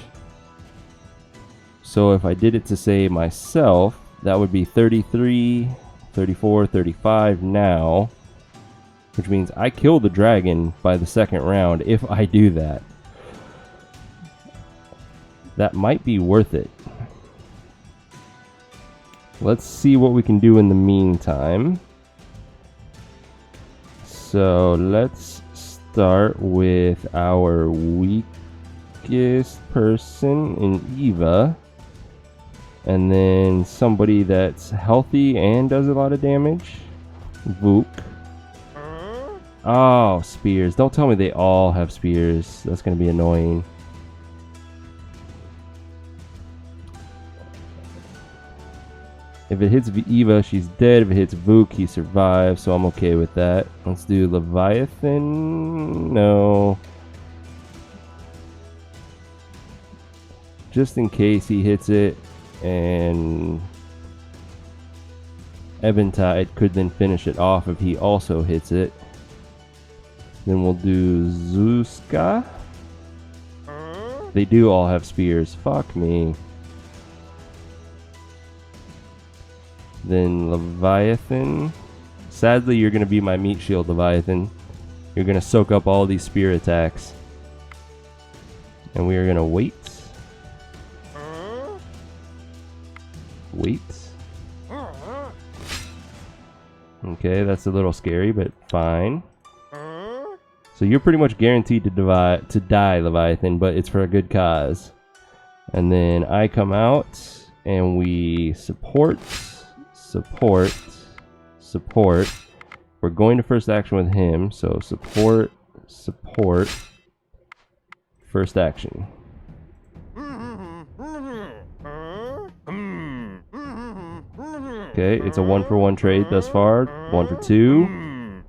So if I did it to say myself, that would be 33, 34, 35 now. Which means I kill the dragon by the second round if I do that. That might be worth it. Let's see what we can do in the meantime. So let's start with our weakest person in Eva. And then somebody that's healthy and does a lot of damage. Vuk. Oh, spears. Don't tell me they all have spears. That's going to be annoying. If it hits Eva, she's dead. If it hits Vuk, he survives, so I'm okay with that. Let's do Leviathan. No. Just in case he hits it, and Eventide could then finish it off if he also hits it. Then we'll do Zuzka. They do all have spears. Fuck me. Then Leviathan. Sadly, you're going to be my meat shield, Leviathan. You're going to soak up all these spear attacks. And we are going to wait. Wait. Okay, that's a little scary, but fine. So you're pretty much guaranteed to die, Leviathan, but it's for a good cause. And then I come out, and we support. We're going to first action with him, so support, first action. Okay, it's a 1-for-1 trade thus far. 1 for 2.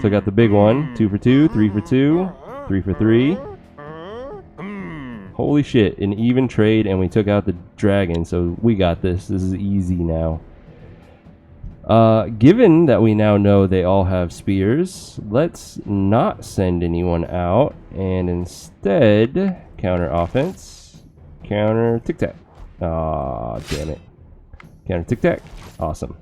Took out the big one. 2 for 2, 3 for 2, 3 for 3. Holy shit, an even trade, and we took out the dragon, so we got this. This is easy now. Given that we now know they all have spears, let's not send anyone out, and instead, counter offense, counter tic-tac. Aw, damn it. Counter tic-tac. Awesome.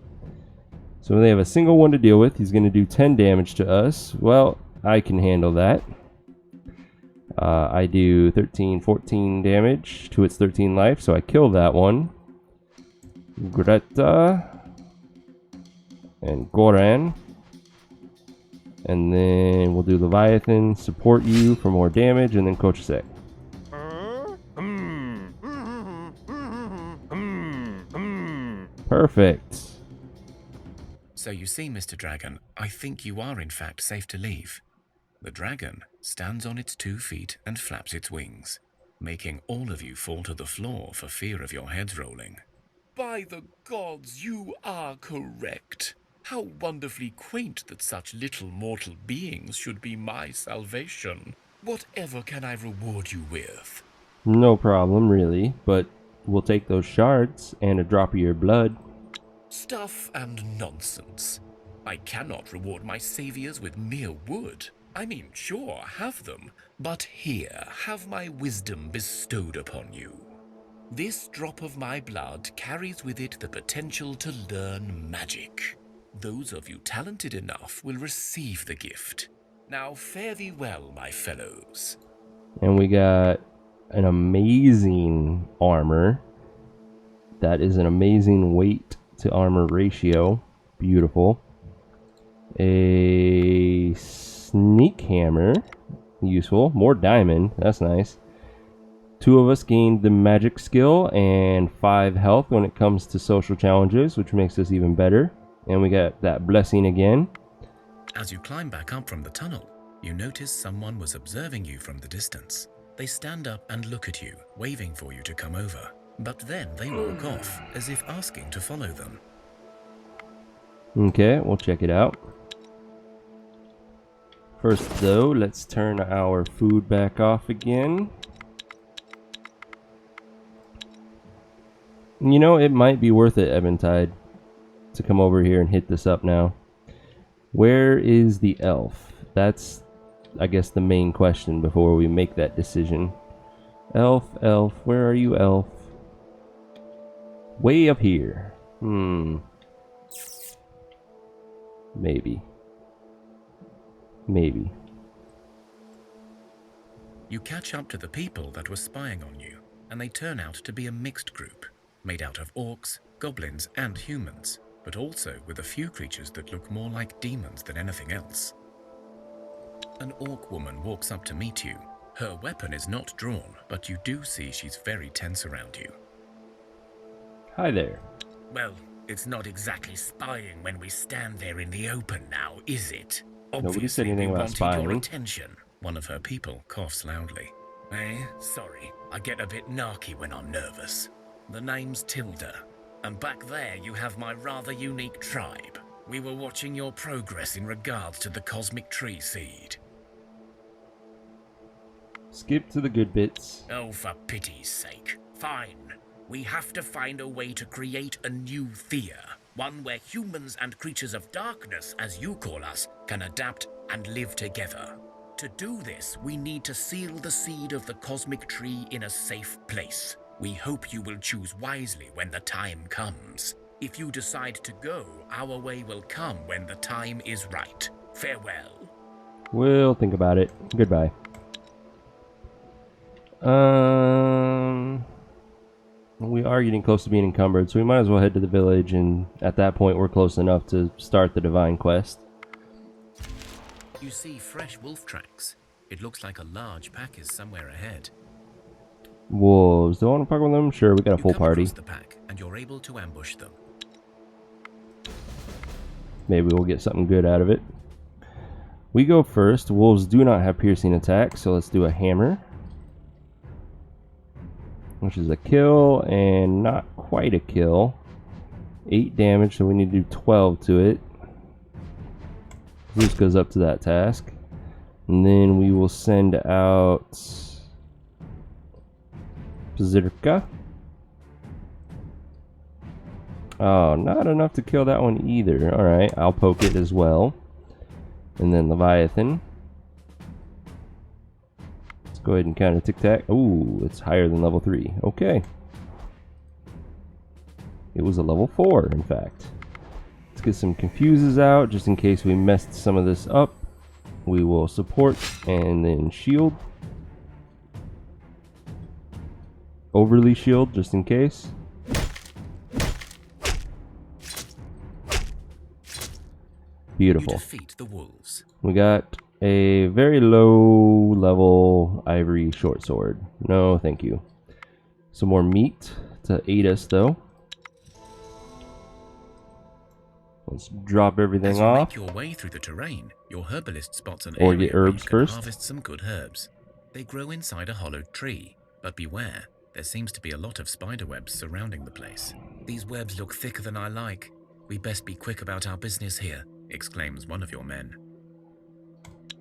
So they have a single one to deal with. He's going to do 10 damage to us. Well, I can handle that. I do 13, 14 damage to its 13 life, so I kill that one. Greta and Goran. And then we'll do Leviathan, support you for more damage, and then Kochasek. Perfect. So you see, Mr. Dragon, I think you are in fact safe to leave. The dragon stands on its 2 feet and flaps its wings, making all of you fall to the floor for fear of your heads rolling. By the gods, you are correct. How wonderfully quaint that such little mortal beings should be my salvation. Whatever can I reward you with? No problem, really, but we'll take those shards and a drop of your blood. Stuff and nonsense. I cannot reward my saviors with mere wood. I mean, sure, have them, but here, have my wisdom bestowed upon you. This drop of my blood carries with it the potential to learn magic. Those of you talented enough will receive the gift. Now fare thee well, my fellows. And we got an amazing armor. That is an amazing weight to armor ratio. Beautiful. A sneak hammer. Useful. More diamond. That's nice. 2 of us gained the magic skill and 5 health when it comes to social challenges, which makes us even better. And we got that blessing again. As you climb back up from the tunnel, you notice someone was observing you from the distance. They stand up and look at you, waving for you to come over. But then they walk off, as if asking to follow them. Okay, we'll check it out. First though, let's turn our food back off again. You know, it might be worth it, Eventide, to come over here and hit this up now. Where is the elf? That's, I guess, the main question before we make that decision. Elf, where are you, elf? Way up here. Maybe. You catch up to the people that were spying on you, and they turn out to be a mixed group, made out of orcs, goblins, and humans, but also with a few creatures that look more like demons than anything else. An orc woman walks up to meet you. Her weapon is not drawn, but you do see she's very tense around you. Hi there. Well, it's not exactly spying when we stand there in the open now, is it? Nobody said anything we about wanted spying. your attention. One of her people coughs loudly. Sorry. I get a bit narky when I'm nervous. The name's Tilda. And back there you have my rather unique tribe. We were watching your progress in regards to the cosmic tree seed. Skip to the good bits. Oh, for pity's sake. Fine. We have to find a way to create a new Thea. One where humans and creatures of darkness, as you call us, can adapt and live together. To do this, we need to seal the seed of the cosmic tree in a safe place. We hope you will choose wisely when the time comes. If you decide to go, our way will come when the time is right. Farewell. We'll think about it. Goodbye. We are getting close to being encumbered, so we might as well head to the village, and at that point we're close enough to start the divine quest. You see fresh wolf tracks. It looks like a large pack is somewhere ahead. Wolves. Do I want to park with them? Sure, we got a full You come party. across the pack, and you're able to ambush them. Maybe we'll get something good out of it. We go first. Wolves do not have piercing attacks, so let's do a hammer. Which is a kill, and not quite a kill. 8 damage, so we need to do 12 to it. This goes up to that task. And then we will send out Zirka. Oh, not enough to kill that one either. Alright, I'll poke it as well. And then Leviathan. Let's go ahead and counter tic-tac. Ooh, it's higher than level 3. Okay. It was a level 4, in fact. Let's get some confuses out, just in case we messed some of this up. We will support and then shield. Overly shield, just in case. Beautiful. You defeat the wolves. We got a very low level ivory short sword. No, thank you. Some more meat to aid us, though. Let's drop everything As you off. make your way through the terrain, your herbalist spots an Or area get where herbs you can first. harvest some good herbs. They grow inside a hollowed tree, but beware, there seems to be a lot of spider webs surrounding the place. These webs look thicker than I like. We best be quick about our business here, exclaims one of your men.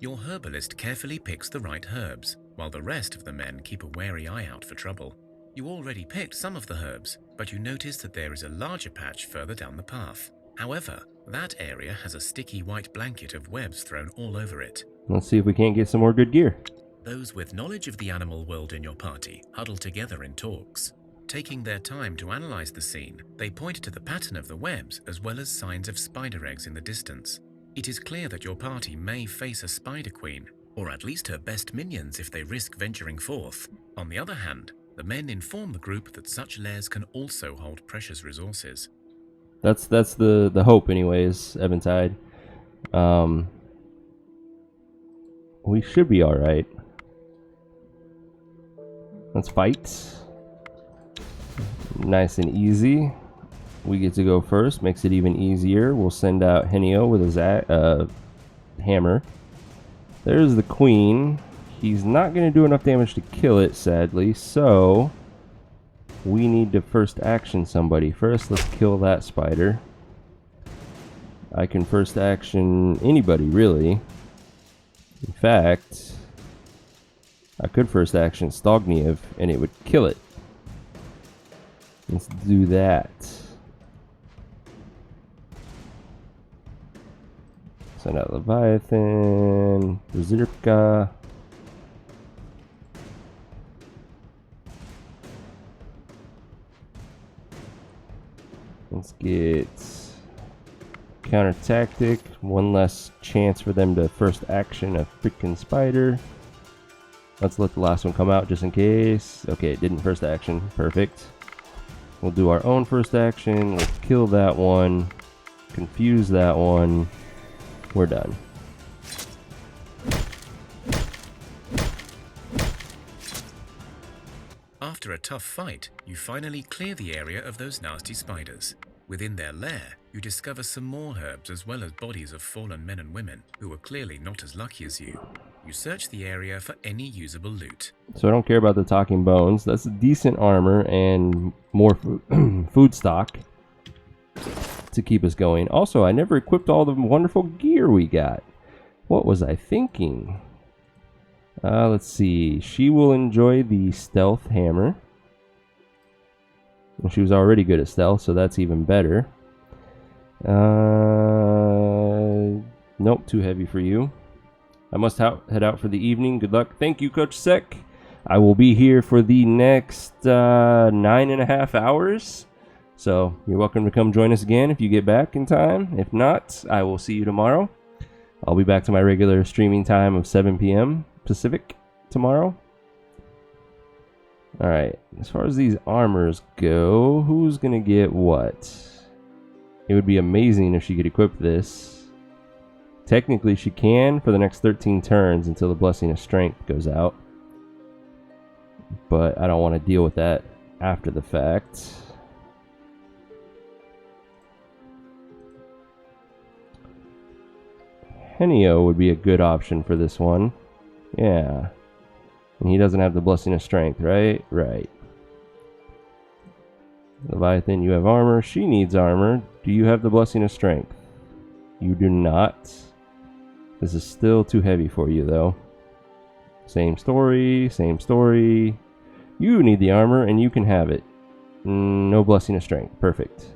Your herbalist carefully picks the right herbs, while the rest of the men keep a wary eye out for trouble. You already picked some of the herbs, but you notice that there is a larger patch further down the path. However, that area has a sticky white blanket of webs thrown all over it. Let's see if we can't get some more good gear. Those with knowledge of the animal world in your party huddle together in talks. Taking their time to analyze the scene, they point to the pattern of the webs as well as signs of spider eggs in the distance. It is clear that your party may face a spider queen, or at least her best minions if they risk venturing forth. On the other hand, the men inform the group that such lairs can also hold precious resources. That's the hope anyways, Eventide. We should be alright. Let's fight. Nice and easy. We get to go first, makes it even easier. We'll send out Henio with his hammer. There's the queen. He's not going to do enough damage to kill it, sadly, so we need to first action somebody. First, let's kill that spider. I can first action anybody, really. In fact, I could first action Stogniev, and it would kill it. Let's do that. Send out Leviathan, Berserka. Let's get counter tactic. One less chance for them to first action a freaking spider. Let's let the last one come out just in case. Okay, it didn't first action. Perfect. We'll do our own first action. We'll kill that one. Confuse that one. We're done. After a tough fight, you finally clear the area of those nasty spiders. Within their lair, you discover some more herbs as well as bodies of fallen men and women who were clearly not as lucky as you. You search the area for any usable loot. So I don't care about the talking bones. That's decent armor and more food stock to keep us going. Also, I never equipped all the wonderful gear we got. What was I thinking? Let's see. She will enjoy the stealth hammer. Well, she was already good at stealth, so that's even better. Nope, too heavy for you. I must head out for the evening. Good luck. Thank you, Coach Sec. I will be here for the next 9.5 hours. So you're welcome to come join us again if you get back in time. If not, I will see you tomorrow. I'll be back to my regular streaming time of 7 p.m. Pacific tomorrow. Alright, as far as these armors go, who's gonna get what? It would be amazing if she could equip this. Technically, she can for the next 13 turns until the Blessing of Strength goes out. But I don't want to deal with that after the fact. Henio would be a good option for this one. Yeah. And he doesn't have the Blessing of Strength, right? Right. Leviathan, you have armor. She needs armor. Do you have the Blessing of Strength? You do not. This is still too heavy for you, though. Same story, same story. You need the armor, and you can have it. No Blessing of Strength. Perfect.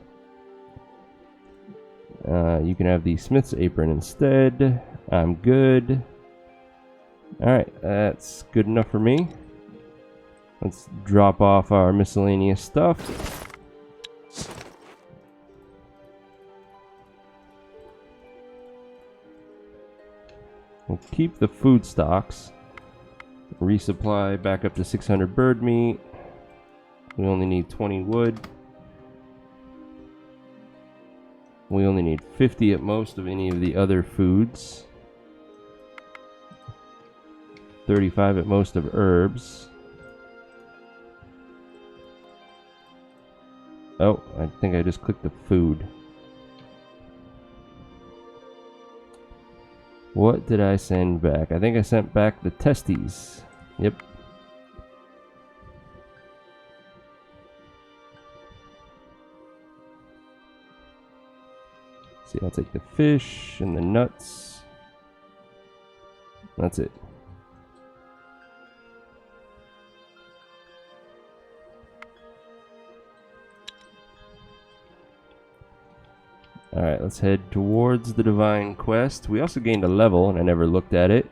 You can have the Smith's Apron instead. I'm good. Alright, that's good enough for me. Let's drop off our miscellaneous stuff. We'll keep the food stocks. Resupply back up to 600 bird meat. We only need 20 wood. We only need 50 at most of any of the other foods. 35 at most of herbs. Oh, I think I just clicked the food. What did I send back? I think I sent back the testes. Yep. See, I'll take the fish and the nuts. That's it. Alright, let's head towards the Divine Quest. We also gained a level, and I never looked at it.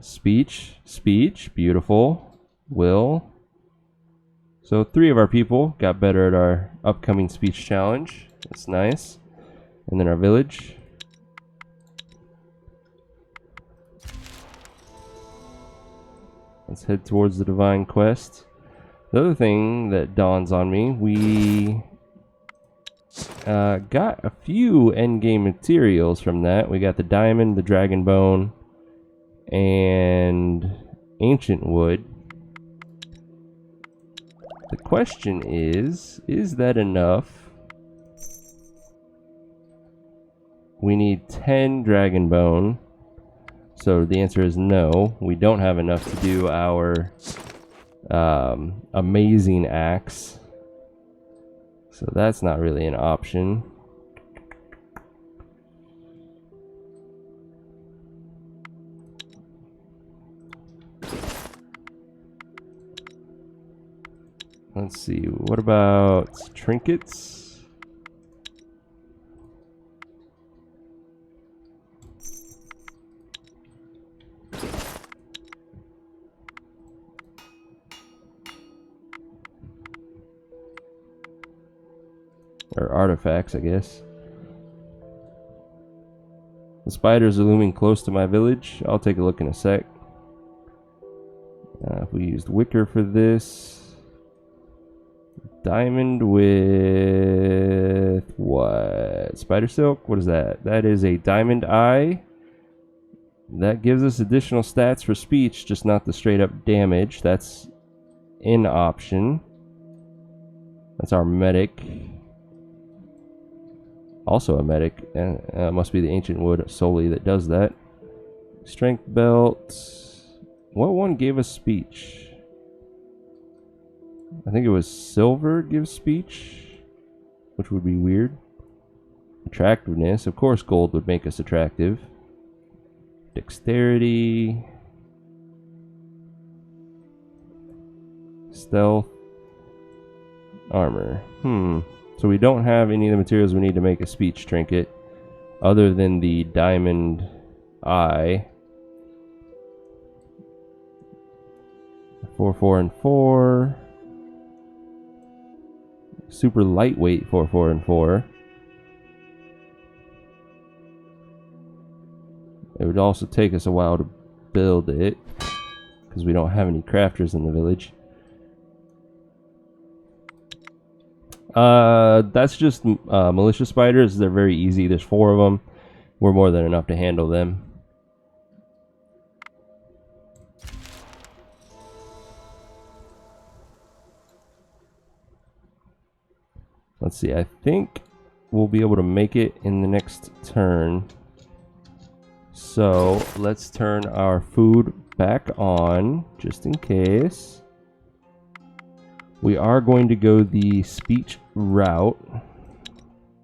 Speech, beautiful. Will. So 3 of our people got better at our upcoming speech challenge. That's nice. And then our village. Let's head towards the Divine Quest. The other thing that dawns on me, we Got a few endgame materials from that. We got the diamond, the dragon bone, and ancient wood. The question is that enough? We need 10 dragon bone. So the answer is no. We don't have enough to do our amazing axe. So that's not really an option. Let's see, what about trinkets? Or artifacts, I guess. The spiders are looming close to my village. I'll take a look in a sec. If we used wicker for this. Diamond with what? Spider silk? What is that? That is a diamond eye. That gives us additional stats for speech, just not the straight up damage. That's an option. That's our medic. Also a medic. Must be the ancient wood solely that does that. Strength belt. What one gave us speech? I think it was silver gives speech, which would be weird. Attractiveness. Of course gold would make us attractive. Dexterity. Stealth. Armor. So we don't have any of the materials we need to make a speech trinket other than the diamond eye. 4, 4, and 4. Super lightweight 4, 4, and 4. It would also take us a while to build it because we don't have any crafters in the village. That's just militia spiders. They're very easy. There's 4 of them. We're more than enough to handle them. Let's see. I think we'll be able to make it in the next turn. So let's turn our food back on just in case. We are going to go the speech route,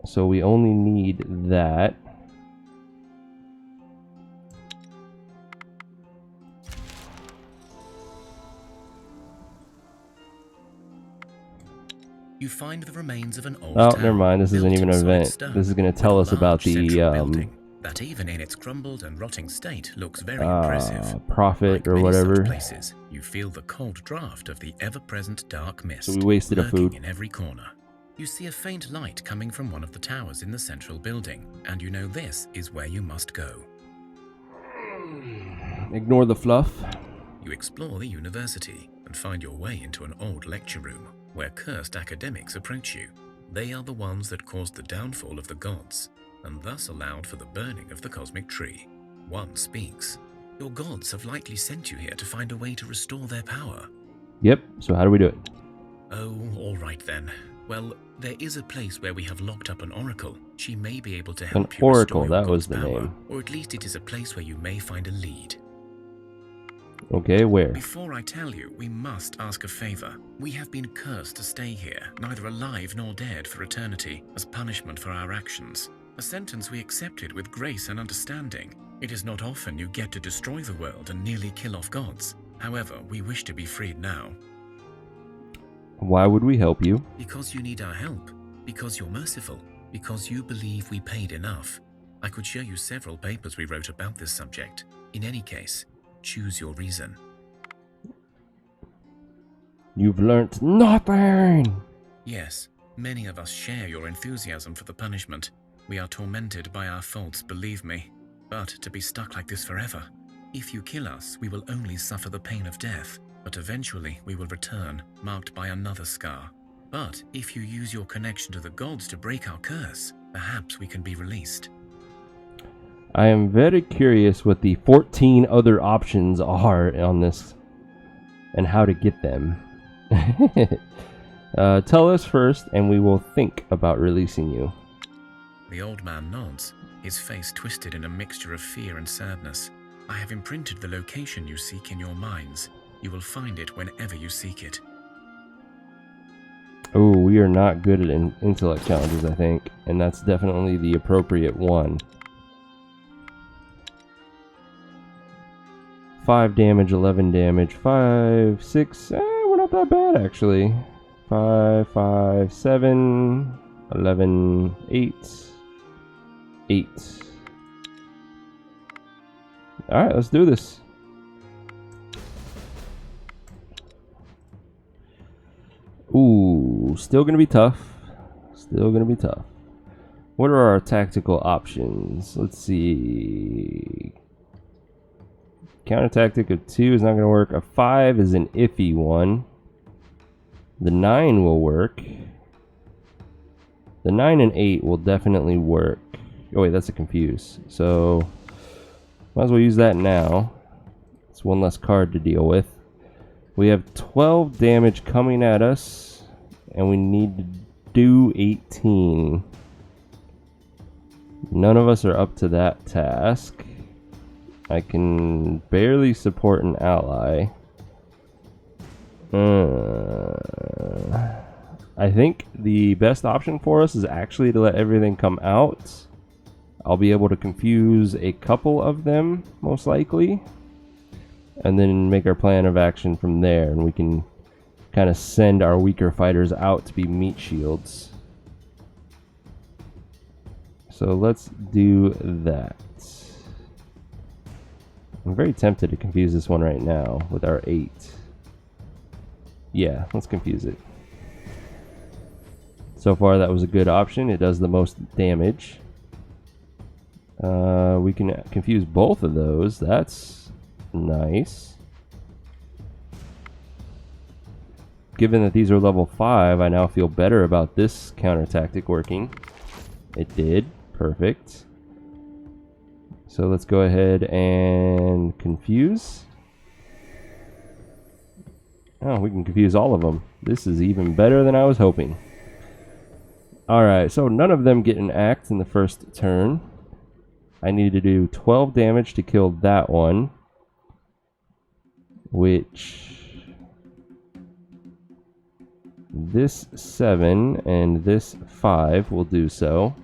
so we only need that. You find the remains of an old Oh, town never mind. This isn't built even an in solid event. stone, This is going to tell with us a about large central the building that even in its crumbled and rotting state looks very impressive. prophet Like or many such whatever. places, you feel the cold draft of the ever-present dark mist So we wasted a lurking food. in every corner. You see a faint light coming from one of the towers in the central building, and you know this is where you must go. Ignore the fluff. You explore the university and find your way into an old lecture room where cursed academics approach you. They are the ones that caused the downfall of the gods, and thus allowed for the burning of the cosmic tree. One speaks. Your gods have likely sent you here to find a way to restore their power. Yep, so how do we do it? Oh, all right then. Well, there is a place where we have locked up an oracle. She may be able to help you oracle, restore your that was god's the power, name. or at least it is a place where you may find a lead. Okay, where? Before I tell you, we must ask a favor. We have been cursed to stay here, neither alive nor dead, for eternity, as punishment for our actions. A sentence we accepted with grace and understanding. It is not often you get to destroy the world and nearly kill off gods. However, we wish to be freed now. Why would we help you? Because you need our help. Because you're merciful. Because you believe we paid enough. I could show you several papers we wrote about this subject. In any case, choose your reason. You've learnt nothing! Yes, many of us share your enthusiasm for the punishment. We are tormented by our faults, believe me. But to be stuck like this forever. If you kill us, we will only suffer the pain of death. But eventually we will return, marked by another scar. But if you use your connection to the gods to break our curse, perhaps we can be released. I am very curious what the 14 other options are on this and how to get them. Tell us first, and we will think about releasing you. The old man nods, his face twisted in a mixture of fear and sadness. I have imprinted the location you seek in your minds. You will find it whenever you seek it. Oh, we are not good at intellect challenges, I think, and that's definitely the appropriate one. 5 damage, 11 damage, 5, 6, we're not that bad actually. 5, 5, 7, 11, 8, 8. Alright, let's do this. Ooh, still gonna be tough. Still gonna be tough. What are our tactical options? Let's see. Counter tactic of 2 is not going to work. A 5 is an iffy one. The 9 will work. The 9 and 8 will definitely work. Oh wait, that's a confuse. So, might as well use that now. It's one less card to deal with. We have 12 damage coming at us, and we need to do 18. None of us are up to that task. I can barely support an ally. I think the best option for us is actually to let everything come out. I'll be able to confuse a couple of them, most likely, and then make our plan of action from there, and we can kind of send our weaker fighters out to be meat shields. So let's do that. I'm very tempted to confuse this one right now with our 8. Yeah, let's confuse it. So far that was a good option. It does the most damage. We can confuse both of those. That's nice. Given that these are level 5, I now feel better about this counter tactic working. It did. Perfect. So let's go ahead and confuse. Oh, we can confuse all of them. This is even better than I was hoping. Alright, so none of them get an act in the first turn. I need to do 12 damage to kill that one. Which... this 7 and this 5 will do so.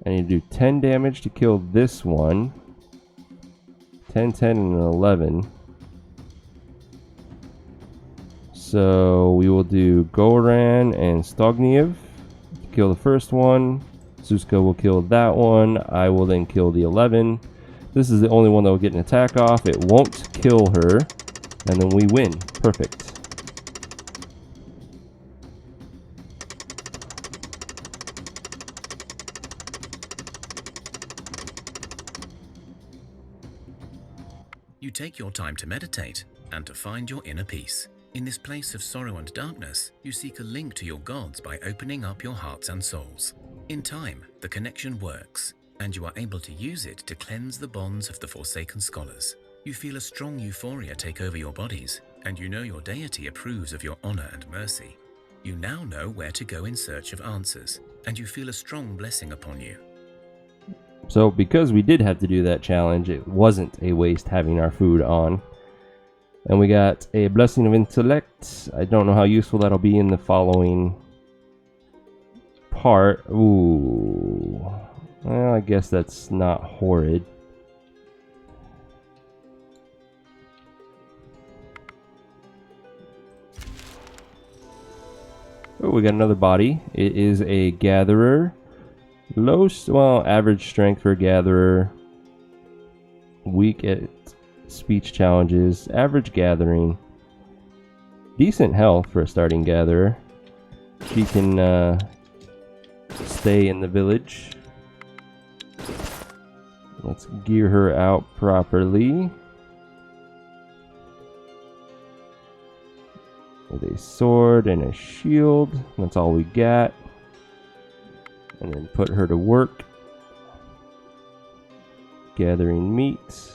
I need to do 10 damage to kill this one. 10, 10, and 11. So we will do Goran and Stogniev to kill the first one. Suska will kill that one. I will then kill the 11. This is the only one that will get an attack off. It won't kill her. And then we win. Perfect. You take your time to meditate and to find your inner peace. In this place of sorrow and darkness, you seek a link to your gods by opening up your hearts and souls. In time, the connection works, and you are able to use it to cleanse the bonds of the Forsaken Scholars. You feel a strong euphoria take over your bodies, and you know your deity approves of your honor and mercy. You now know where to go in search of answers, and you feel a strong blessing upon you. So because we did have to do that challenge, it wasn't a waste having our food on. And we got a Blessing of Intellect. I don't know how useful that'll be in the following part. Ooh. Well, I guess that's not horrid. Oh, we got another body. It is a Gatherer. Average strength for a Gatherer. Weak at speech challenges. Average gathering. Decent health for a starting Gatherer. She can stay in the village. Let's gear her out properly. with a sword and a shield. That's all we got. And then put her to work. Gathering meat.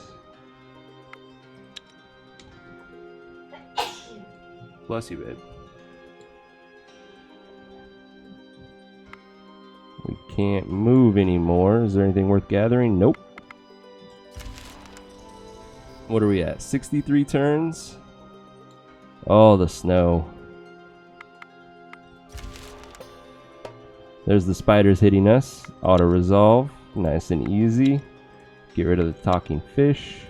Bless you, babe. We can't move anymore. Is there anything worth gathering? Nope. What are we at? 63 turns? Oh, the snow. There's the spiders hitting us. Auto resolve. Nice and easy. Get rid of the talking fish.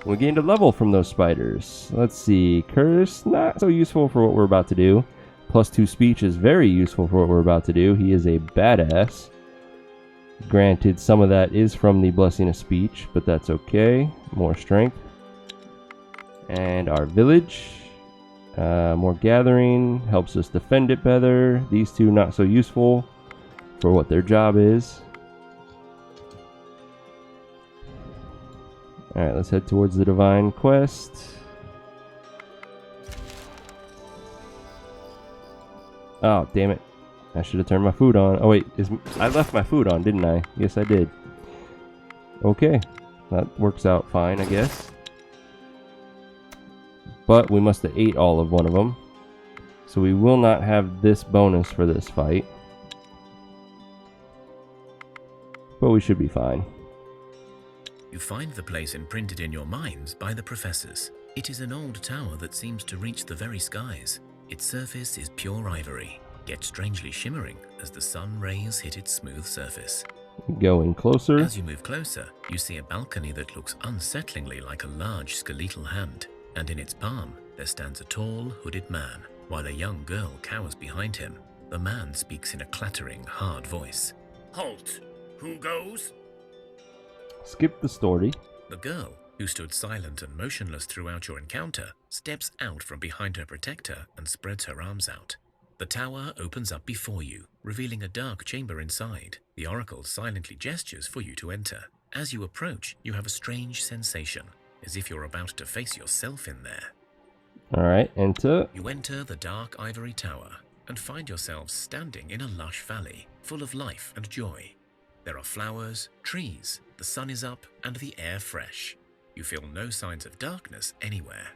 We gained a level from those spiders. Let's see. Curse, not so useful for what we're about to do. +2 speech is very useful for what we're about to do. He is a badass. Granted, some of that is from the blessing of speech, but that's okay. More strength. And our village. More gathering. Helps us defend it better. These two not so useful for what their job is. Alright, let's head towards the divine quest. Oh, damn it. I should have turned my food on. Oh, wait. I left my food on, didn't I? Yes, I did. Okay. That works out fine, I guess. But we must have ate all of one of them. So we will not have this bonus for this fight. But we should be fine. You find the place imprinted in your minds by the professors. It is an old tower that seems to reach the very skies. Its surface is pure ivory, yet strangely shimmering as the sun rays hit its smooth surface. Going closer. As you move closer, you see a balcony that looks unsettlingly like a large skeletal hand, and in its palm there stands a tall, hooded man, while a young girl cowers behind him. The man speaks in a clattering, hard voice. Halt! Who goes? Skip the story. The girl, who stood silent and motionless throughout your encounter, steps out from behind her protector and spreads her arms out. The tower opens up before you, revealing a dark chamber inside. The oracle silently gestures for you to enter. As you approach, you have a strange sensation, as if you're about to face yourself in there. Alright, enter. You enter the dark ivory tower and find yourselves standing in a lush valley, full of life and joy. There are flowers, trees, the sun is up, and the air fresh. You feel no signs of darkness anywhere.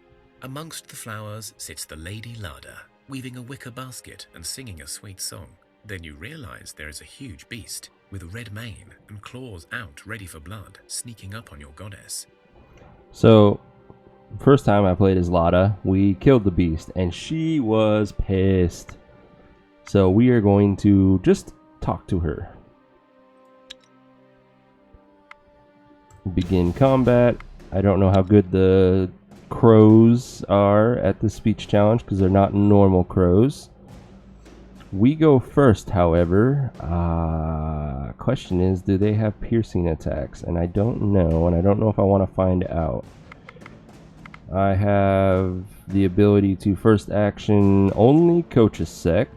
Amongst the flowers sits the Lady Lada, weaving a wicker basket and singing a sweet song. Then you realize there is a huge beast, with red mane and claws out ready for blood, sneaking up on your goddess. So, first time I played as Lada, we killed the beast, and she was pissed. So we are going to just talk to her. Begin combat. I don't know how good the crows are at the speech challenge because they're not normal crows. We go first, however. Question is, do they have piercing attacks? And I don't know, and I don't know if I want to find out. I have the ability to first action only coach a sec.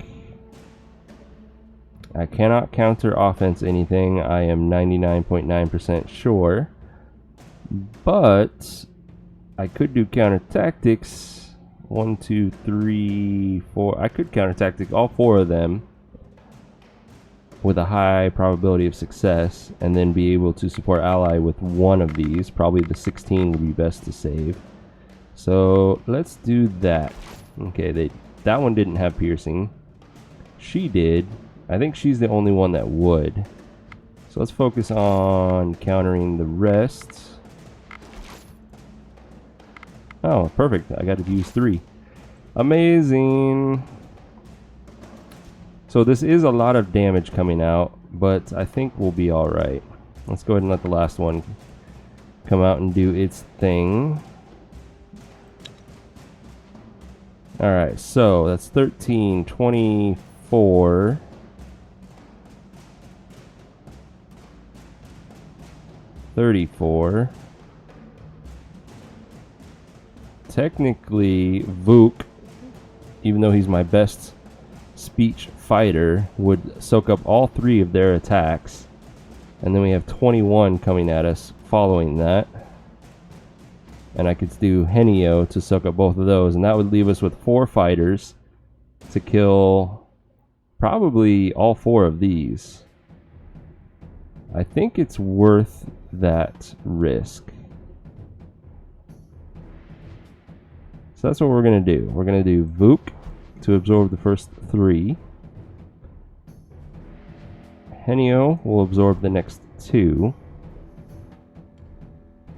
I cannot counter offense anything. I am 99.9% sure. But I could do counter tactics. 1, 2, 3, 4. I could counter tactic all 4 of them with a high probability of success, and then be able to support ally with one of these. Probably the 16 would be best to save. So let's do that. Okay, that one didn't have piercing. She did. I think she's the only one that would. So let's focus on countering the rest. Oh, perfect. I got to use 3. Amazing. So this is a lot of damage coming out, but I think we'll be alright. Let's go ahead and let the last one come out and do its thing. Alright, so that's 13, 24... 34. Technically, Vuk, even though he's my best speech fighter, would soak up all 3 of their attacks. And then we have 21 coming at us following that. and I could do Henio to soak up both of those, and that would leave us with 4 fighters to kill probably all 4 of these. I think it's worth that risk. So that's what we're going to do. We're going to do Vuk to absorb the first 3. Henio will absorb the next 2.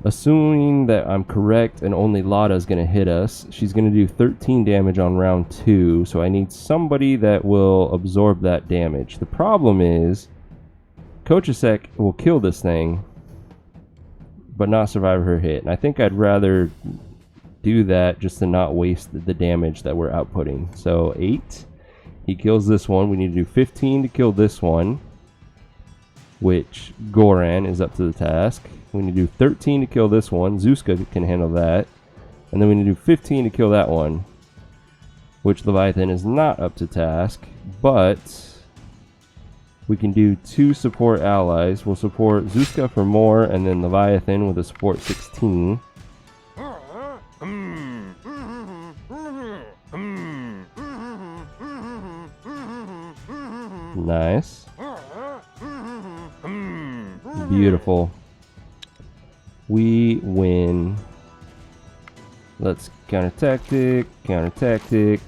Assuming that I'm correct and only Lada is going to hit us, she's going to do 13 damage on round 2, so I need somebody that will absorb that damage. The problem is, Kochasek will kill this thing, but not survive her hit. And I think I'd rather do that just to not waste the damage that we're outputting. So 8, he kills this one. We need to do 15 to kill this one, which Goran is up to the task. We need to do 13 to kill this one. Zuzka can handle that. And then we need to do 15 to kill that one, which Leviathan is not up to task, but we can do 2 support allies. We'll support Zuzka for more, and then Leviathan with a support 16. Nice. Beautiful. We win. Let's counter tactic, counter tactic.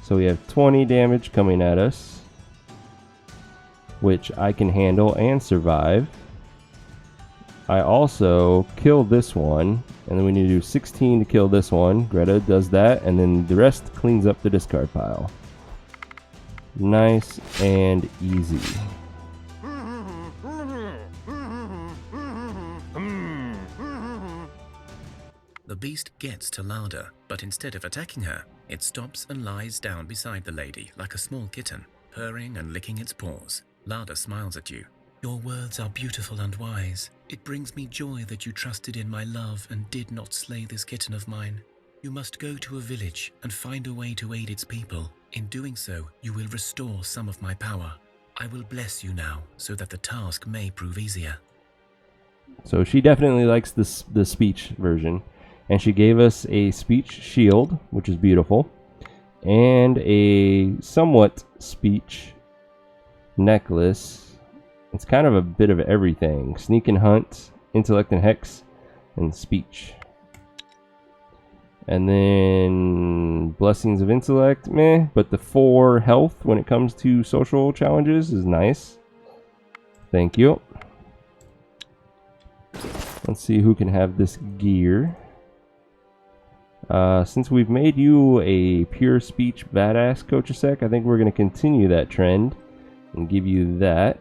So we have 20 damage coming at us, which I can handle and survive. I also kill this one, and then we need to do 16 to kill this one. Greta does that, and then the rest cleans up the discard pile. Nice and easy. The beast gets to Lada, but instead of attacking her, it stops and lies down beside the lady like a small kitten, purring and licking its paws. Lada smiles at you. Your words are beautiful and wise. It brings me joy that you trusted in my love and did not slay this kitten of mine. You must go to a village and find a way to aid its people. In doing so, you will restore some of my power. I will bless you now so that the task may prove easier. So she definitely likes the speech version. And she gave us a speech shield, which is beautiful, and a somewhat speech necklace. It's kind of a bit of everything. Sneak and hunt, intellect and hex, and speech. And then blessings of intellect, meh. But the 4 health when it comes to social challenges is nice. Thank you. Let's see who can have this gear. Since we've made you a pure speech badass, Kochasek, I think we're going to continue that trend and give you that.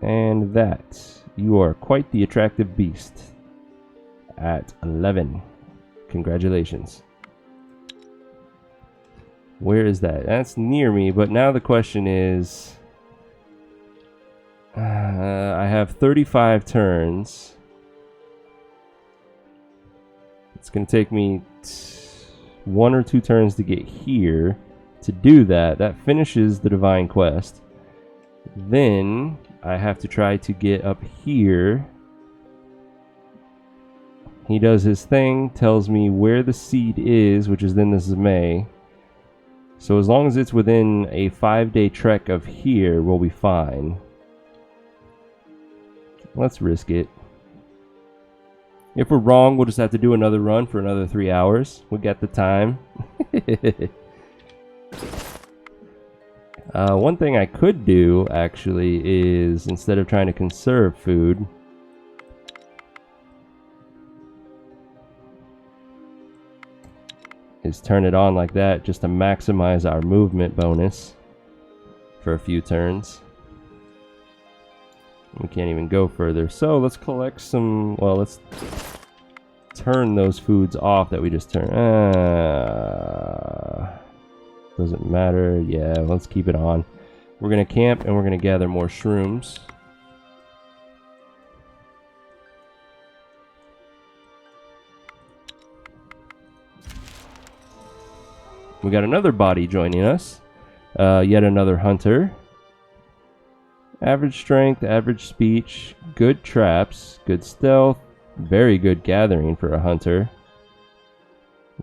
And that. You are quite the attractive beast at 11. Congratulations. Where is that? That's near me, but now the question is, I have 35 turns. It's going to take me 1 or 2 turns to get here. To do that, that finishes the Divine Quest. Then I have to try to get up here. He does his thing, tells me where the seed is, which is in the Zme. So as long as it's within a 5-day trek of here, we'll be fine. Let's risk it. If we're wrong, we'll just have to do another run for another 3 hours. We got the time. One thing I could do, actually, is instead of trying to conserve food, is turn it on like that just to maximize our movement bonus for a few turns. We can't even go further. So let's collect some, well, let's turn those foods off that we just turned. Doesn't matter. Yeah, let's keep it on. We're going to camp and we're going to gather more shrooms. We got another body joining us. Yet another hunter. Average strength, average speech, good traps, good stealth, very good gathering for a hunter.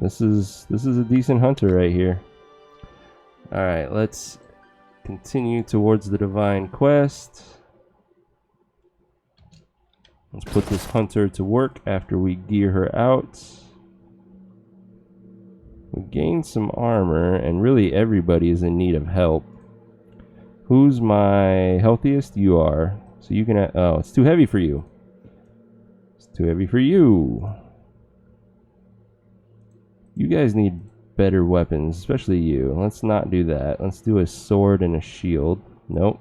This is a decent hunter right here. Alright, let's continue towards the divine quest. Let's put this hunter to work after we gear her out. We gained some armor, and really everybody is in need of help. Who's my healthiest? You are. So you can... oh, it's too heavy for you. It's too heavy for you. You guys need better weapons, especially you. Let's not do that. Let's do a sword and a shield. Nope.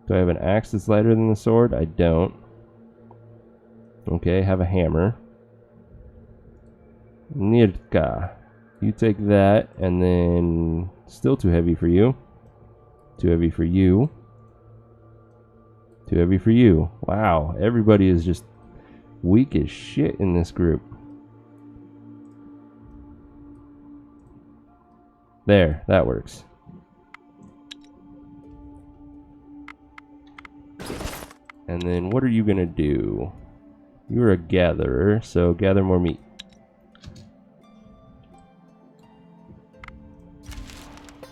Do I have an axe that's lighter than the sword? I don't. Okay, have a hammer. Nirka. You take that, and then... Still too heavy for you. Too heavy for you. Too heavy for you. Wow, everybody is just weak as shit in this group. There, that works. And then what are you gonna do? You're a gatherer, so gather more meat.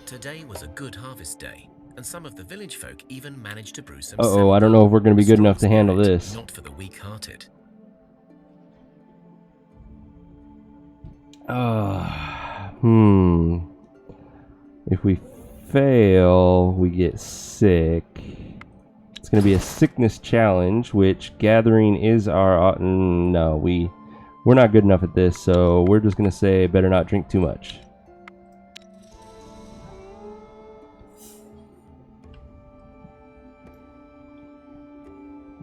Today was a good harvest day, and some of the village folk even managed to brew some Uh-oh, I don't know if we're gonna be good enough to handle spirit, this. Not for the weak-hearted. If we fail, we get sick. It's going to be a sickness challenge, which gathering is our... no, we're not good enough at this, so we're just going to say better not drink too much.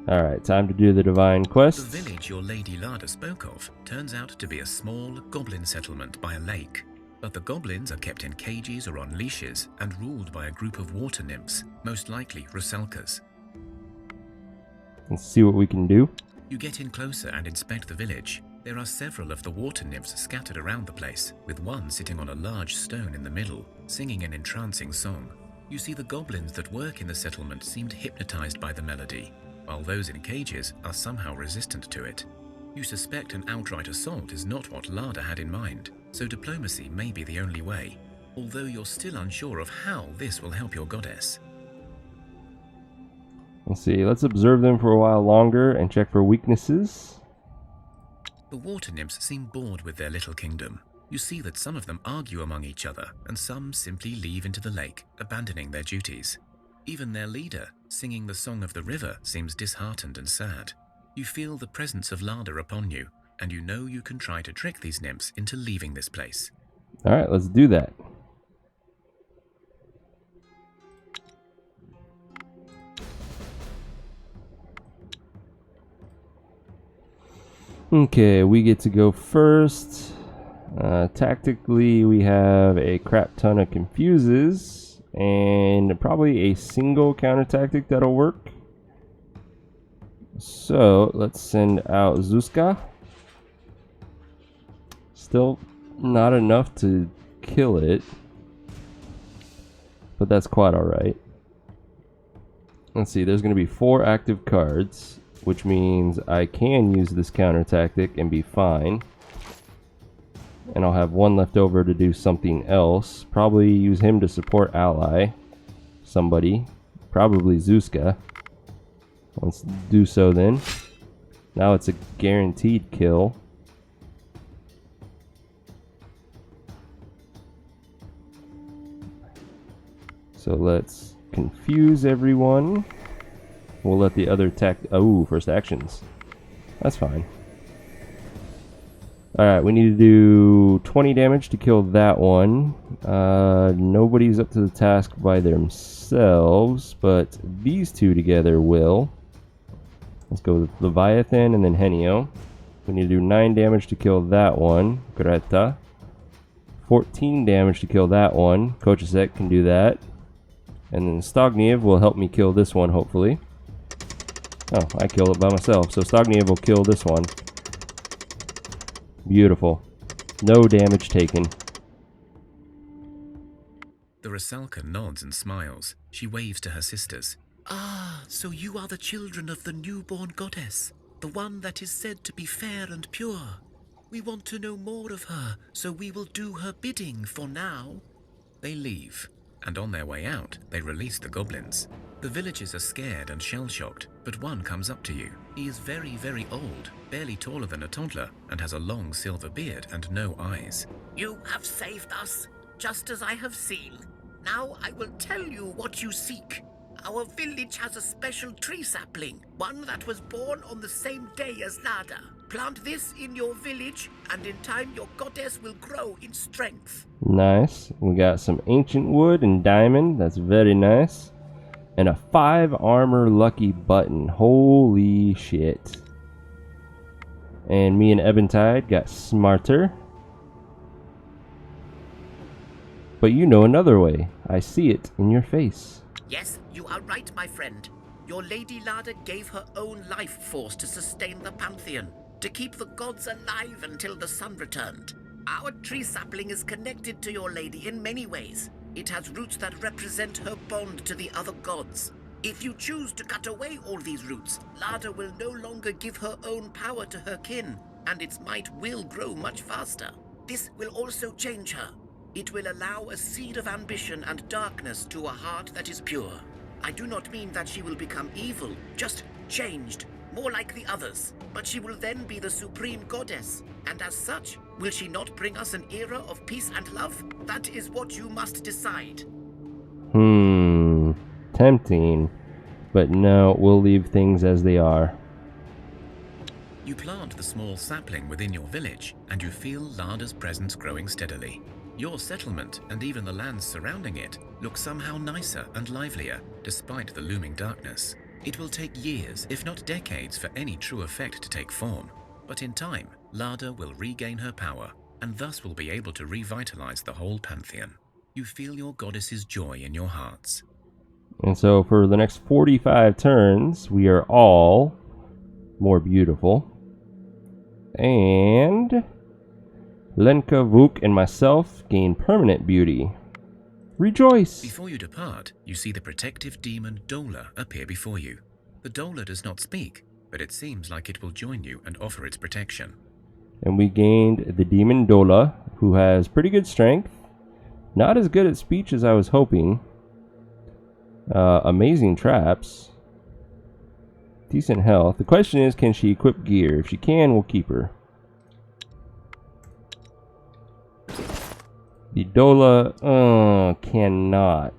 Alright, time to do the divine quest. The village your Lady Lada spoke of turns out to be a small goblin settlement by a lake. But the goblins are kept in cages or on leashes and ruled by a group of water nymphs, most likely Rusalkas. Let's see what we can do. You get in closer and inspect the village. There are several of the water nymphs scattered around the place, with one sitting on a large stone in the middle, singing an entrancing song. You see the goblins that work in the settlement seemed hypnotized by the melody, while those in cages are somehow resistant to it. You suspect an outright assault is not what Lada had in mind, so diplomacy may be the only way, although you're still unsure of how this will help your goddess. Let's see, let's observe them for a while longer and check for weaknesses. The water nymphs seem bored with their little kingdom. You see that some of them argue among each other, and some simply leave into the lake, abandoning their duties. Even their leader, singing the song of the river, seems disheartened and sad. You feel the presence of Lada upon you, and you know you can try to trick these nymphs into leaving this place. Alright, let's do that. Okay, we get to go first. Tactically, we have a crap ton of confuses and probably a single counter tactic that'll work. So let's send out Zuzka. Still not enough to kill it, but that's quite alright. Let's see, there's going to be 4 active cards, which means I can use this counter tactic and be fine. And I'll have 1 left over to do something else. Probably use him to support ally. Somebody. Probably Zuzka. Let's do so then. Now it's a guaranteed kill. So let's confuse everyone. We'll let the other first actions. That's fine. Alright, we need to do 20 damage to kill that one. Nobody's up to the task by themselves, but these two together will. Let's go with Leviathan and then Henio. We need to do 9 damage to kill that one. Greta. 14 damage to kill that one. Kochasek can do that. And then Stogniev will help me kill this one, hopefully. Oh, I killed it by myself. So Stogniev will kill this one. Beautiful. No damage taken. The Rusalka nods and smiles. She waves to her sisters. Ah, so you are the children of the newborn goddess, the one that is said to be fair and pure. We want to know more of her, so we will do her bidding for now. They leave, and on their way out, they release the goblins. The villagers are scared and shell-shocked, but one comes up to you. He is very, very old, barely taller than a toddler, and has a long silver beard and no eyes. You have saved us, just as I have seen. Now I will tell you what you seek. Our village has a special tree sapling, one that was born on the same day as Lada. Plant this in your village, and in time your goddess will grow in strength. Nice. We got some ancient wood and diamond. That's very nice. And a 5 armor lucky button. Holy shit. And me and Eventide got smarter. But you know another way. I see it in your face. Yes, you are right, my friend. Your Lady Lada gave her own life force to sustain the Pantheon, to keep the gods alive until the sun returned. Our tree sapling is connected to your lady in many ways. It has roots that represent her bond to the other gods. If you choose to cut away all these roots, Lada will no longer give her own power to her kin, and its might will grow much faster. This will also change her. It will allow a seed of ambition and darkness to a heart that is pure. I do not mean that she will become evil, just changed, more like the others. But she will then be the supreme goddess, and as such, will she not bring us an era of peace and love? That is what you must decide. Tempting. But no, we'll leave things as they are. You plant the small sapling within your village, and you feel Lada's presence growing steadily. Your settlement, and even the lands surrounding it, look somehow nicer and livelier, despite the looming darkness. It will take years, if not decades, for any true effect to take form. But in time, Lada will regain her power, and thus will be able to revitalize the whole Pantheon. You feel your goddess's joy in your hearts. And so for the next 45 turns, we are all more beautiful. And Lenka, Vuk, and myself gain permanent beauty. Rejoice! Before you depart, you see the protective demon Dola appear before you. The Dola does not speak, but it seems like it will join you and offer its protection. And we gained the demon Dola, who has pretty good strength. Not as good at speech as I was hoping. Amazing traps. Decent health. The question is, can she equip gear? If she can, we'll keep her. The Dola cannot.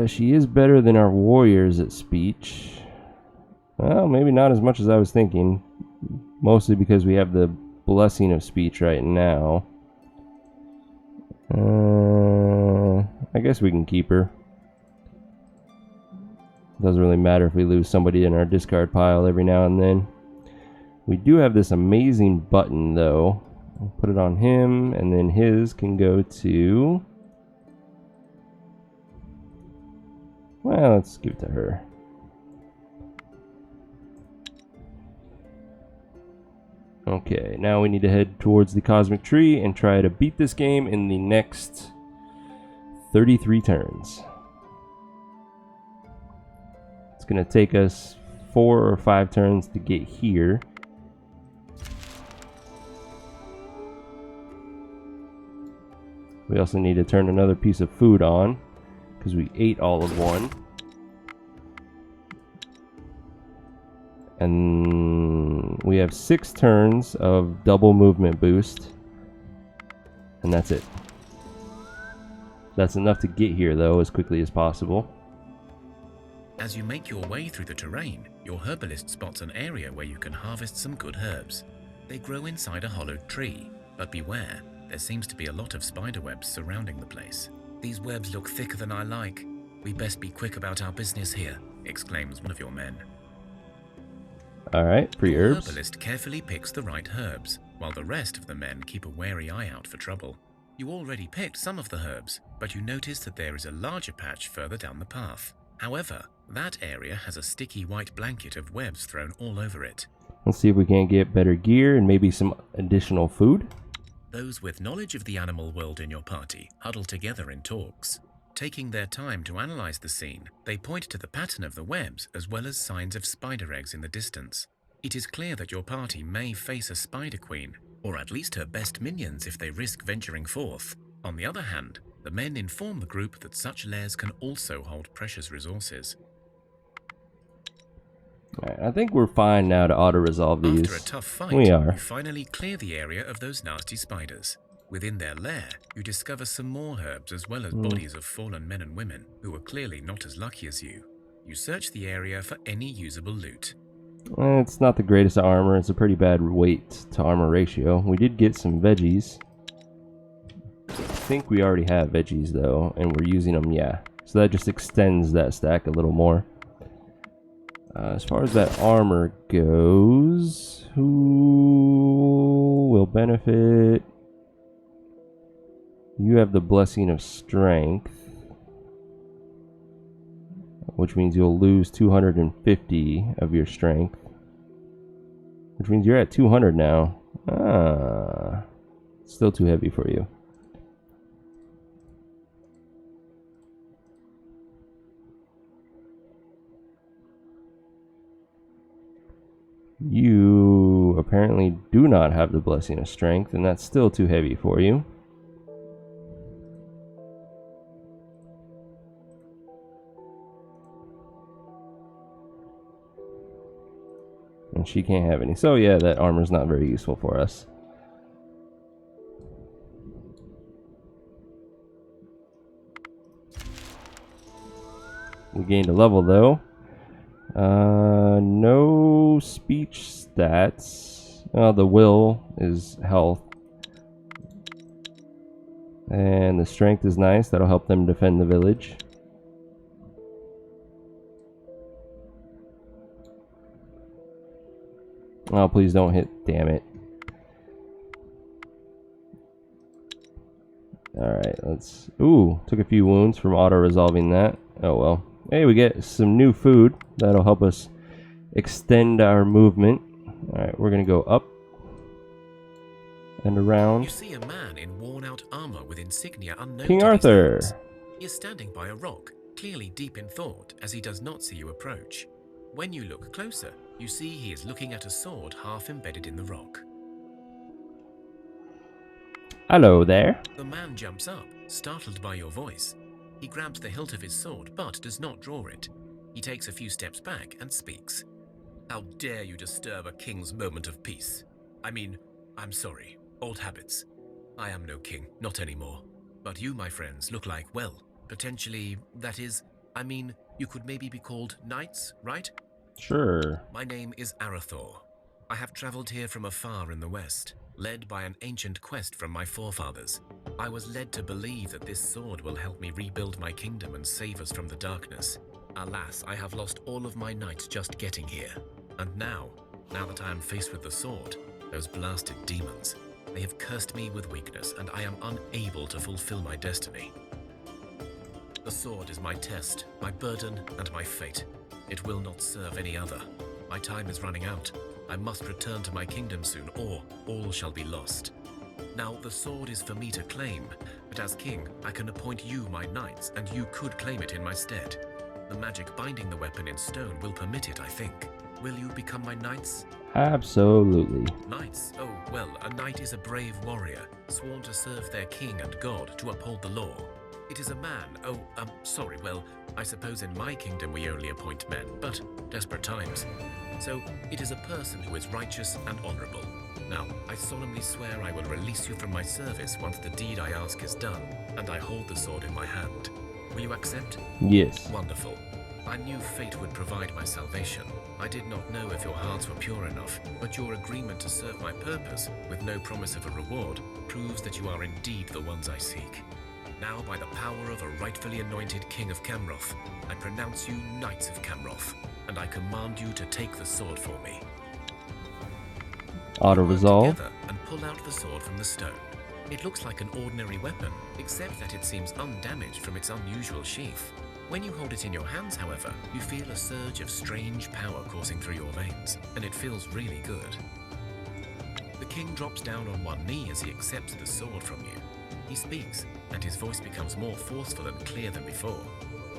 She is better than our warriors at speech. Well, maybe not as much as I was thinking. Mostly because we have the blessing of speech right now. I guess we can keep her. Doesn't really matter if we lose somebody in our discard pile every now and then. We do have this amazing button though. I'll put it on him, and then his can go to... Well, let's give it to her. Okay, now we need to head towards the Cosmic Tree and try to beat this game in the next 33 turns. It's going to take us 4 or 5 turns to get here. We also need to turn another piece of food on, because we ate all of one. And we have 6 turns of double movement boost. And that's it. That's enough to get here, though, as quickly as possible. As you make your way through the terrain, your herbalist spots an area where you can harvest some good herbs. They grow inside a hollowed tree, but beware, there seems to be a lot of spiderwebs surrounding the place. These webs look thicker than I like. We best be quick about our business here, exclaims one of your men. Alright, free The herbs. herbalist carefully picks the right herbs, while the rest of the men keep a wary eye out for trouble. You already picked some of the herbs, but you notice that there is a larger patch further down the path. However, that area has a sticky white blanket of webs thrown all over it. Let's see if we can't get better gear and maybe some additional food. Those with knowledge of the animal world in your party huddle together in talks. Taking their time to analyze the scene, they point to the pattern of the webs as well as signs of spider eggs in the distance. It is clear that your party may face a spider queen, or at least her best minions if they risk venturing forth. On the other hand, the men inform the group that such lairs can also hold precious resources. Alright, I think we're fine now to auto-resolve these. After a tough fight, We are. you finally clear the area of those nasty spiders. Within their lair, you discover some more herbs as well as bodies of fallen men and women who were clearly not as lucky as you. You search the area for any usable loot. It's not the greatest armor. It's a pretty bad weight to armor ratio. We did get some veggies. I think we already have veggies though, and we're using them, yeah. So that just extends that stack a little more. As far as that armor goes, who will benefit? You have the Blessing of Strength, which means you'll lose 250 of your strength, which means you're at 200 now. Still too heavy for you. You apparently do not have the Blessing of Strength, and that's still too heavy for you. And she can't have any. So yeah, that armor's not very useful for us. We gained a level though. No speech stats. The will is health. And the strength is nice. That'll help them defend the village. Oh, please don't hit. Damn it. Alright, let's... Ooh, took a few wounds from auto-resolving that. Oh well. Hey, we get some new food. That'll help us extend our movement. Alright, we're gonna go up and around. You see a man in worn-out armor with insignia unknown King to his Arthur. hands. He is standing by a rock, clearly deep in thought, as he does not see you approach. When you look closer, you see he is looking at a sword half embedded in the rock. Hello there. The man jumps up, startled by your voice. He grabs the hilt of his sword, but does not draw it. He takes a few steps back and speaks. How dare you disturb a king's moment of peace? I mean, I'm sorry, old habits. I am no king, not anymore. But you, my friends, look like, well, potentially, that is, I mean, you could maybe be called knights, right? Sure. My name is Arathor. I have traveled here from afar in the west, led by an ancient quest from my forefathers. I was led to believe that this sword will help me rebuild my kingdom and save us from the darkness. Alas, I have lost all of my knights just getting here. And now that I am faced with the sword, those blasted demons, they have cursed me with weakness, and I am unable to fulfill my destiny. The sword is my test, my burden, and my fate. It will not serve any other. My time is running out. I must return to my kingdom soon, or all shall be lost. Now, the sword is for me to claim, but as king, I can appoint you my knights, and you could claim it in my stead. The magic binding the weapon in stone will permit it, I think. Will you become my knights? Absolutely. Knights? Oh, well, a knight is a brave warrior, sworn to serve their king and god, to uphold the law. It is a man. Sorry, well, I suppose in my kingdom we only appoint men, but desperate times. So, it is a person who is righteous and honorable. Now, I solemnly swear I will release you from my service once the deed I ask is done, and I hold the sword in my hand. Will you accept? Yes. Wonderful. I knew fate would provide my salvation. I did not know if your hearts were pure enough, but your agreement to serve my purpose, with no promise of a reward, proves that you are indeed the ones I seek. Now, by the power of a rightfully anointed King of Camroth, I pronounce you Knights of Camroth, and I command you to take the sword for me. Auto-resolve. Work together and pull out the sword from the stone. It looks like an ordinary weapon, except that it seems undamaged from its unusual sheath. When you hold it in your hands, however, you feel a surge of strange power coursing through your veins, and it feels really good. The king drops down on one knee as he accepts the sword from you. He speaks, and his voice becomes more forceful and clear than before.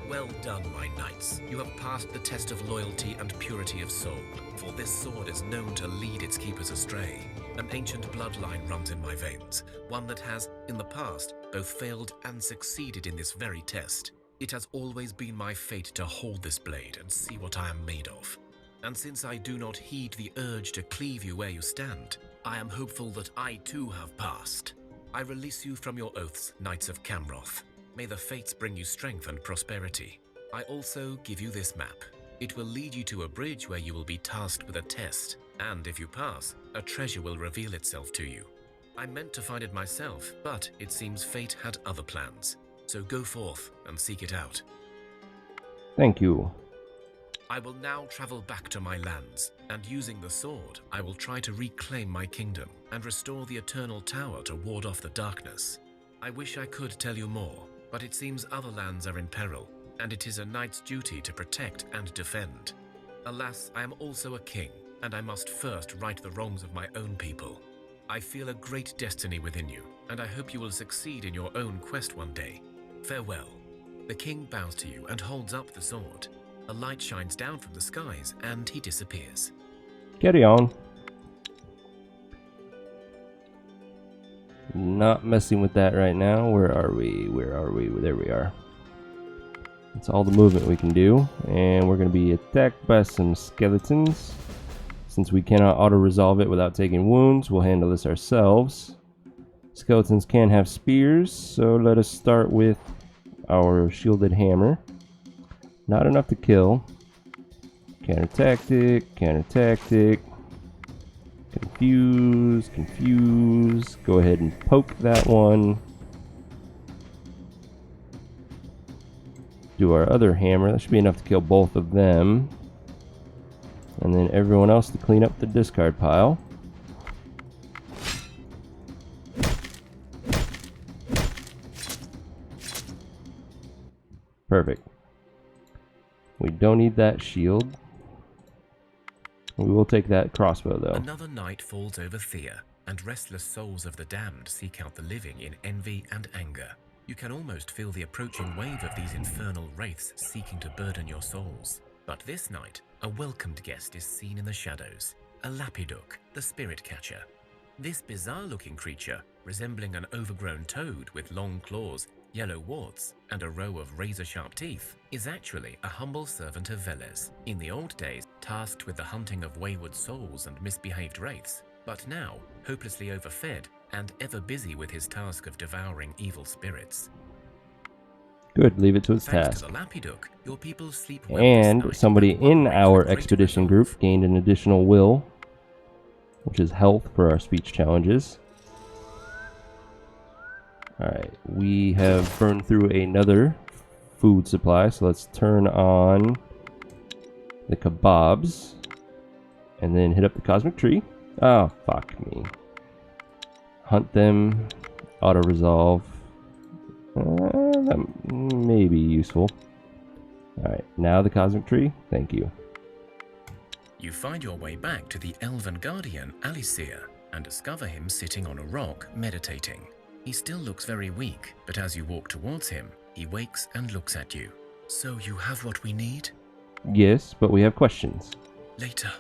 Well done, my knights. You have passed the test of loyalty and purity of soul, for this sword is known to lead its keepers astray. An ancient bloodline runs in my veins, one that has, in the past, both failed and succeeded in this very test. It has always been my fate to hold this blade and see what I am made of. And since I do not heed the urge to cleave you where you stand, I am hopeful that I too have passed. I release you from your oaths, Knights of Camroth. May the fates bring you strength and prosperity. I also give you this map. It will lead you to a bridge where you will be tasked with a test, and if you pass, a treasure will reveal itself to you. I meant to find it myself, but it seems fate had other plans. So go forth and seek it out. Thank you. I will now travel back to my lands, and using the sword, I will try to reclaim my kingdom and restore the Eternal Tower to ward off the darkness. I wish I could tell you more, but it seems other lands are in peril, and it is a knight's duty to protect and defend. Alas, I am also a king, and I must first right the wrongs of my own people. I feel a great destiny within you, and I hope you will succeed in your own quest one day. Farewell. The king bows to you and holds up the sword. A light shines down from the skies, and he disappears. Carry on. Not messing with that right now. Where are we? Where are we? There we are. That's all the movement we can do. And we're going to be attacked by some skeletons. Since we cannot auto-resolve it without taking wounds, we'll handle this ourselves. Skeletons can have spears, so let us start with our shielded hammer. Not enough to kill. Counter tactic, counter tactic. Confuse, confuse. Go ahead and poke that one. Do our other hammer. That should be enough to kill both of them. And then everyone else to clean up the discard pile. Perfect. We don't need that shield. We will take that crossbow though. Another night falls over Thea, and restless souls of the damned seek out the living in envy and anger. You can almost feel the approaching wave of these infernal wraiths seeking to burden your souls. But this night, a welcomed guest is seen in the shadows, a Lapiduk, the spirit catcher. This bizarre-looking creature, resembling an overgrown toad with long claws, yellow warts, and a row of razor-sharp teeth, is actually a humble servant of Velez, in the old days tasked with the hunting of wayward souls and misbehaved wraiths, but now hopelessly overfed and ever busy with his task of devouring evil spirits. Good, leave it to its Thanks task. to the Lapiduk, your people sleep well this And night, somebody and one in waits our with great expedition resolve. group gained an additional will, which is health for our speech challenges. Alright, we have burned through another food supply, so let's turn on the kebabs and then hit up the cosmic tree. Oh, fuck me. Hunt them, auto-resolve. That may be useful. Alright, now the cosmic tree. Thank you. You find your way back to the elven guardian, Alicia, and discover him sitting on a rock, meditating. He still looks very weak, but as you walk towards him, he wakes and looks at you. So you have what we need? Yes, but we have questions. Later.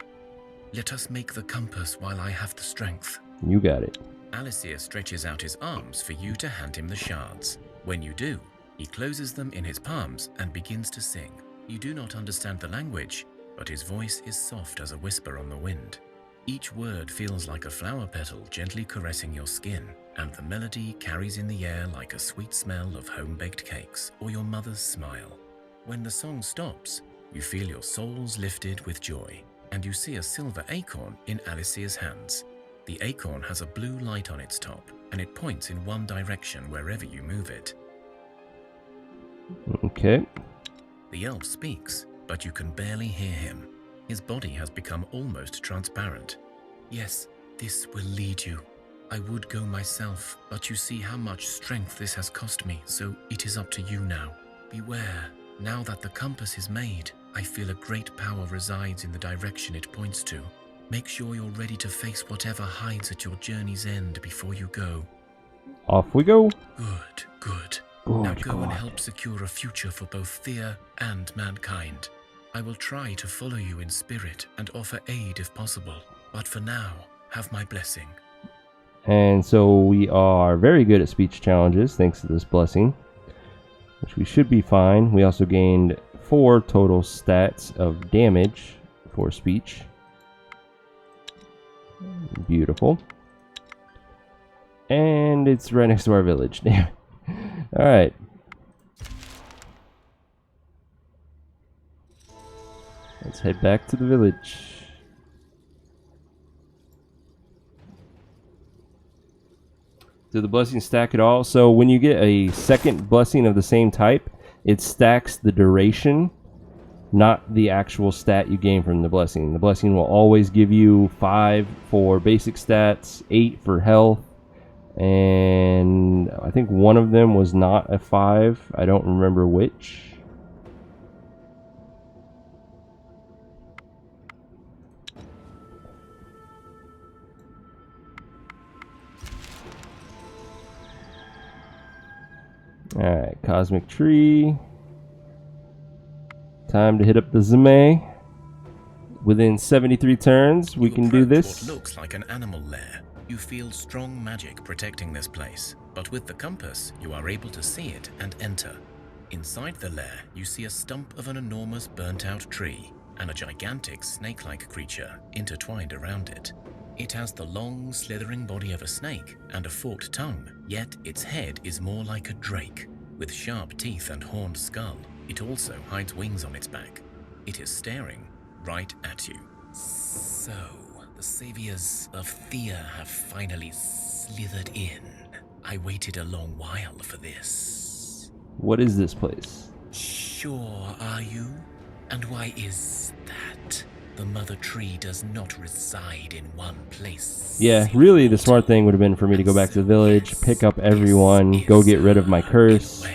Let us make the compass while I have the strength. You got it. Alicia stretches out his arms for you to hand him the shards. When you do, he closes them in his palms and begins to sing. You do not understand the language, but his voice is soft as a whisper on the wind. Each word feels like a flower petal gently caressing your skin, and the melody carries in the air like a sweet smell of home-baked cakes or your mother's smile. When the song stops, you feel your souls lifted with joy, and you see a silver acorn in Alicia's hands. The acorn has a blue light on its top, and it points in one direction wherever you move it. Okay. The elf speaks, but you can barely hear him. His body has become almost transparent. Yes, this will lead you. I would go myself, but you see how much strength this has cost me, so it is up to you now. Beware, now that the compass is made, I feel a great power resides in the direction it points to. Make sure you're ready to face whatever hides at your journey's end before you go. Off we go. Good, good. Good Now go and God. help secure a future for both Thea and mankind. I will try to follow you in spirit and offer aid if possible. But for now, have my blessing. And so we are very good at speech challenges thanks to this blessing, which we should be fine. We also gained 4 total stats of damage for speech. Beautiful. And it's right next to our village. Damn it. Alright. Let's head back to the village. Do the blessings stack at all? So when you get a second blessing of the same type, it stacks the duration, not the actual stat you gain from the blessing. The blessing will always give you 5 for basic stats, 8 for health, and I think one of them was not a 5. I don't remember which. Alright, Cosmic Tree. Time to hit up the Zme. Within 73 turns, we You can do approach this. What looks like an animal lair. You feel strong magic protecting this place, but with the compass, you are able to see it and enter. Inside the lair, you see a stump of an enormous burnt-out tree and a gigantic snake-like creature intertwined around it. It has the long, slithering body of a snake and a forked tongue, yet its head is more like a drake. With sharp teeth and horned skull, it also hides wings on its back. It is staring right at you. So, the saviors of Thea have finally slithered in. I waited a long while for this. What is this place? Sure are you? And why is that? The mother tree does not reside in one place. Yeah, really the smart thing would have been for me to go back to the village, pick up everyone, go get rid of my curse.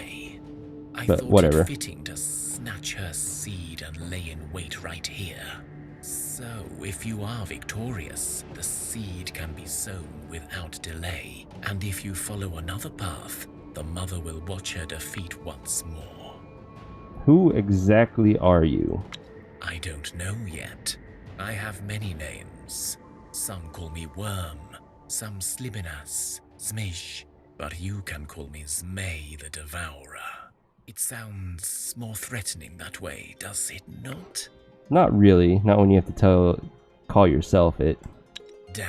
I But thought whatever. it fitting to snatch her seed and lay in wait right here. So, if you are victorious, the seed can be sown without delay. And if you follow another path, the mother will watch her defeat once more. Who exactly are you? I don't know yet. I have many names. Some call me Worm, some Slibinas, Zmish, but you can call me Zme the Devourer. It sounds more threatening that way, does it not? Not really. Not when you have to call yourself it. Damn,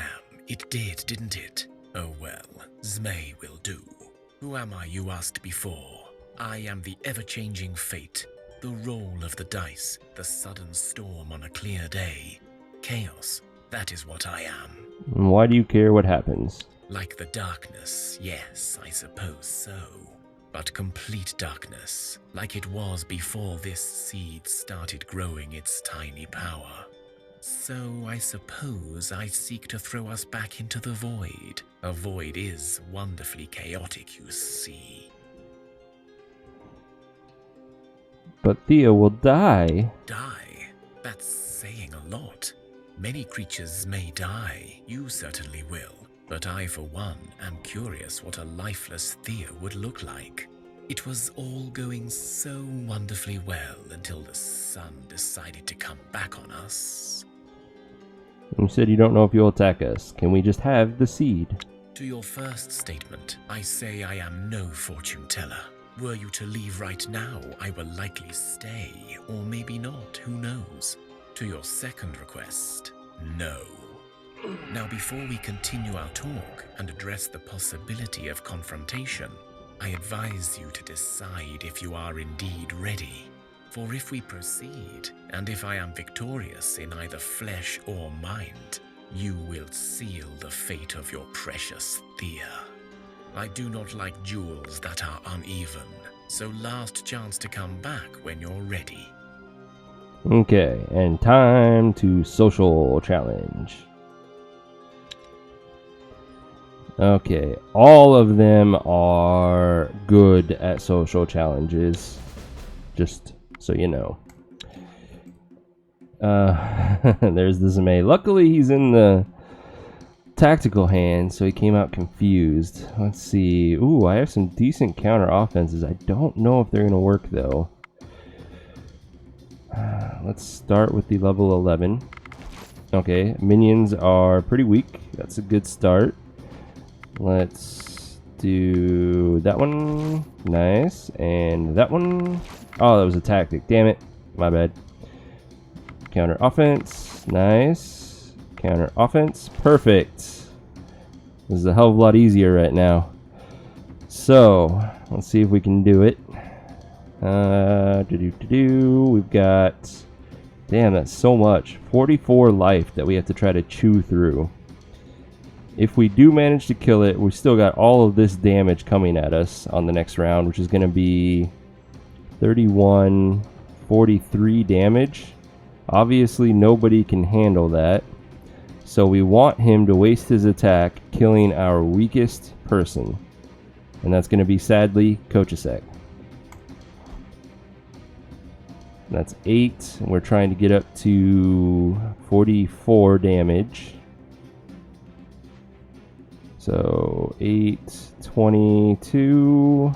it did, didn't it? Oh well, Zme will do. Who am I, you asked before? I am the ever-changing fate, the roll of the dice, the sudden storm on a clear day. Chaos, that is what I am. And why do you care what happens? Like the darkness, yes, I suppose so. But complete darkness, like it was before this seed started growing its tiny power. So I suppose I seek to throw us back into the void. A void is wonderfully chaotic, you see. But Thea will die. Die? That's saying a lot. Many creatures may die, you certainly will. But I, for one, am curious what a lifeless Thea would look like. It was all going so wonderfully well until the sun decided to come back on us. You said you don't know if you'll attack us. Can we just have the seed? To your first statement, I say I am no fortune teller. Were you to leave right now, I will likely stay, or maybe not, who knows. To your second request, no. Now, before we continue our talk and address the possibility of confrontation, I advise you to decide if you are indeed ready. For if we proceed, and if I am victorious in either flesh or mind, you will seal the fate of your precious Thea. I do not like duels that are uneven, so last chance to come back when you're ready. Okay, and time to social challenge. Okay, all of them are good at social challenges, just so you know. There's the Zame. Luckily, he's in the tactical hand, so he came out confused. Let's see. Ooh, I have some decent counter offenses. I don't know if they're going to work, though. Let's start with the level 11. Okay, minions are pretty weak. That's a good start. Let's do that one. Nice. And that one. Oh, that was a tactic. Damn it. My bad. Counter offense. Nice. Counter offense. Perfect. This is a hell of a lot easier right now. So, let's see if we can do it. We've got... Damn, that's so much. 44 life that we have to try to chew through. If we do manage to kill it, we still got all of this damage coming at us on the next round, which is going to be 31, 43 damage. Obviously, nobody can handle that. So we want him to waste his attack killing our weakest person. And that's going to be, sadly, Kochasek. That's 8. And we're trying to get up to 44 damage. So 8, 22,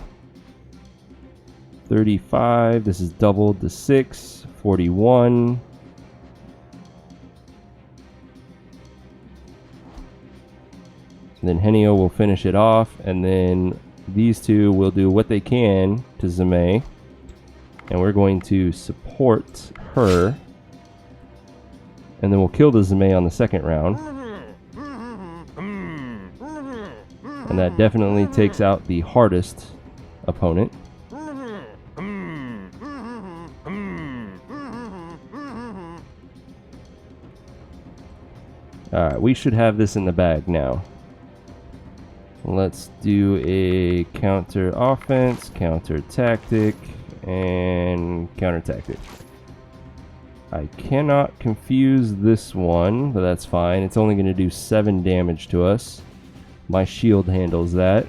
35. This is doubled to 6, 41. And then Henio will finish it off, and then these two will do what they can to Zame. And we're going to support her. And then we'll kill the Zame on the second round. And that definitely takes out the hardest opponent. Alright, we should have this in the bag now. Let's do a counter offense, counter tactic, and counter tactic. I cannot confuse this one, but that's fine. It's only going to do 7 damage to us. My shield handles that.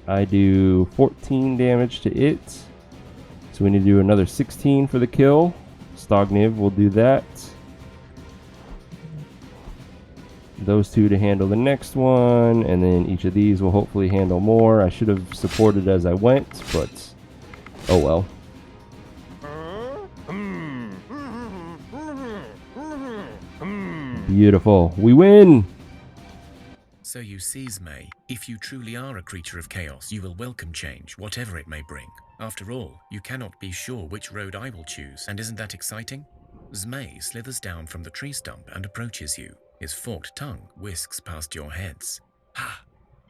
I do 14 damage to it. So we need to do another 16 for the kill. Stogniv will do that. Those two to handle the next one, and then each of these will hopefully handle more. I should have supported as I went, but oh well. Beautiful. We win! So you see, Zmei, if you truly are a creature of chaos, you will welcome change, whatever it may bring. After all, you cannot be sure which road I will choose, and isn't that exciting? Zmei slithers down from the tree stump and approaches you. His forked tongue whisks past your heads. Ha!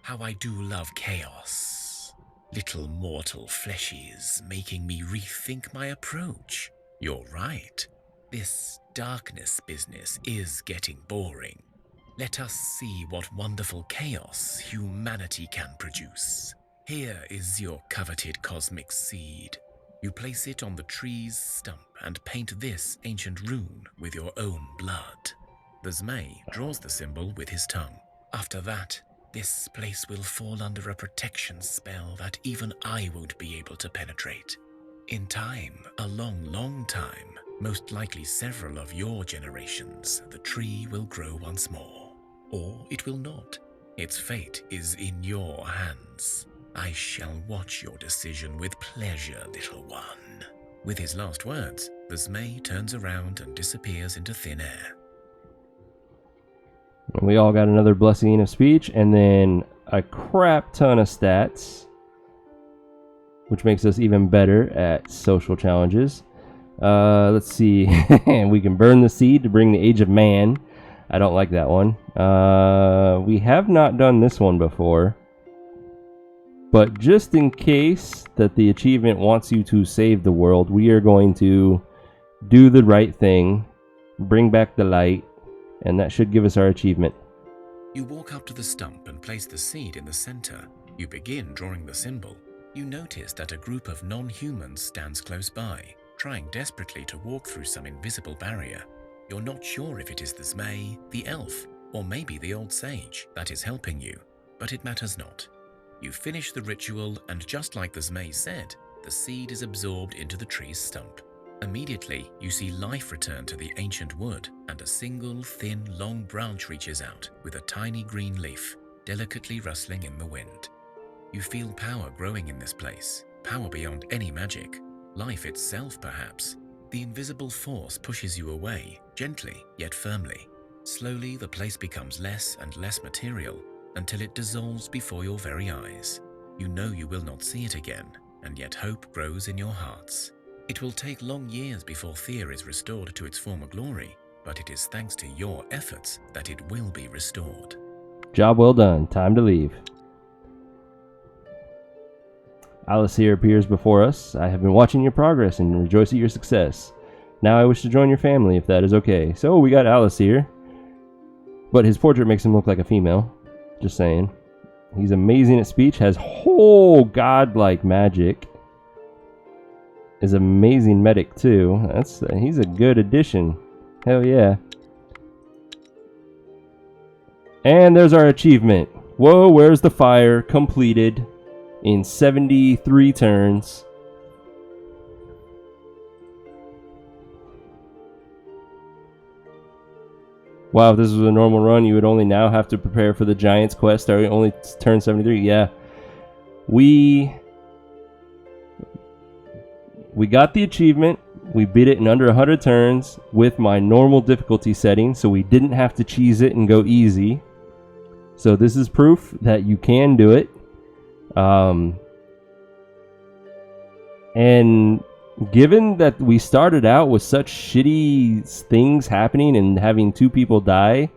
How I do love chaos. Little mortal fleshies making me rethink my approach. You're right. This darkness business is getting boring. Let us see what wonderful chaos humanity can produce. Here is your coveted cosmic seed. You place it on the tree's stump and paint this ancient rune with your own blood. The Zmei draws the symbol with his tongue. After that, this place will fall under a protection spell that even I won't be able to penetrate. In time, a long, long time, most likely several of your generations, the tree will grow once more. Or it will not. Its fate is in your hands. I shall watch your decision with pleasure, little one. With his last words, the Zmei turns around and disappears into thin air. We all got another blessing of speech, and then a crap ton of stats, which makes us even better at social challenges. Let's see. We can burn the seed to bring the age of man. I don't like that one. We have not done this one before. But just in case that the achievement wants you to save the world, we are going to do the right thing, bring back the light, and that should give us our achievement. You walk up to the stump and place the seed in the center. You begin drawing the symbol. You notice that a group of non-humans stands close by, trying desperately to walk through some invisible barrier. You're not sure if it is the Zmei, the elf, or maybe the old sage that is helping you, but it matters not. You finish the ritual, and just like the Zmei said, the seed is absorbed into the tree's stump. Immediately, you see life return to the ancient wood, and a single, thin, long branch reaches out with a tiny green leaf, delicately rustling in the wind. You feel power growing in this place, power beyond any magic, life itself perhaps. The invisible force pushes you away, gently yet firmly. Slowly, the place becomes less and less material, until it dissolves before your very eyes. You know you will not see it again, and yet hope grows in your hearts. It will take long years before Thea is restored to its former glory, but it is thanks to your efforts that it will be restored. Job well done. Time to leave. Alice here appears before us. I have been watching your progress and rejoice at your success. Now I wish to join your family, if that is okay. So we got Alice here, but his portrait makes him look like a female. Just saying. He's amazing at speech, has whole godlike magic. Is amazing medic too. He's a good addition. Hell yeah. And there's our achievement. Whoa, where's the fire? Completed in 73 turns. Wow, if this was a normal run, you would only now have to prepare for the Giants quest. Are only turn 73? Yeah. We got the achievement. We beat it in under 100 turns with my normal difficulty setting, so we didn't have to cheese it and go easy. So this is proof that you can do it. And given that we started out with such shitty things happening and having 2 people die,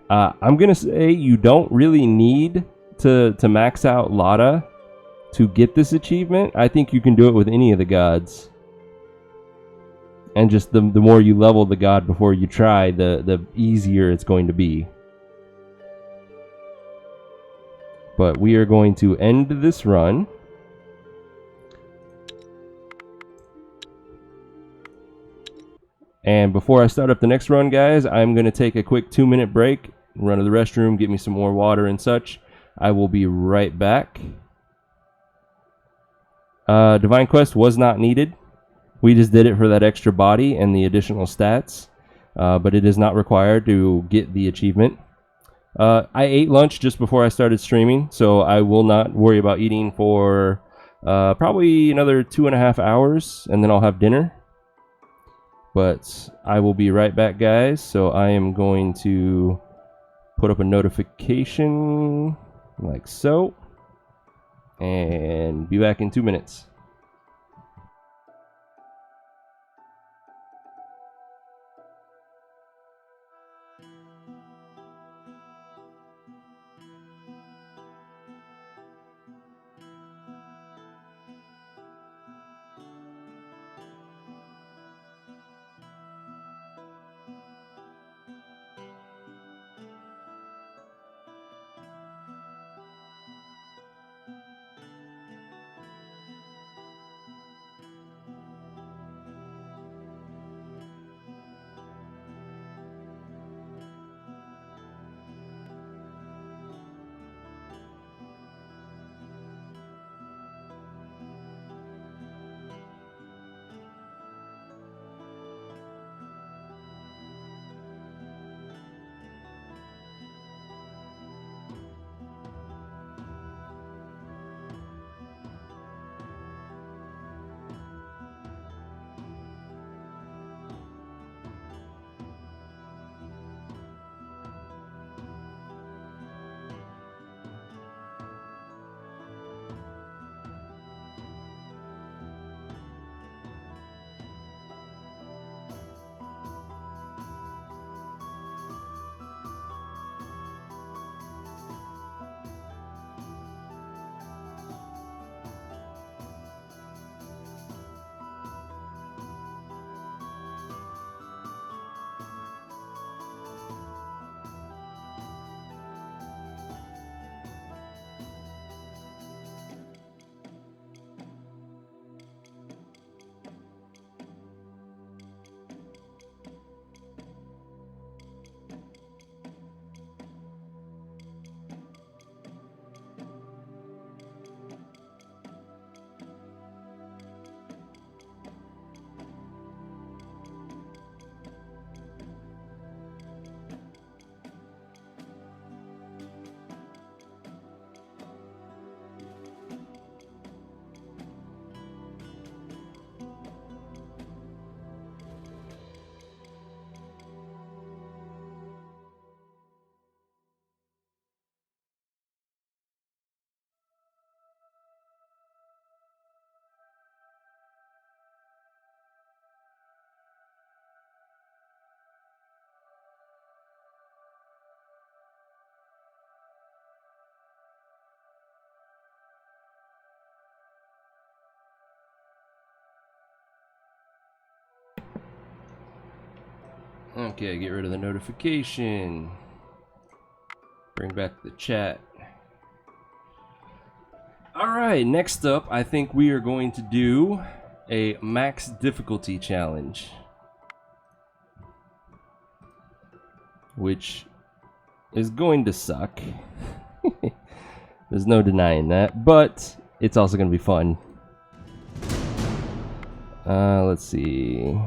I'm going to say you don't really need to max out Lada to get this achievement. I think you can do it with any of the gods. And just the more you level the god before you try, the easier it's going to be. But we are going to end this run. And before I start up the next run, guys, I'm going to take a quick 2-minute break, run to the restroom, get me some more water and such. I will be right back. Divine Quest was not needed. We just did it for that extra body and the additional stats, but it is not required to get the achievement. I ate lunch just before I started streaming, so I will not worry about eating for probably another 2.5 hours, and then I'll have dinner. But I will be right back, guys, so I am going to put up a notification like so, and be back in 2 minutes. Okay, get rid of the notification. Bring back the chat. Alright, next up, I think we are going to do a max difficulty challenge. Which is going to suck. There's no denying that, but it's also going to be fun. Let's see.